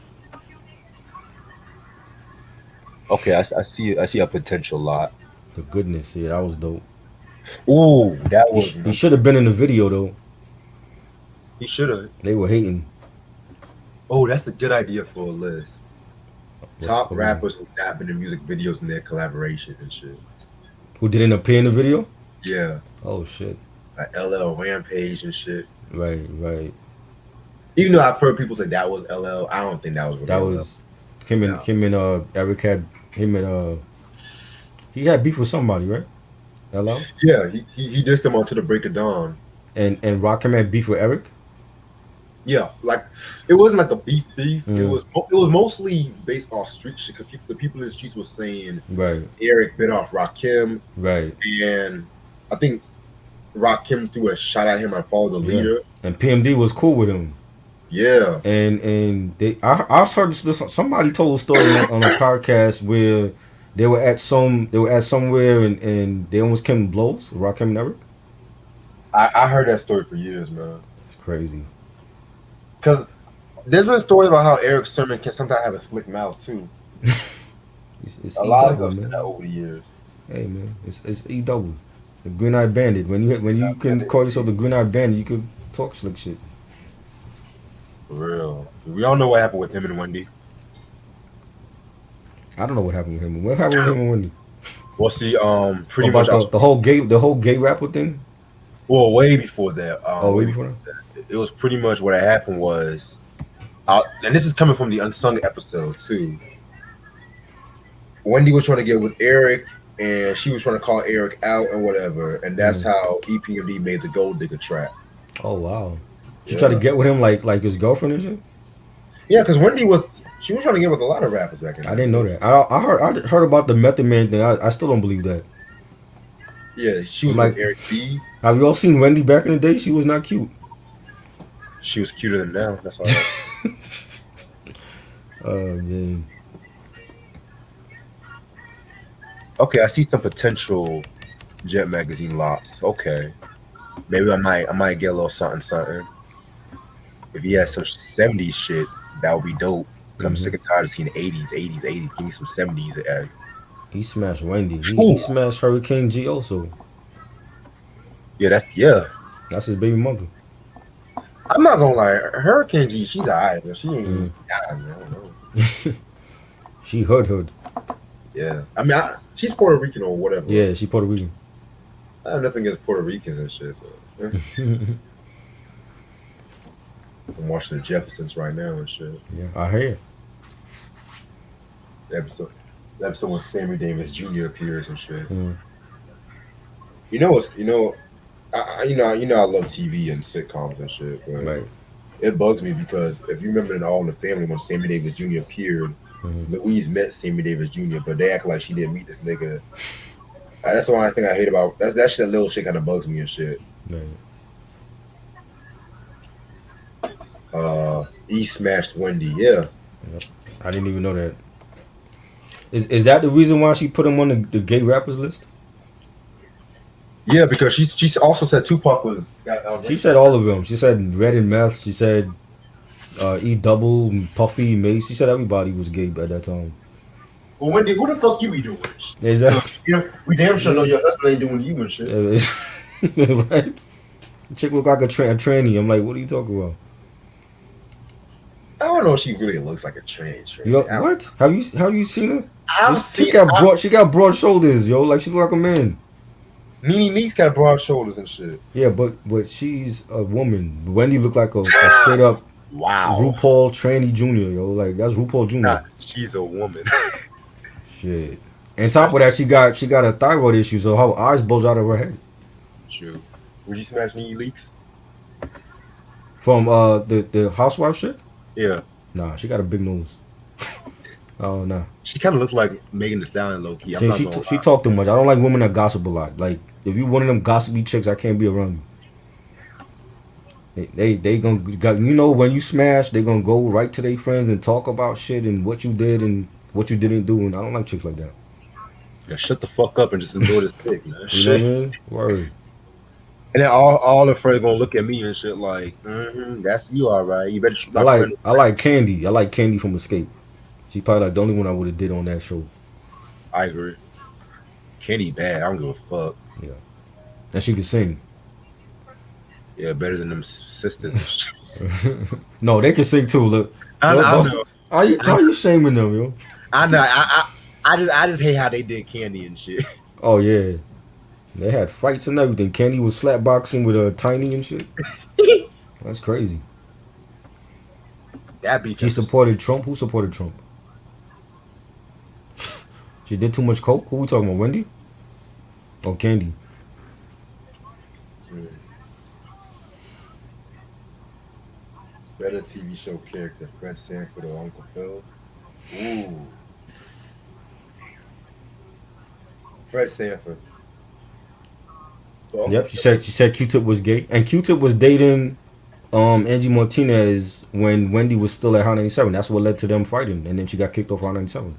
[SPEAKER 1] Okay, I see a potential lot.
[SPEAKER 2] The Goodness, yeah, that was dope.
[SPEAKER 1] Ooh, that was.
[SPEAKER 2] He should have been in the video though.
[SPEAKER 1] He should have.
[SPEAKER 2] They were hating.
[SPEAKER 1] Oh, that's a good idea for a list.
[SPEAKER 2] What's
[SPEAKER 1] Top
[SPEAKER 2] what we,
[SPEAKER 1] rappers who dap into music videos and their collaboration and shit.
[SPEAKER 2] who didn't appear in the video?
[SPEAKER 1] Yeah,
[SPEAKER 2] Oh shit.
[SPEAKER 1] like LL Rampage and shit.
[SPEAKER 2] Right, right.
[SPEAKER 1] Even though I've heard people say that was LL, I don't think that was
[SPEAKER 2] That
[SPEAKER 1] really LL.
[SPEAKER 2] was him and Eric had him and he had beef with somebody, right? Hello?
[SPEAKER 1] Yeah, he dissed him onto the Break of Dawn.
[SPEAKER 2] And Rakim had beef with Eric?
[SPEAKER 1] Yeah, like it wasn't like a beef.
[SPEAKER 2] Mm,
[SPEAKER 1] It was mostly based off street shit because the people in the streets were saying
[SPEAKER 2] right,
[SPEAKER 1] Eric bit off Rakim,
[SPEAKER 2] right.
[SPEAKER 1] and I think Rakim threw a shot at him and followed the
[SPEAKER 2] Yeah.
[SPEAKER 1] leader.
[SPEAKER 2] And PMD was cool with him.
[SPEAKER 1] Yeah,
[SPEAKER 2] And I heard somebody told a story on a podcast where they were at somewhere and they almost came to blows, Rakim and Eric.
[SPEAKER 1] I heard that story for years, man.
[SPEAKER 2] It's crazy.
[SPEAKER 1] Because there's been stories about how Eric Sermon can sometimes have a slick mouth too.
[SPEAKER 2] It's
[SPEAKER 1] A
[SPEAKER 2] E
[SPEAKER 1] lot of
[SPEAKER 2] double,
[SPEAKER 1] us said
[SPEAKER 2] man.
[SPEAKER 1] that over the years.
[SPEAKER 2] Hey man, it's E double. The Green Eyed Bandit. When you can call yourself the Green Eyed Bandit, you could talk slick shit.
[SPEAKER 1] For real. We all know what happened with him and Wendy.
[SPEAKER 2] I don't know what happened with him. What happened with him and Wendy?
[SPEAKER 1] What's the pretty
[SPEAKER 2] About
[SPEAKER 1] much I was,
[SPEAKER 2] the whole gay rapper thing?
[SPEAKER 1] well way before that.
[SPEAKER 2] Oh, way
[SPEAKER 1] Way
[SPEAKER 2] before
[SPEAKER 1] before
[SPEAKER 2] that.
[SPEAKER 1] that. It was pretty much what had happened was and this is coming from the unsung episode too. Wendy was trying to get with Eric and she was trying to call Eric out and whatever, and that's
[SPEAKER 2] Mm.
[SPEAKER 1] how EPMD made the gold digger track.
[SPEAKER 2] Oh wow. She tried to
[SPEAKER 1] Yeah.
[SPEAKER 2] get with him like his girlfriend and shit.
[SPEAKER 1] Yeah, because she was trying to get with a lot of rappers back in
[SPEAKER 2] I
[SPEAKER 1] the
[SPEAKER 2] didn't
[SPEAKER 1] day.
[SPEAKER 2] know that. I heard about the Method Man thing. I still don't believe that.
[SPEAKER 1] Yeah, she
[SPEAKER 2] I'm
[SPEAKER 1] was with
[SPEAKER 2] like,
[SPEAKER 1] Eric B.
[SPEAKER 2] have you all seen Wendy back in the day? She was not cute.
[SPEAKER 1] She was cuter than now. That's all. Right.
[SPEAKER 2] Oh man.
[SPEAKER 1] Okay, I see some potential Jet magazine lots. Okay, maybe I might get a little something something. If he has some '70s shit, that would be dope. i I'm
[SPEAKER 2] Hmm.
[SPEAKER 1] sick and tired of seeing '80s. Give me some '70s.
[SPEAKER 2] He smashed Wendy. He
[SPEAKER 1] Ooh,
[SPEAKER 2] smashed Hurricane G also.
[SPEAKER 1] yeah.
[SPEAKER 2] That's his baby mother.
[SPEAKER 1] I'm not gonna lie. Hurricane G, she's alright, but she
[SPEAKER 2] Mm.
[SPEAKER 1] ain't dying. I don't know.
[SPEAKER 2] She hood.
[SPEAKER 1] Yeah, I mean, she's Puerto Rican or whatever.
[SPEAKER 2] Yeah, she Puerto Rican.
[SPEAKER 1] I have nothing against Puerto Ricans and shit. But, I'm watching the Jeffersons right now and shit.
[SPEAKER 2] Yeah, I hear.
[SPEAKER 1] The episode, the episode when Sammy Davis Jr. appears and shit.
[SPEAKER 2] Mm.
[SPEAKER 1] You know, I love TV and sitcoms and shit, but
[SPEAKER 2] Right.
[SPEAKER 1] it bugs me because if you remember in All in the Family when Sammy Davis Jr. appeared,
[SPEAKER 2] Hmm.
[SPEAKER 1] Louise met Sammy Davis Jr., but they act like she didn't meet this nigga. That's the one thing I hate about that shit. That little shit kind of bugs me and shit.
[SPEAKER 2] Right.
[SPEAKER 1] E smashed Wendy. Yeah,
[SPEAKER 2] Yep. I didn't even know that. Is that the reason why she put him on the gay rappers list?
[SPEAKER 1] yeah, because she's also said Tupac was.
[SPEAKER 2] She said all of them. She said Red and Meth. She said E Double, Puffy, Mace. She said everybody was gay at that time.
[SPEAKER 1] Well, Wendy, who the fuck you be doing?
[SPEAKER 2] Is that
[SPEAKER 1] Yeah, we damn sure know your husband ain't doing you and shit.
[SPEAKER 2] right? Chick look like a tranny. I'm like, what are you talking about?
[SPEAKER 1] I don't know if she really looks like a trans.
[SPEAKER 2] You know, what? Have you seen her?
[SPEAKER 1] I've
[SPEAKER 2] She
[SPEAKER 1] seen
[SPEAKER 2] got broad shoulders, yo. Like she look like a man.
[SPEAKER 1] Nene Neek's got broad shoulders and shit.
[SPEAKER 2] Yeah, but she's a woman. Wendy looked like a straight up
[SPEAKER 1] Wow.
[SPEAKER 2] RuPaul tranny junior, yo. Like that's RuPaul Junior.
[SPEAKER 1] Nah, she's a woman.
[SPEAKER 2] Shit. And top of that, she got a thyroid issue, so her eyes bulge out of her head.
[SPEAKER 1] True. Would you smash Nene Leaks?
[SPEAKER 2] From the housewife shit?
[SPEAKER 1] Yeah.
[SPEAKER 2] Nah, she got a big nose. Oh nah.
[SPEAKER 1] She kind of looks like Megan Thee Stallion, low key. I'm not gonna
[SPEAKER 2] She
[SPEAKER 1] lie.
[SPEAKER 2] talk too much. I don't like women that gossip a lot. Like if you one of them gossipy chicks, I can't be around you. They gonna when you smash, they gonna go right to their friends and talk about shit and what you did and what you didn't do. And I don't like chicks like that.
[SPEAKER 1] Yeah, shut the fuck up and just enjoy this dick, man.
[SPEAKER 2] You know what I
[SPEAKER 1] Shit.
[SPEAKER 2] mean? Word.
[SPEAKER 1] And then all the friends gonna look at me and shit like, that's you, all right. You better shoot my friend.
[SPEAKER 2] I like Candy. I like Candy from Escape. She probably like the only one I would have did on that show.
[SPEAKER 1] I agree. Kenny bad. I don't give a fuck.
[SPEAKER 2] Yeah. And she could sing.
[SPEAKER 1] Yeah, better than them sisters and shit.
[SPEAKER 2] No, they can sing too. Look,
[SPEAKER 1] I
[SPEAKER 2] don't.
[SPEAKER 1] know.
[SPEAKER 2] How you shaming them, yo?
[SPEAKER 1] I know. I just hate how they did Candy and shit.
[SPEAKER 2] Oh yeah, they had fights and everything. Candy was slap boxing with a Tiny and shit. That's crazy.
[SPEAKER 1] That beef
[SPEAKER 2] She
[SPEAKER 1] episode.
[SPEAKER 2] supported Trump. Who supported Trump? She did too much coke. Who we talking about? Wendy or Candy?
[SPEAKER 1] Mm. Better TV show character, Fred Sanford or Uncle Phil? Ooh, Fred Sanford. But Uncle
[SPEAKER 2] Yep.
[SPEAKER 1] Phil,
[SPEAKER 2] She said Q-Tip was gay, and Q-Tip was dating Angie Martinez when Wendy was still at Hot 97. That's what led to them fighting, and then she got kicked off Hot 97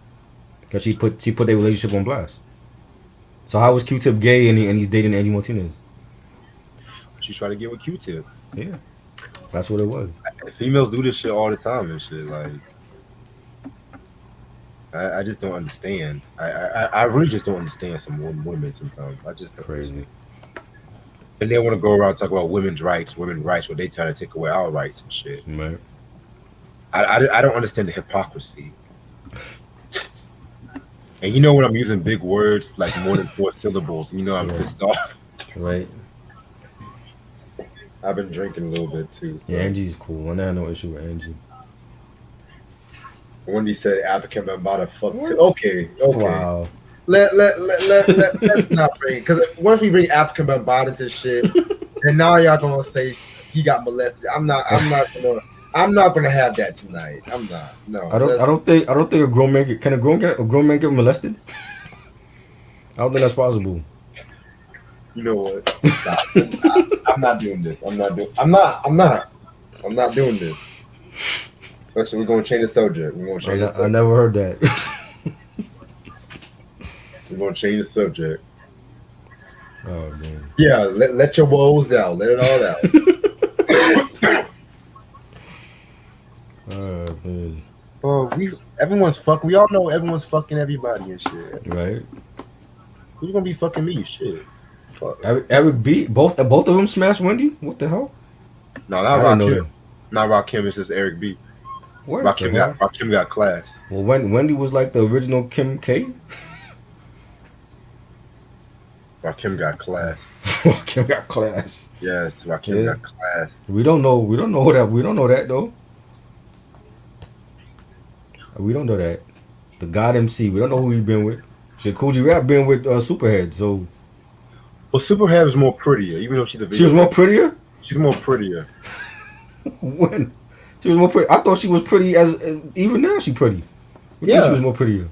[SPEAKER 2] because she put their relationship on blast. So how was Q-Tip gay and he's dating Angie Martinez?
[SPEAKER 1] she tried to get with Q-Tip.
[SPEAKER 2] Yeah, that's what it was.
[SPEAKER 1] Females do this shit all the time and shit. Like, I just don't understand. I really just don't understand some women sometimes. I just don't understand.
[SPEAKER 2] Crazy,
[SPEAKER 1] And they want to go around talk about women's rights, where they try to take away our rights and shit.
[SPEAKER 2] man.
[SPEAKER 1] I don't understand the hypocrisy. And you know when I'm using big words like more than four syllables, you know I'm
[SPEAKER 2] Right,
[SPEAKER 1] pissed off.
[SPEAKER 2] right.
[SPEAKER 1] I've been drinking a little bit too.
[SPEAKER 2] Yeah,
[SPEAKER 1] So
[SPEAKER 2] Angie's cool. I had no issue with Angie.
[SPEAKER 1] Wendy said African Bambata fuck.
[SPEAKER 2] What?
[SPEAKER 1] Okay, okay.
[SPEAKER 2] Wow.
[SPEAKER 1] Let's not bring because once we bring African Bambata into shit, and now y'all gonna say he got molested. I'm not gonna have that tonight. I'm not. No.
[SPEAKER 2] I don't think a grown man can a grown man get molested. I don't think that's possible.
[SPEAKER 1] You know what? Stop. I'm not doing this. I'm not doing this. Actually, we're gonna change the subject. We're gonna change the
[SPEAKER 2] I
[SPEAKER 1] subject.
[SPEAKER 2] never heard that.
[SPEAKER 1] We're gonna change the subject.
[SPEAKER 2] Oh man.
[SPEAKER 1] Yeah, let your woes out. Let it all out.
[SPEAKER 2] Oh man.
[SPEAKER 1] Oh, everyone's fucking. We all know everyone's fucking everybody and shit.
[SPEAKER 2] Right.
[SPEAKER 1] Who's gonna be fucking me? Shit. Fuck.
[SPEAKER 2] Eric B. Both of them smashed Wendy. What the hell?
[SPEAKER 1] No,
[SPEAKER 2] I
[SPEAKER 1] not
[SPEAKER 2] didn't know
[SPEAKER 1] Rakim.
[SPEAKER 2] that.
[SPEAKER 1] Not Rakim. It's just Eric B.
[SPEAKER 2] What the hell?
[SPEAKER 1] Rakim got class.
[SPEAKER 2] Well, Wendy was like the original Kim K.
[SPEAKER 1] Rakim got class.
[SPEAKER 2] Kim got class.
[SPEAKER 1] Yes, Rakim
[SPEAKER 2] Yeah.
[SPEAKER 1] got class.
[SPEAKER 2] We don't know. We don't know that. We don't know that though. We don't know that. The God MC. We don't know who he been with. Shit, Coogee Rap been with Superhead. So
[SPEAKER 1] Well, Superhead was more prettier, even though she's a
[SPEAKER 2] she was more prettier.
[SPEAKER 1] She's more prettier.
[SPEAKER 2] When she was more pretty. I thought she was pretty as even now she pretty. We think
[SPEAKER 1] Yeah.
[SPEAKER 2] she was more prettier.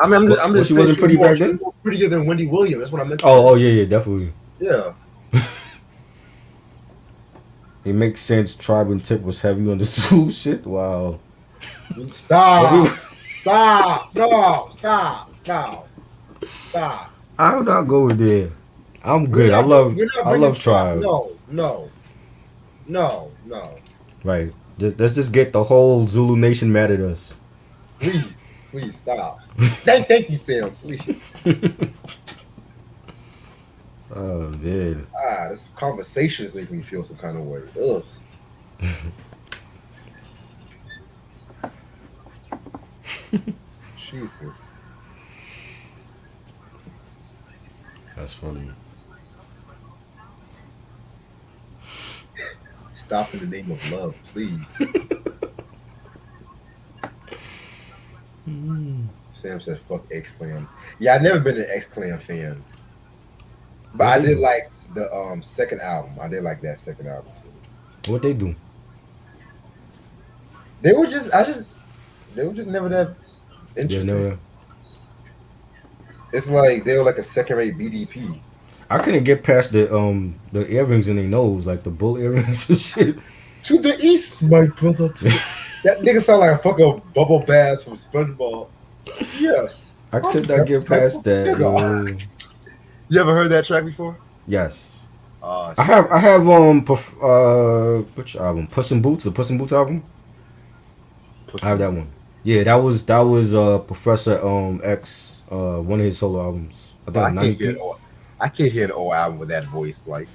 [SPEAKER 1] I mean, I'm just
[SPEAKER 2] she
[SPEAKER 1] saying
[SPEAKER 2] wasn't pretty back
[SPEAKER 1] she was
[SPEAKER 2] then?
[SPEAKER 1] more prettier than Wendy Williams. That's what I meant.
[SPEAKER 2] Oh yeah, definitely.
[SPEAKER 1] Yeah.
[SPEAKER 2] It makes sense. Tribe and Tip was heavy on the Zulu shit. Wow.
[SPEAKER 1] Stop. Stop. No. Stop.
[SPEAKER 2] I'll not go there. I'm
[SPEAKER 1] We're
[SPEAKER 2] good.
[SPEAKER 1] not- we're not
[SPEAKER 2] I
[SPEAKER 1] bringing
[SPEAKER 2] love Tribe.
[SPEAKER 1] No.
[SPEAKER 2] Right. Let's just get the whole Zulu Nation mad at us.
[SPEAKER 1] Please stop. Thank you, Sam. Please.
[SPEAKER 2] Oh man.
[SPEAKER 1] This conversation is making me feel some kind of way. Ugh. Jesus.
[SPEAKER 2] That's funny.
[SPEAKER 1] Stop in the name of love, please. Sam said, "Fuck X Clan." Yeah, I've never been an X Clan fan, but I did like the second album. I did like that second album too.
[SPEAKER 2] What they do?
[SPEAKER 1] They were just never that
[SPEAKER 2] Yeah,
[SPEAKER 1] interesting.
[SPEAKER 2] no.
[SPEAKER 1] It's like they were like a second-rate BDP.
[SPEAKER 2] I couldn't get past the earrings in their nose, like the bull earrings and shit.
[SPEAKER 1] To the east, my brother. That nigga sound like a fucking Bubble Bass from SpongeBob. Yes.
[SPEAKER 2] I could not get past that. Yo.
[SPEAKER 1] You ever heard that track before?
[SPEAKER 2] Yes.
[SPEAKER 1] Oh,
[SPEAKER 2] I have which album? Puss in Boots, the Puss in Boots album. I have that one. Yeah, that was Professor X one of his solo albums. I think
[SPEAKER 1] I can't, hear
[SPEAKER 2] 93.
[SPEAKER 1] I can't hear an old album with that voice. Like,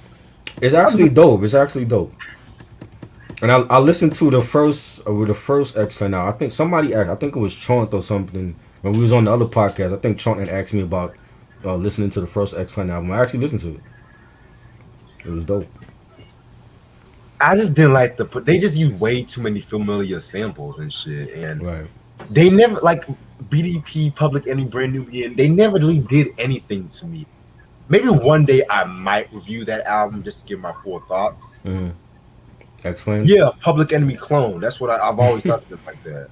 [SPEAKER 2] It's actually dope. It's actually dope. And I listened to the first X now. I think somebody asked. I think it was Chaunt or something when we was on the other podcast. I think Chaunt had asked me about listening to the first X album. I actually listened to it. It was dope.
[SPEAKER 1] I just didn't like they just use way too many familiar samples and shit, and
[SPEAKER 2] Right.
[SPEAKER 1] they never like BDP, Public Enemy, Brand New Being. They never really did anything to me. Maybe one day I might review that album just to give my full thoughts.
[SPEAKER 2] Mm-hmm. Excellent.
[SPEAKER 1] Yeah, Public Enemy clone. That's what I've always thought of it like that.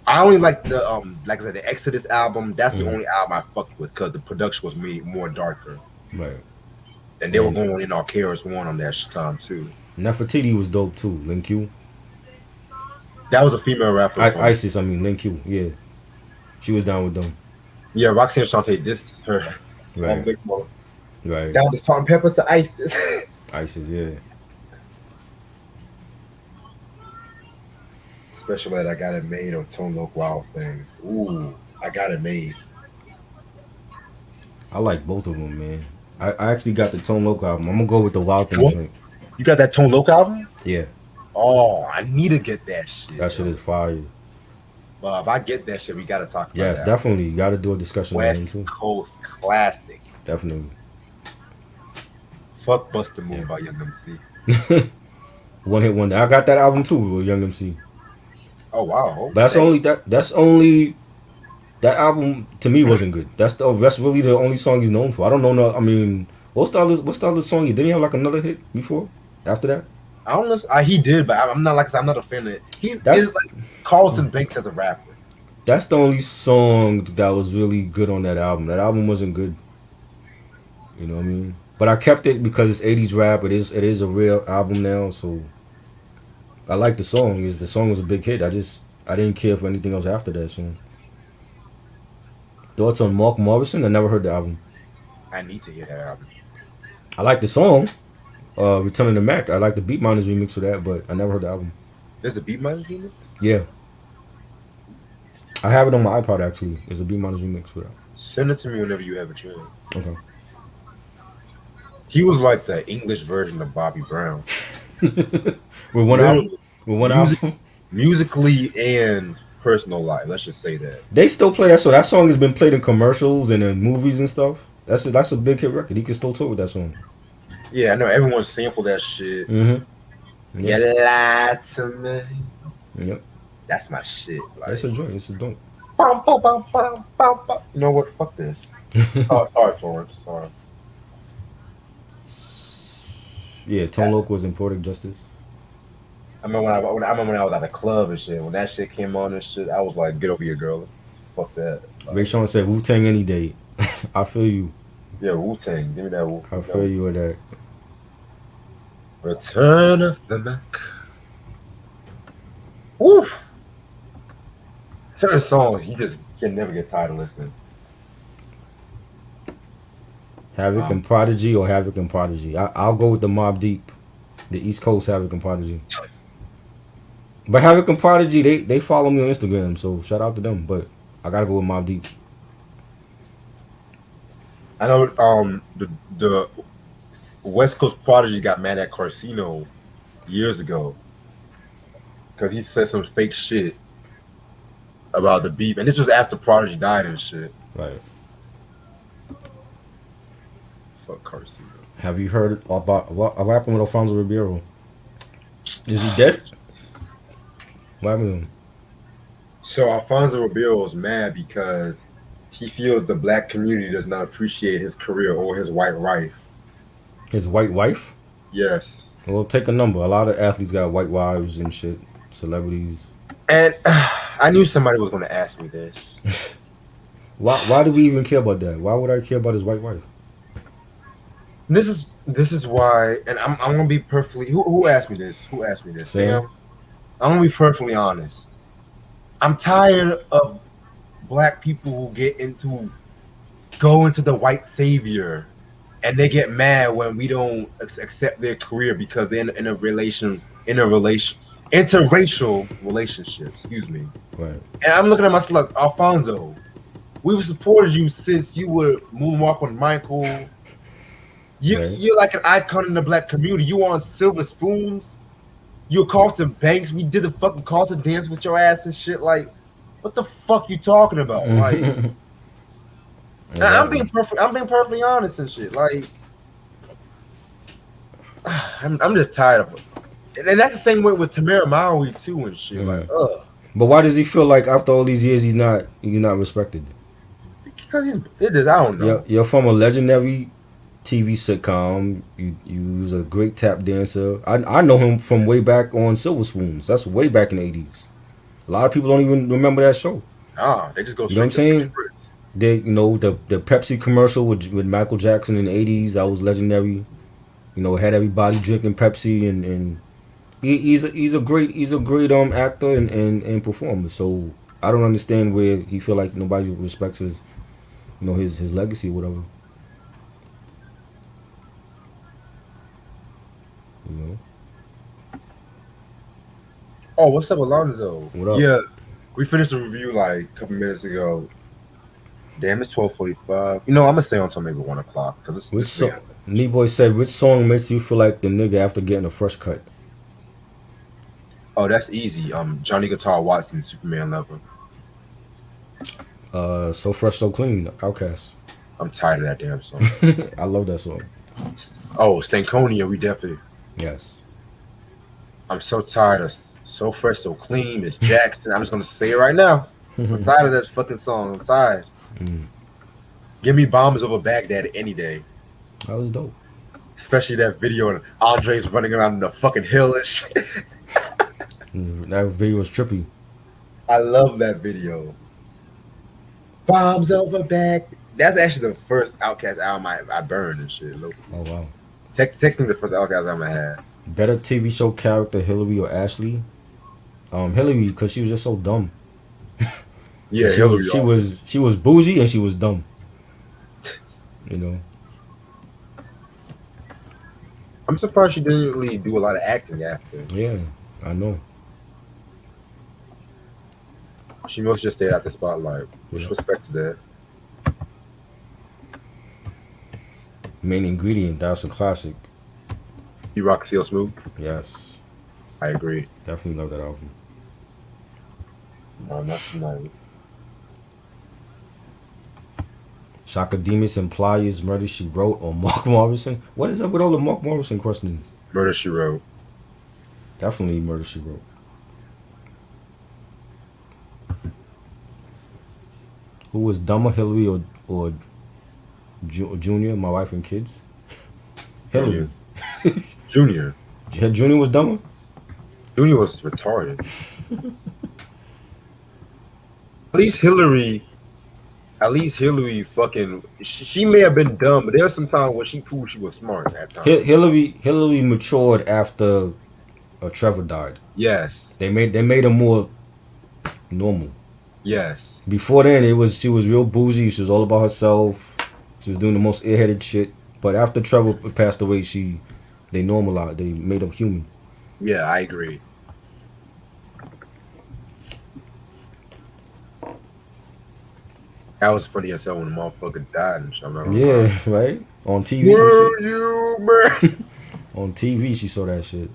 [SPEAKER 1] I only like like I said, the Exodus album. That's the
[SPEAKER 2] Mm-hmm.
[SPEAKER 1] only album I fucked with because the production was made more darker,
[SPEAKER 2] Right.
[SPEAKER 1] and they were
[SPEAKER 2] And
[SPEAKER 1] going in on KRS One on that time too.
[SPEAKER 2] Nefertiti was dope too. Link Q.
[SPEAKER 1] That was a female rapper from
[SPEAKER 2] ISIS. I mean Link Q. Yeah, she was down with them.
[SPEAKER 1] yeah, Roxanne Shante. This her on
[SPEAKER 2] Right.
[SPEAKER 1] Big Mo.
[SPEAKER 2] Right.
[SPEAKER 1] Down the salt and pepper to ISIS.
[SPEAKER 2] ISIS. Yeah.
[SPEAKER 1] Special ed, I got it made on Tone Loc Wild thing. Ooh, I got it made.
[SPEAKER 2] I like both of them, man. I actually got the Tone Loc album. I'm gonna go with the Wild Thing
[SPEAKER 1] What?
[SPEAKER 2] joint.
[SPEAKER 1] You got that Tone Loc album?
[SPEAKER 2] Yeah,
[SPEAKER 1] Oh, I need to get that shit.
[SPEAKER 2] that shit is fire.
[SPEAKER 1] If I get that shit, we gotta talk about
[SPEAKER 2] Yes,
[SPEAKER 1] that.
[SPEAKER 2] definitely. You got to do a discussion on them
[SPEAKER 1] West
[SPEAKER 2] too.
[SPEAKER 1] Coast classic.
[SPEAKER 2] Definitely.
[SPEAKER 1] Fuck Busta
[SPEAKER 2] Yeah.
[SPEAKER 1] Move by Young MC.
[SPEAKER 2] One hit wonder. I got that album too with Young MC.
[SPEAKER 1] Oh wow.
[SPEAKER 2] But that's
[SPEAKER 1] Okay.
[SPEAKER 2] only that album to me wasn't good. That's really the only song he's known for. I don't know. No, I mean, what's the other song? Didn't he have like another hit before? After that?
[SPEAKER 1] I don't listen. He did, but I'm not like I'm not a fan of it. He's
[SPEAKER 2] That's
[SPEAKER 1] like Carlton Banks as a rapper.
[SPEAKER 2] that's the only song that was really good on that album. That album wasn't good. You know what I mean? But I kept it because it's 80s rap. It is a real album now, so I like the song. Is the song was a big hit. I didn't care for anything else after that song. Thoughts on Mark Morrison? I never heard the album.
[SPEAKER 1] I need to hear that album.
[SPEAKER 2] I like the song, Returning to Mac. I like the Beatminerz remix of that, but I never heard the album.
[SPEAKER 1] There's a Beatminerz remix.
[SPEAKER 2] Yeah, I have it on my iPod actually. It's a Beatminerz remix for that.
[SPEAKER 1] Send it to me whenever you have a chance.
[SPEAKER 2] Okay.
[SPEAKER 1] He was like the English version of Bobby Brown.
[SPEAKER 2] With one album.
[SPEAKER 1] Literally,
[SPEAKER 2] With one
[SPEAKER 1] music,
[SPEAKER 2] album.
[SPEAKER 1] musically and personal life. Let's just say that.
[SPEAKER 2] They still play that song. That song has been played in commercials and in movies and stuff. That's a big hit record. He can still tour with that song.
[SPEAKER 1] Yeah, I know everyone sampled that shit.
[SPEAKER 2] Mm-hmm.
[SPEAKER 1] You lied to me.
[SPEAKER 2] Yep.
[SPEAKER 1] That's my shit. Like,
[SPEAKER 2] It's a joint. It's a joint.
[SPEAKER 1] bum, bum, bum, bum, bum, bum. You know what? Fuck this. Sorry, Florence. Sorry.
[SPEAKER 2] Yeah, Tone Loc was in Poetic Justice.
[SPEAKER 1] I remember I remember when I was at the club and shit. When that shit came on and shit, I was like, "Get over here, girl." Fuck that.
[SPEAKER 2] Ray
[SPEAKER 1] Like,
[SPEAKER 2] Sean said, Wu Tang any day. I feel you.
[SPEAKER 1] yeah, Wu Tang. Give me that Wu.
[SPEAKER 2] I feel you with that.
[SPEAKER 1] Return of the Mac. Woo. Certain songs you just can never get tired of listening.
[SPEAKER 2] Havoc and Prodigy or Havoc and Prodigy. I'll go with the Mobb Deep. The East Coast Havoc and Prodigy. But Havoc and Prodigy, they follow me on Instagram, so shout out to them. But I gotta go with Mobb Deep.
[SPEAKER 1] I know the West Coast Prodigy got mad at Carcino years ago because he said some fake shit about the beef, and this was after Prodigy died and shit.
[SPEAKER 2] Right.
[SPEAKER 1] Fuck Carcino.
[SPEAKER 2] Have you heard about what happened with Alfonso Ribeiro? Is he dead? What happened to him?
[SPEAKER 1] So Alfonso Ribeiro was mad because he feels the black community does not appreciate his career or his white wife.
[SPEAKER 2] His white wife?
[SPEAKER 1] Yes.
[SPEAKER 2] Well, take a number. A lot of athletes got white wives and shit. Celebrities.
[SPEAKER 1] And I knew somebody was going to ask me this.
[SPEAKER 2] Why do we even care about that? Why would I care about his white wife?
[SPEAKER 1] This is why, and I'm gonna be perfectly. Who asked me this? Who asked me this?
[SPEAKER 2] Sam?
[SPEAKER 1] I'm gonna be perfectly honest. I'm tired of black people who go into the white savior, and they get mad when we don't accept their career because they're in a interracial relationship. Excuse me.
[SPEAKER 2] Right.
[SPEAKER 1] And I'm looking at myself like, Alfonso, we've supported you since you were moonwalk with Michael.
[SPEAKER 2] Right.
[SPEAKER 1] You're like an icon in the black community. You on Silver Spoons. You're Carlton Banks. We did the fucking Carlton dance with your ass and shit. Like, what the fuck you talking about? Like, I'm
[SPEAKER 2] Exactly.
[SPEAKER 1] being perfect. I'm being perfectly honest and shit. Like, I'm just tired of it. And that's the same way with Tamara Maui too and shit. Like,
[SPEAKER 2] But why does he feel like after all these years he's not respected?
[SPEAKER 1] because it is. I don't know.
[SPEAKER 2] You're from a legendary TV sitcom. You was a great tap dancer. I know him from way back on Silver Spoons. That's way back in the '80s. A lot of people don't even remember that show.
[SPEAKER 1] Nah, they just go
[SPEAKER 2] You know what I'm
[SPEAKER 1] straight to French
[SPEAKER 2] saying?
[SPEAKER 1] Prince.
[SPEAKER 2] They, the Pepsi commercial with Michael Jackson in the '80s. That was legendary. Had everybody drinking Pepsi and he's a great actor and performer. So I don't understand where he feel like nobody respects his his legacy or whatever. You know
[SPEAKER 1] Oh, what's up, Alonzo?
[SPEAKER 2] what up?
[SPEAKER 1] Yeah, we finished the review like a couple minutes ago. Damn, it's 12:45. I'm gonna stay on until maybe 1 o'clock because
[SPEAKER 2] Which
[SPEAKER 1] this man.
[SPEAKER 2] song? Boy said, which song makes you feel like the nigga after getting a fresh cut?
[SPEAKER 1] Oh, that's easy. Johnny Guitar Watson, Superman Lover.
[SPEAKER 2] So fresh, so clean. Outcast.
[SPEAKER 1] I'm tired of that damn song.
[SPEAKER 2] I love that song.
[SPEAKER 1] Oh, Stankonia, we definitely.
[SPEAKER 2] Yes.
[SPEAKER 1] I'm so tired of So Fresh, So Clean. It's Jackson. I'm just gonna say it right now. I'm tired of that fucking song. I'm tired. Give me Bombs over Baghdad any day.
[SPEAKER 2] That was dope.
[SPEAKER 1] Especially that video and Andre's running around in the fucking hill and shit.
[SPEAKER 2] That video was trippy.
[SPEAKER 1] I love that video. Bombs over Baghdad. That's actually the first Outkast album I burned and shit. Look.
[SPEAKER 2] Oh wow.
[SPEAKER 1] Technically the first Outkast album I had.
[SPEAKER 2] Better TV show character, Hillary or Ashley? Hillary, because she was just so dumb.
[SPEAKER 1] Yeah,
[SPEAKER 2] She
[SPEAKER 1] Hillary.
[SPEAKER 2] was she was bougie and she was dumb. You know.
[SPEAKER 1] I'm surprised she didn't really do a lot of acting after.
[SPEAKER 2] Yeah, I know.
[SPEAKER 1] She must just stayed out the spotlight. Which
[SPEAKER 2] Yeah.
[SPEAKER 1] respect to that.
[SPEAKER 2] Main ingredient, that's a classic.
[SPEAKER 1] You rock Seal Smooth?
[SPEAKER 2] Yes.
[SPEAKER 1] I agree.
[SPEAKER 2] Definitely love that album.
[SPEAKER 1] No, not tonight.
[SPEAKER 2] Shaka Demus and Pliers, Murder She Wrote, or Mark Morrison. What is up with all the Mark Morrison questions?
[SPEAKER 1] Murder She Wrote.
[SPEAKER 2] Definitely Murder She Wrote. Who was dumber, Hillary or Junior, my wife and kids? Hillary.
[SPEAKER 1] Junior.
[SPEAKER 2] Junior was dumber?
[SPEAKER 1] Junior was retarded. At least Hillary. At least Hillary fucking. She may have been dumb, but there was some time when she proved she was smart at that time.
[SPEAKER 2] Hillary matured after Trevor died.
[SPEAKER 1] Yes.
[SPEAKER 2] They made him more normal.
[SPEAKER 1] Yes.
[SPEAKER 2] Before then, she was real bougie. She was all about herself. She was doing the most airheaded shit. But after Trevor passed away, they normalized. They made him human.
[SPEAKER 1] Yeah, I agree. That was funny as hell when the motherfucker died and shit. I'm not gonna lie.
[SPEAKER 2] Yeah, right. On TV.
[SPEAKER 1] Were you, man?
[SPEAKER 2] On TV, she saw that shit.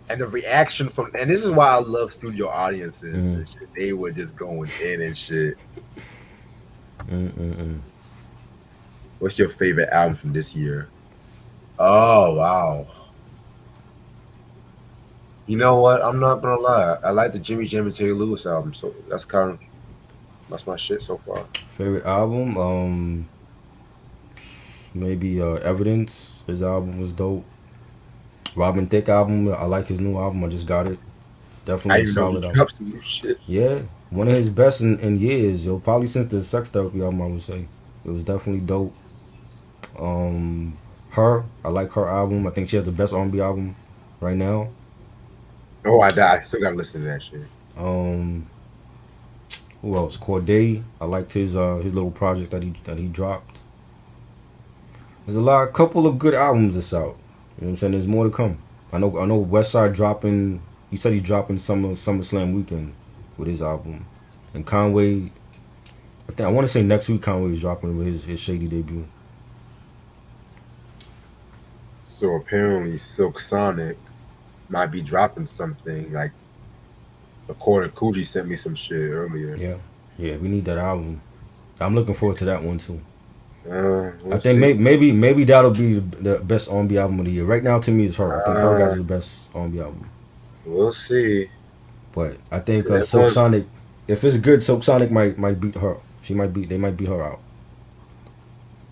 [SPEAKER 1] And the reaction and this is why I love studio audiences
[SPEAKER 2] Mm.
[SPEAKER 1] and shit. They were just going in and shit. What's your favorite album from this year? Oh wow. You know what? I'm not gonna lie. I like the Jimmy Jam and Terry Lewis album, so that's my shit so far.
[SPEAKER 2] Favorite album? Maybe Evidence. His album was dope. Robin Thicke album. I like his new album. I just got it.
[SPEAKER 1] I
[SPEAKER 2] Definitely a
[SPEAKER 1] even know
[SPEAKER 2] solid
[SPEAKER 1] he
[SPEAKER 2] album.
[SPEAKER 1] dropped some new shit.
[SPEAKER 2] Yeah, one of his best in years. Yo, probably since the Sex Therapy album. I would say it was definitely dope. Her. I like her album. I think she has the best R&B album right now.
[SPEAKER 1] Oh, I still gotta listen to that shit.
[SPEAKER 2] Who else? Corday. I liked his little project that he dropped. There's a couple of good albums that's out. You know what I'm saying? There's more to come. I know Westside dropping. He said he's dropping SummerSlam weekend with his album, and Conway. I want to say next week Conway is dropping with his Shady debut.
[SPEAKER 1] So apparently, Silk Sonic might be dropping something. Like, according Coogee sent me some shit earlier.
[SPEAKER 2] Yeah, yeah, we need that album. I'm looking forward to that one too. I
[SPEAKER 1] We'll
[SPEAKER 2] think
[SPEAKER 1] see.
[SPEAKER 2] maybe that'll be the best R&B album of the year. Right now, to me, it's her. I think her got
[SPEAKER 1] Uh,
[SPEAKER 2] the best R&B album.
[SPEAKER 1] we'll see.
[SPEAKER 2] But I think
[SPEAKER 1] That
[SPEAKER 2] Silk
[SPEAKER 1] one,
[SPEAKER 2] Sonic, if it's good, Silk Sonic might beat her. They might beat her out.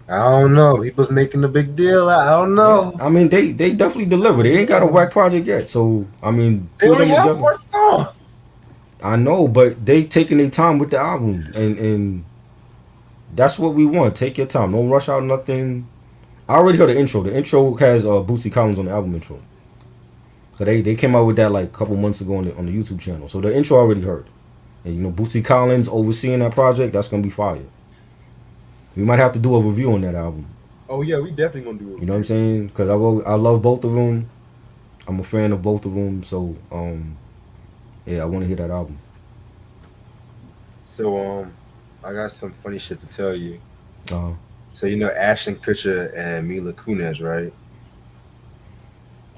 [SPEAKER 1] I don't know. People's making a big deal. I don't
[SPEAKER 2] Yeah,
[SPEAKER 1] know.
[SPEAKER 2] I mean they definitely
[SPEAKER 1] I
[SPEAKER 2] deliver. They
[SPEAKER 1] don't
[SPEAKER 2] ain't got a
[SPEAKER 1] know.
[SPEAKER 2] whack project yet. So I mean,
[SPEAKER 1] They
[SPEAKER 2] two of
[SPEAKER 1] only
[SPEAKER 2] them
[SPEAKER 1] have
[SPEAKER 2] together.
[SPEAKER 1] one song.
[SPEAKER 2] I know, but they taking their time with the album, and that's what we want. Take your time. Don't rush out nothing. I already heard the intro. The intro has Bootsy Collins on the album intro. So they came out with that like a couple months ago on the YouTube channel. So the intro I already heard. And you know, Bootsy Collins overseeing that project, that's gonna be fire. We might have to do a review on that album.
[SPEAKER 1] Oh yeah, we definitely gonna do a
[SPEAKER 2] You know what I'm
[SPEAKER 1] review.
[SPEAKER 2] saying? Because I love both of them. I'm a fan of both of them. So yeah, I want to hear that album.
[SPEAKER 1] So I got some funny shit to tell you.
[SPEAKER 2] Uh,
[SPEAKER 1] So you know Ashton Kutcher and Mila Kunis, right?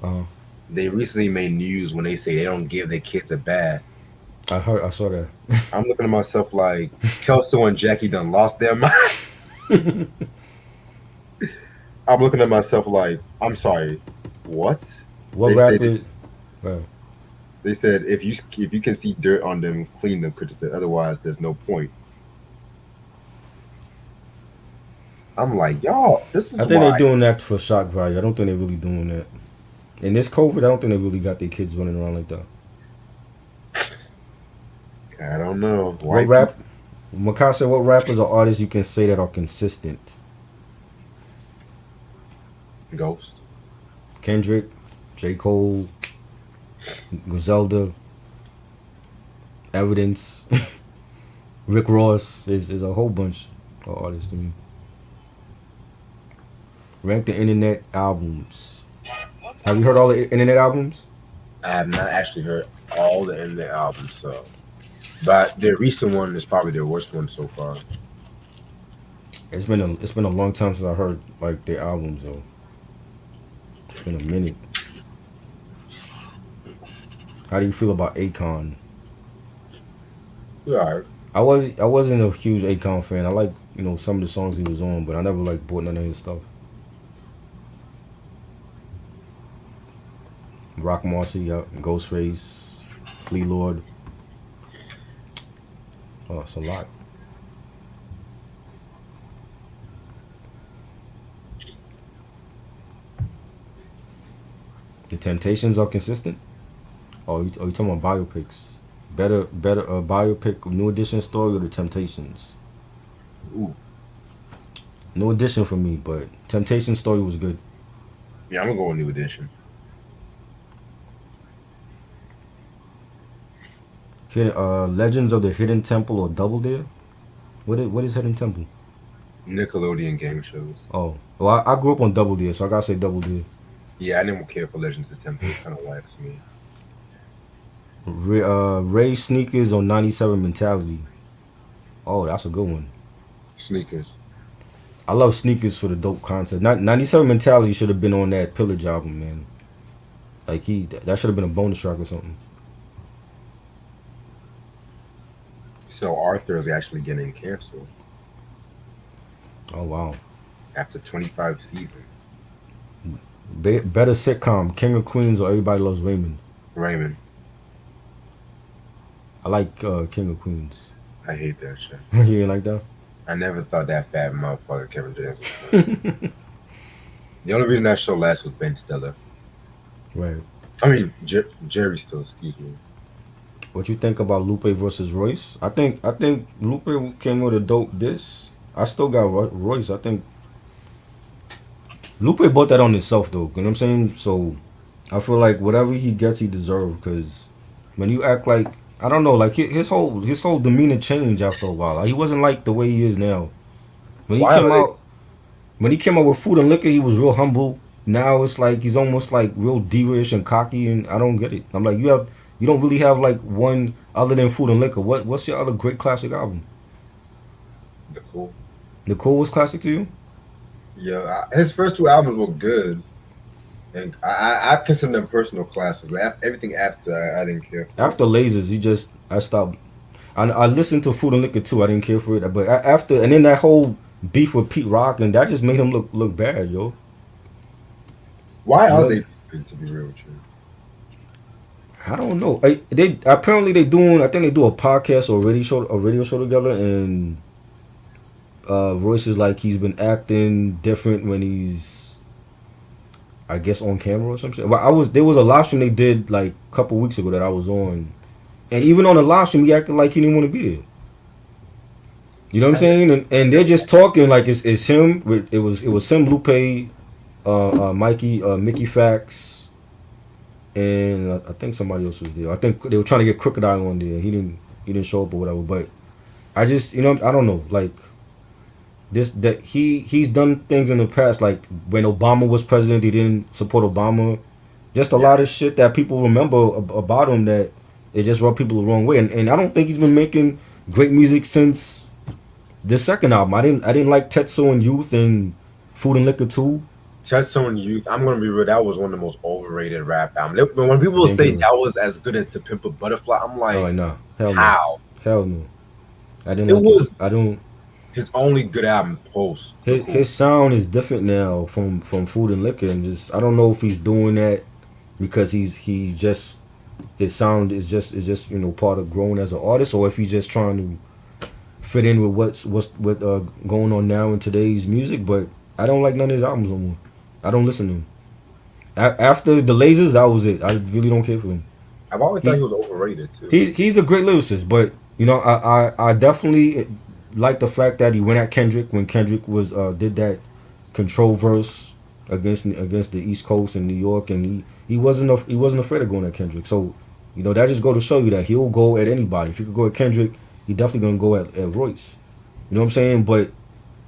[SPEAKER 2] uh,
[SPEAKER 1] They recently made news when they say they don't give their kids a bath.
[SPEAKER 2] I saw that.
[SPEAKER 1] I'm looking at myself like Kelso and Jackie done lost their mind. I'm looking at myself like, I'm sorry, what?
[SPEAKER 2] What
[SPEAKER 1] They said
[SPEAKER 2] rapper? Uh,
[SPEAKER 1] they said if you can see dirt on them, clean them. Kutcher said otherwise, there's no point. I'm like, y'all, this
[SPEAKER 2] I
[SPEAKER 1] is
[SPEAKER 2] think they
[SPEAKER 1] why.
[SPEAKER 2] doing that for shock value. I don't think they really doing that. In this COVID, I don't think they really got their kids running around like that.
[SPEAKER 1] I don't know.
[SPEAKER 2] What
[SPEAKER 1] White people
[SPEAKER 2] rap? Makai said, what rappers or artists you can say that are consistent?
[SPEAKER 1] ghost.
[SPEAKER 2] Kendrick, J. Cole, Griselda, Evidence, Rick Ross. Is a whole bunch of artists to me. Rank the internet albums. Have you heard all the internet albums?
[SPEAKER 1] I have not actually heard all the end of the albums, so but their recent one is probably their worst one so far.
[SPEAKER 2] It's been a long time since I heard like their albums though. It's been a minute. How do you feel about Akon?
[SPEAKER 1] Yeah,
[SPEAKER 2] I wasn't a huge Akon fan. I like some of the songs he was on, but I never like bought none of his stuff. Rock Marcy, yeah, Ghostface, Flea Lord. Oh, it's a lot. The Temptations are consistent. Oh, you talking about biopics? Better a biopic of New Edition story or the Temptations?
[SPEAKER 1] ooh,
[SPEAKER 2] New Edition for me, but Temptation story was good.
[SPEAKER 1] yeah, I'm gonna go with New Edition.
[SPEAKER 2] Legends of the Hidden Temple or Double Dare? What is Hidden Temple?
[SPEAKER 1] Nickelodeon game shows.
[SPEAKER 2] Oh, well, I grew up on Double Dare, so I gotta say Double Dare.
[SPEAKER 1] Yeah, I didn't care for Legends of the Temple. It's kind of whack to me.
[SPEAKER 2] Ray Sneakers or 97 Mentality. Oh, that's a good one.
[SPEAKER 1] Sneakers.
[SPEAKER 2] I love Sneakers for the dope concept. 97 Mentality should have been on that Pillage album, man. Like that should have been a bonus track or something.
[SPEAKER 1] So Arthur is actually getting canceled
[SPEAKER 2] Oh wow.
[SPEAKER 1] after 25 seasons.
[SPEAKER 2] Better sitcom, King of Queens or Everybody Loves Raymond.
[SPEAKER 1] Raymond,
[SPEAKER 2] I like King of Queens.
[SPEAKER 1] I hate that shit.
[SPEAKER 2] You ain't like that?
[SPEAKER 1] I never thought that fat motherfucker Kevin James was funny. The only reason that show lasted was Ben Stiller.
[SPEAKER 2] Right.
[SPEAKER 1] I mean, Jerry Stiller, excuse me.
[SPEAKER 2] What you think about Lupe versus Royce? I think Lupe came with a dope diss. I still got Royce. I think Lupe bought that on himself though. You know what I'm saying? So I feel like whatever he gets, he deserves. Because when you act like I don't know, like his whole demeanor changed after a while. Like, he wasn't like the way he is now. When he
[SPEAKER 1] Why
[SPEAKER 2] came
[SPEAKER 1] are they?
[SPEAKER 2] out, when he came out with Food and Liquor, he was real humble. Now it's like he's almost like real diva-ish and cocky, and I don't get it. I'm like, you don't really have like one other than Food and Liquor. What's your other great classic album?
[SPEAKER 1] The cool.
[SPEAKER 2] Nicole was classic to you?
[SPEAKER 1] Yeah, his first two albums were good. And I consider them personal classes. But everything after, I didn't care for.
[SPEAKER 2] After Lasers, he just I stopped. I listened to Food and Liquor too. I didn't care for it, but after and then that whole beef with Pete Rock and that just made him look bad, yo.
[SPEAKER 1] Why
[SPEAKER 2] You
[SPEAKER 1] are
[SPEAKER 2] know,
[SPEAKER 1] they beefing, to be real with you?
[SPEAKER 2] I don't know. They apparently they doing. I think they do a podcast or a radio show together, and Royce is like he's been acting different when he's I guess on camera or something. But there was a live stream they did like a couple weeks ago that I was on, and even on the live stream he acted like he didn't want to be there. You know what I'm
[SPEAKER 1] I,
[SPEAKER 2] saying? And they're just talking like it's him. It was him, Lupe, Mikey, Mickey Fax, and I think somebody else was there. I think they were trying to get Crocodile on there. He didn't show up or whatever. But I just I don't know like this that he's done things in the past like when Obama was president he didn't support Obama. Just a
[SPEAKER 1] yeah,
[SPEAKER 2] lot of shit that people remember about him that it just rubbed people the wrong way. And I don't think he's been making great music since the second album. I didn't like Tetsu and Youth and Food and Liquor too.
[SPEAKER 1] Tetsuo and Youth. I'm gonna be real. That was one of the most overrated rap albums. When people
[SPEAKER 2] Didn't
[SPEAKER 1] say
[SPEAKER 2] care.
[SPEAKER 1] that was as good as To Pimp a Butterfly, I'm
[SPEAKER 2] Oh
[SPEAKER 1] like,
[SPEAKER 2] no, hell no,
[SPEAKER 1] how?
[SPEAKER 2] hell no. I didn't
[SPEAKER 1] It
[SPEAKER 2] like it.
[SPEAKER 1] was
[SPEAKER 2] I don't.
[SPEAKER 1] his only good album post the
[SPEAKER 2] His
[SPEAKER 1] Cool.
[SPEAKER 2] sound is different now from Food and Liquor, and just I don't know if he's doing that because he just his sound is just part of growing as an artist, or if he's just trying to fit in with what going on now in today's music. But I don't like none of his albums no more. I don't listen to him. After the Lasers, that was it. I really don't care for him.
[SPEAKER 1] I've always thought
[SPEAKER 2] He's
[SPEAKER 1] he was overrated too.
[SPEAKER 2] he's a great lyricist, but I definitely like the fact that he went at Kendrick when Kendrick was did that control verse against the East Coast and New York, and he wasn't afraid of going at Kendrick. So that just go to show you that he'll go at anybody. If he could go at Kendrick, he definitely gonna go at Royce. You know what I'm saying? But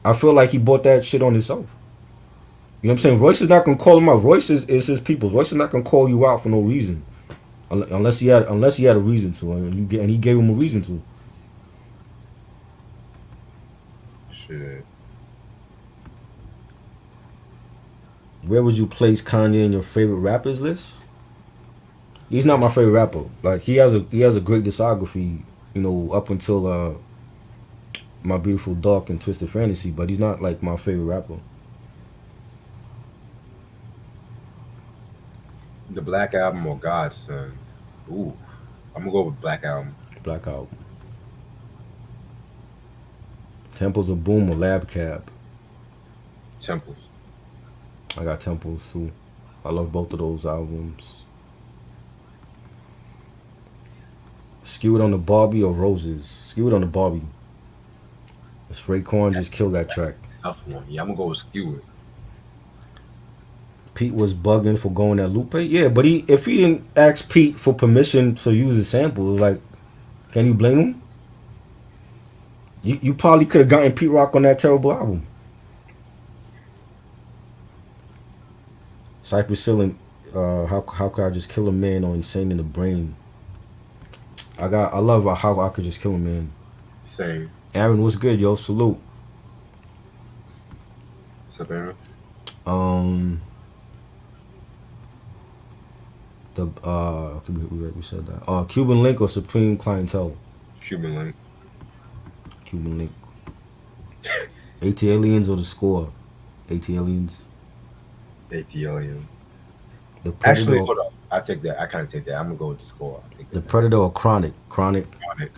[SPEAKER 2] I feel like he bought that shit on himself. You know what I'm saying? Royce is not gonna call him out. Royce is his people's. Royce is not gonna call you out for no reason, unless he had a reason to, and he gave him a reason to.
[SPEAKER 1] Shit.
[SPEAKER 2] Where would you place Kanye in your favorite rappers list? He's not my favorite rapper. Like he has a great discography, up until My Beautiful Dark and Twisted Fantasy, but he's not like my favorite rapper.
[SPEAKER 1] The Black Album or Godson? Ooh, I'm gonna go with Black Album.
[SPEAKER 2] Black Album. Temples of Boom or Lab Cab.
[SPEAKER 1] Temples.
[SPEAKER 2] I got Temples too. I love both of those albums. Skewed on the Barbie or Roses? Skewed on the Barbie. This Raekwon just killed that track.
[SPEAKER 1] Tough one. Yeah, I'm gonna go with Skew It.
[SPEAKER 2] Pete was bugging for going at Lupe. Yeah, but if he didn't ask Pete for permission to use the sample, like, can you blame him? You probably could have gotten Pete Rock on that terrible album. Cypress Hill and how could I just kill a man on Insane in the Brain? I love how I could just kill a man.
[SPEAKER 1] Same.
[SPEAKER 2] Aaron, what's good, yo? Salute.
[SPEAKER 1] What's up, Aaron?
[SPEAKER 2] Um, we said that. Cuban Link or Supreme Clientele?
[SPEAKER 1] Cuban Link.
[SPEAKER 2] Cuban Link. AT Aliens or The Score? AT Aliens.
[SPEAKER 1] ATL.
[SPEAKER 2] The
[SPEAKER 1] Actually,
[SPEAKER 2] Predator.
[SPEAKER 1] hold up. I take that. I kind of take that. I'm gonna go with the Score. I take
[SPEAKER 2] The
[SPEAKER 1] that.
[SPEAKER 2] Predator or Chronic? Chronic.
[SPEAKER 1] Chronic.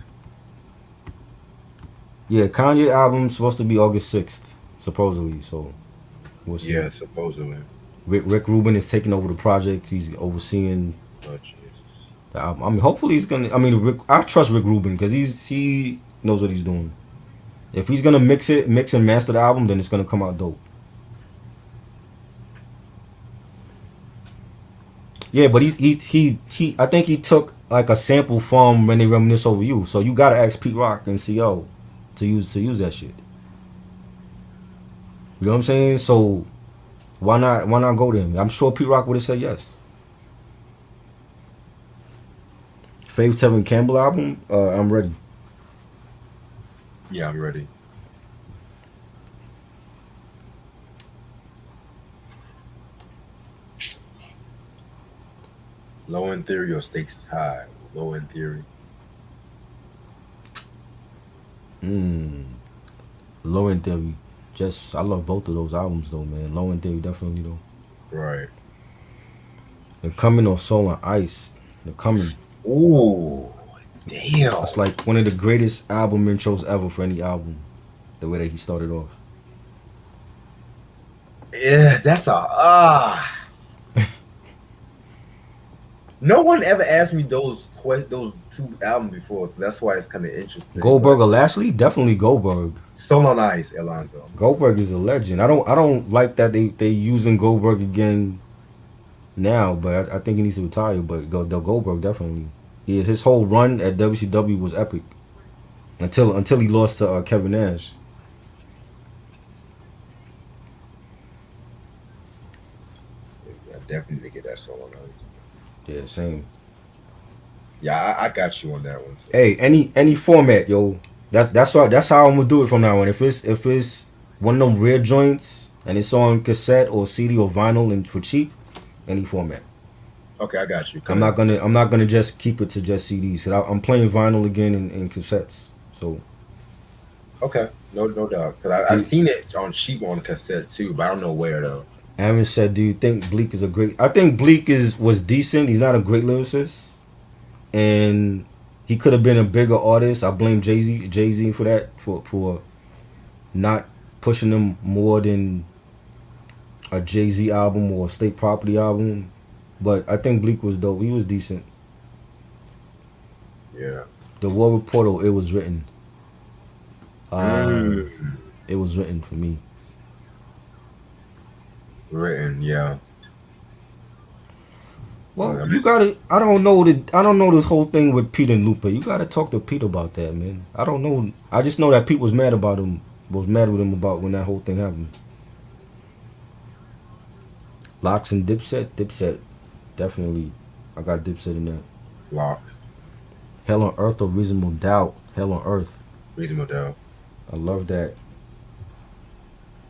[SPEAKER 2] Yeah, Kanye album's supposed to be August 6th, supposedly. So we'll see.
[SPEAKER 1] Yeah, supposedly.
[SPEAKER 2] Rick Rubin is taking over the project. He's overseeing
[SPEAKER 1] Oh Jesus.
[SPEAKER 2] the album. I mean, hopefully he's gonna. I mean, I trust Rick Rubin because he knows what he's doing. If he's gonna mix and master the album, then it's gonna come out dope. Yeah, but he I think he took like a sample from When They Reminisce Over You. So you gotta ask Pete Rock and CO to use that shit. You know what I'm saying? So why not go to him? I'm sure Pete Rock would have said yes. Favorite Tevin Campbell album? I'm ready.
[SPEAKER 1] Yeah, I'm ready. Low in theory or stakes is high. Low in theory.
[SPEAKER 2] Mm, Low End Theory. Just I love both of those albums though, man. Low End Theory definitely though.
[SPEAKER 1] Right.
[SPEAKER 2] The Coming or Soul and Ice. The Coming.
[SPEAKER 1] Ooh, damn.
[SPEAKER 2] That's like one of the greatest album intros ever for any album. The way that he started off.
[SPEAKER 1] Yeah, that's a No one ever asked me those two albums before, so that's why it's kind of interesting. But
[SPEAKER 2] Goldberg or Lashley? Definitely Goldberg.
[SPEAKER 1] Soul on Ice, Alonzo.
[SPEAKER 2] Goldberg is a legend. I don't like that they using Goldberg again now, but I think he needs to retire. But the Goldberg definitely. Yeah, his whole run at WCW was epic until he lost to Kevin Nash.
[SPEAKER 1] I definitely need to get that Soul on Ice.
[SPEAKER 2] Yeah, same.
[SPEAKER 1] Yeah, I got you on that one. So.
[SPEAKER 2] Hey, any format, yo. That's how I'm gonna do it from now on. If it's one of them rare joints and it's on cassette or CD or vinyl and for cheap, any format.
[SPEAKER 1] Okay, I got you.
[SPEAKER 2] I'm not gonna just keep it to just CDs. Cause I'm playing vinyl again and cassettes. So
[SPEAKER 1] Okay, no doubt. Cause I've
[SPEAKER 2] the
[SPEAKER 1] seen it on cheap on cassette too, but I don't know where though.
[SPEAKER 2] Aaron said, "Do you think Bleak is a great?" I think Bleak was decent. He's not a great lyricist, and he could have been a bigger artist. I blame Jay Z for that for not pushing him more than a Jay Z album or a State Property album. But I think Bleak was dope. He was decent.
[SPEAKER 1] Yeah.
[SPEAKER 2] The War Reporter, it was written. Um,
[SPEAKER 1] Mm,
[SPEAKER 2] it was written for me.
[SPEAKER 1] written, yeah.
[SPEAKER 2] Well,
[SPEAKER 1] I
[SPEAKER 2] you
[SPEAKER 1] miss.
[SPEAKER 2] gotta. I don't know this whole thing with Pete and Lupe. You gotta talk to Pete about that, man. I don't know. I just know that Pete was mad about him. Was mad with him about when that whole thing happened. Locks and Dipset. Dipset, definitely. I got Dipset in that.
[SPEAKER 1] Locks.
[SPEAKER 2] Hell on Earth or Reasonable Doubt. Hell on Earth.
[SPEAKER 1] Reasonable doubt.
[SPEAKER 2] I love that.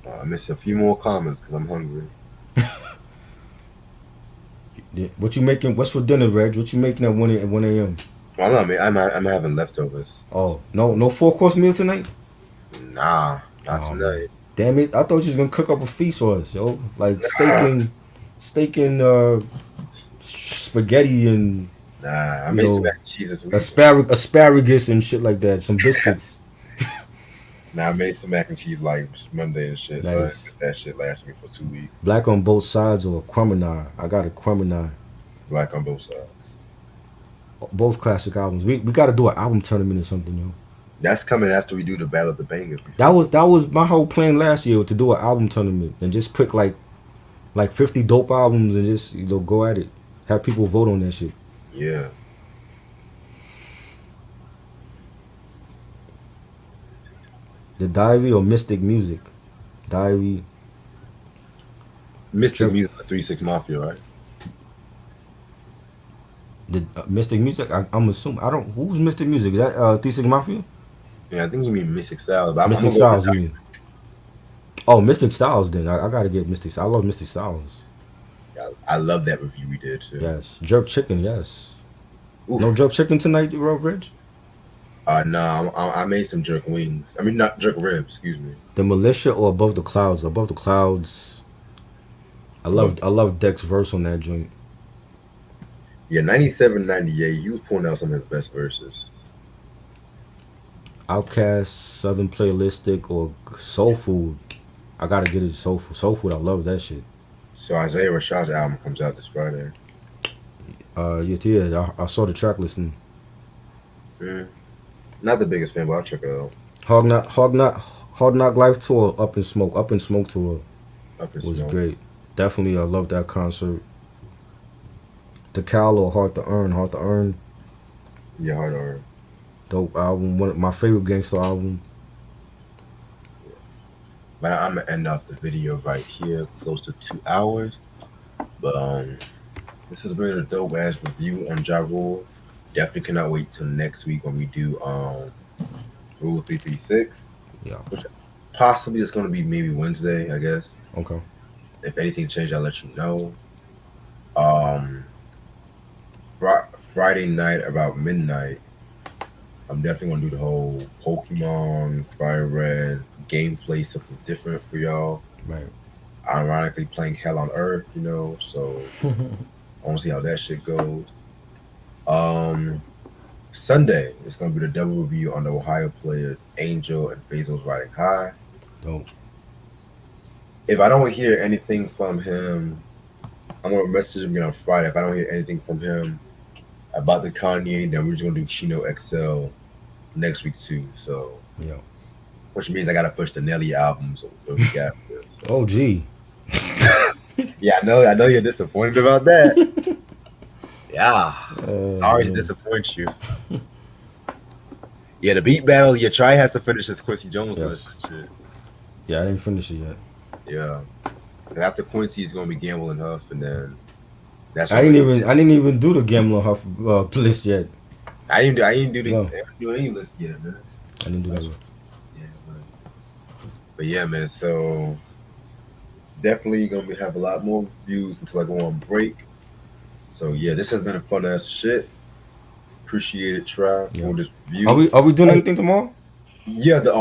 [SPEAKER 1] I missed a few more comments because I'm hungry.
[SPEAKER 2] Yeah. What you making? What's for dinner, Reg? What you making at 1 a.m.?
[SPEAKER 1] I don't know, man. I'm having leftovers.
[SPEAKER 2] Oh, no 4 course meal tonight.
[SPEAKER 1] Nah, not
[SPEAKER 2] Oh man,
[SPEAKER 1] tonight.
[SPEAKER 2] damn it! I thought you was gonna cook up a feast for us, yo. Like
[SPEAKER 1] Nah,
[SPEAKER 2] steak and spaghetti and
[SPEAKER 1] nah. I
[SPEAKER 2] you
[SPEAKER 1] made some
[SPEAKER 2] know
[SPEAKER 1] mac and cheese this weekend.
[SPEAKER 2] asparagus and shit like that. Some biscuits.
[SPEAKER 1] Nah, I made some mac and cheese like Monday and shit. So
[SPEAKER 2] Nice.
[SPEAKER 1] that shit lasted me for 2 weeks.
[SPEAKER 2] Black on both sides or a crumina. I got a crumina.
[SPEAKER 1] Black on both sides.
[SPEAKER 2] Both classic albums. We got to do an album tournament or something, yo.
[SPEAKER 1] That's coming after we do the Battle of the Bangers.
[SPEAKER 2] That was my whole plan last year to do an album tournament and just pick like 50 dope albums and just go at it. Have people vote on that shit.
[SPEAKER 1] Yeah.
[SPEAKER 2] The Diary or Mystic Music. Diary.
[SPEAKER 1] Mystic
[SPEAKER 2] Sure.
[SPEAKER 1] Music, 3-6 Mafia, right?
[SPEAKER 2] The Mystic Music. I'm assuming. I don't. Who's Mystic Music? Is that 36 Mafia?
[SPEAKER 1] Yeah, I think you mean Mystic Style, but I'm
[SPEAKER 2] Mystic
[SPEAKER 1] gonna go with
[SPEAKER 2] Styles. You mean? Oh, Mystic Styles. Then I gotta get Mystic. I love Mystic Styles.
[SPEAKER 1] I love that review we did too.
[SPEAKER 2] Yes. Jerk Chicken. Yes. No
[SPEAKER 1] Oof.
[SPEAKER 2] jerk chicken tonight, Rob Ridge.
[SPEAKER 1] No, I made some jerk wings. I mean, not jerk ribs. Excuse me.
[SPEAKER 2] The Militia or Above the Clouds. Above the Clouds. I
[SPEAKER 1] Love.
[SPEAKER 2] love I love Dex verse on that joint.
[SPEAKER 1] Yeah, 97, 98. He was pulling out some of his best verses.
[SPEAKER 2] Outcast, Southern Playlistic, or Soul Food. I gotta get it Soul Food. Soul Food. I love that shit.
[SPEAKER 1] So Isaiah Rashad's album comes out this Friday.
[SPEAKER 2] I saw the track listing.
[SPEAKER 1] Mm. Not the biggest fan, but I'll check it out.
[SPEAKER 2] Hard Knock Life tour. Up in Smoke tour
[SPEAKER 1] Up in
[SPEAKER 2] was
[SPEAKER 1] smoke.
[SPEAKER 2] great. Definitely, I love that concert. The Cal or Hard to Earn.
[SPEAKER 1] Yeah, hard on.
[SPEAKER 2] Dope album. One of my favorite gangster album.
[SPEAKER 1] But I'm gonna end off the video right here, close to 2 hours. But this has been a dope ass review on Ja Rule. Definitely cannot wait till next week when we do Rule 336.
[SPEAKER 2] Yeah.
[SPEAKER 1] Which possibly it's gonna be maybe Wednesday, I guess.
[SPEAKER 2] Okay.
[SPEAKER 1] If anything changes, I'll let you know. Um Friday night about midnight, I'm definitely gonna do the whole Pokemon Fire Red gameplay, something different for y'all.
[SPEAKER 2] Right.
[SPEAKER 1] Ironically, playing Hell on Earth, so I want to see how that shit goes. Um, Sunday it's gonna be the double review on the Ohio players Angel and Bezos Riding High.
[SPEAKER 2] Dope.
[SPEAKER 1] If I don't hear anything from him, I'm gonna message him again on Friday. If I don't hear anything from him about the Kanye, then we're just gonna do Chino XL next week too. So,
[SPEAKER 2] Yeah.
[SPEAKER 1] which means I gotta push the Nelly album so the week after. So,
[SPEAKER 2] Oh, gee.
[SPEAKER 1] yeah, I know you're disappointed about that. Yeah, sorry to
[SPEAKER 2] Man.
[SPEAKER 1] disappoint you. Yeah, the beat battle. Yeah, Try has to finish his Quincy Jones list
[SPEAKER 2] Yes.
[SPEAKER 1] and shit.
[SPEAKER 2] Yeah, I didn't finish it yet.
[SPEAKER 1] Yeah, and after Quincy, he's gonna be Gamble and Huff, and then that's
[SPEAKER 2] I
[SPEAKER 1] when
[SPEAKER 2] didn't
[SPEAKER 1] we.
[SPEAKER 2] even I didn't even do the Gambler Huff list yet.
[SPEAKER 1] I didn't do
[SPEAKER 2] No,
[SPEAKER 1] any list yet, man.
[SPEAKER 2] I didn't do that
[SPEAKER 1] That's,
[SPEAKER 2] yet.
[SPEAKER 1] yeah, but yeah, man. So definitely gonna have a lot more views until I go on break. So yeah, this has been a fun ass shit. Appreciate it, Try
[SPEAKER 2] Yeah.
[SPEAKER 1] for this review.
[SPEAKER 2] Are we doing
[SPEAKER 1] Oh
[SPEAKER 2] anything tomorrow?
[SPEAKER 1] yeah, the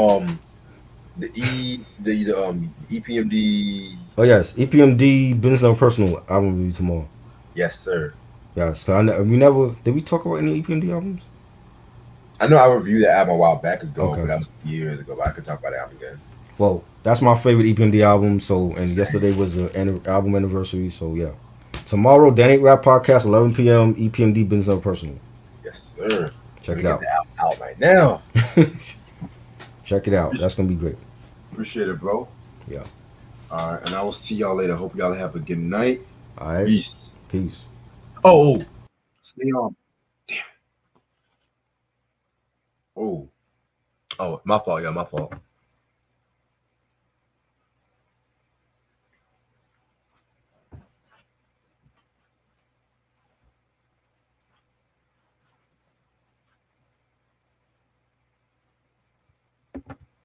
[SPEAKER 1] EPMD.
[SPEAKER 2] Oh yes, EPMD Business Level Personal album review tomorrow.
[SPEAKER 1] Yes, sir.
[SPEAKER 2] Yes, cause we never did we talk about any EPMD albums?
[SPEAKER 1] I know I reviewed the album a while back ago, but
[SPEAKER 2] Okay.
[SPEAKER 1] that was years ago. But I could talk about the album again.
[SPEAKER 2] Well, that's my favorite EPMD album. So, and yesterday was the album anniversary. So yeah, tomorrow, Dan Ain't Rap Podcast, 11 p.m. EPMD Business Level Personal.
[SPEAKER 1] Yes, sir. Let
[SPEAKER 2] Check
[SPEAKER 1] me
[SPEAKER 2] it
[SPEAKER 1] get
[SPEAKER 2] out.
[SPEAKER 1] the album out right now.
[SPEAKER 2] Check it out. That's gonna be great.
[SPEAKER 1] Appreciate it, bro.
[SPEAKER 2] Yeah.
[SPEAKER 1] All right, and I will see y'all later. Hope y'all have a good night.
[SPEAKER 2] All right.
[SPEAKER 1] Peace.
[SPEAKER 2] Peace.
[SPEAKER 1] Oh, stay on. Oh, oh, my fault. Yeah, my fault.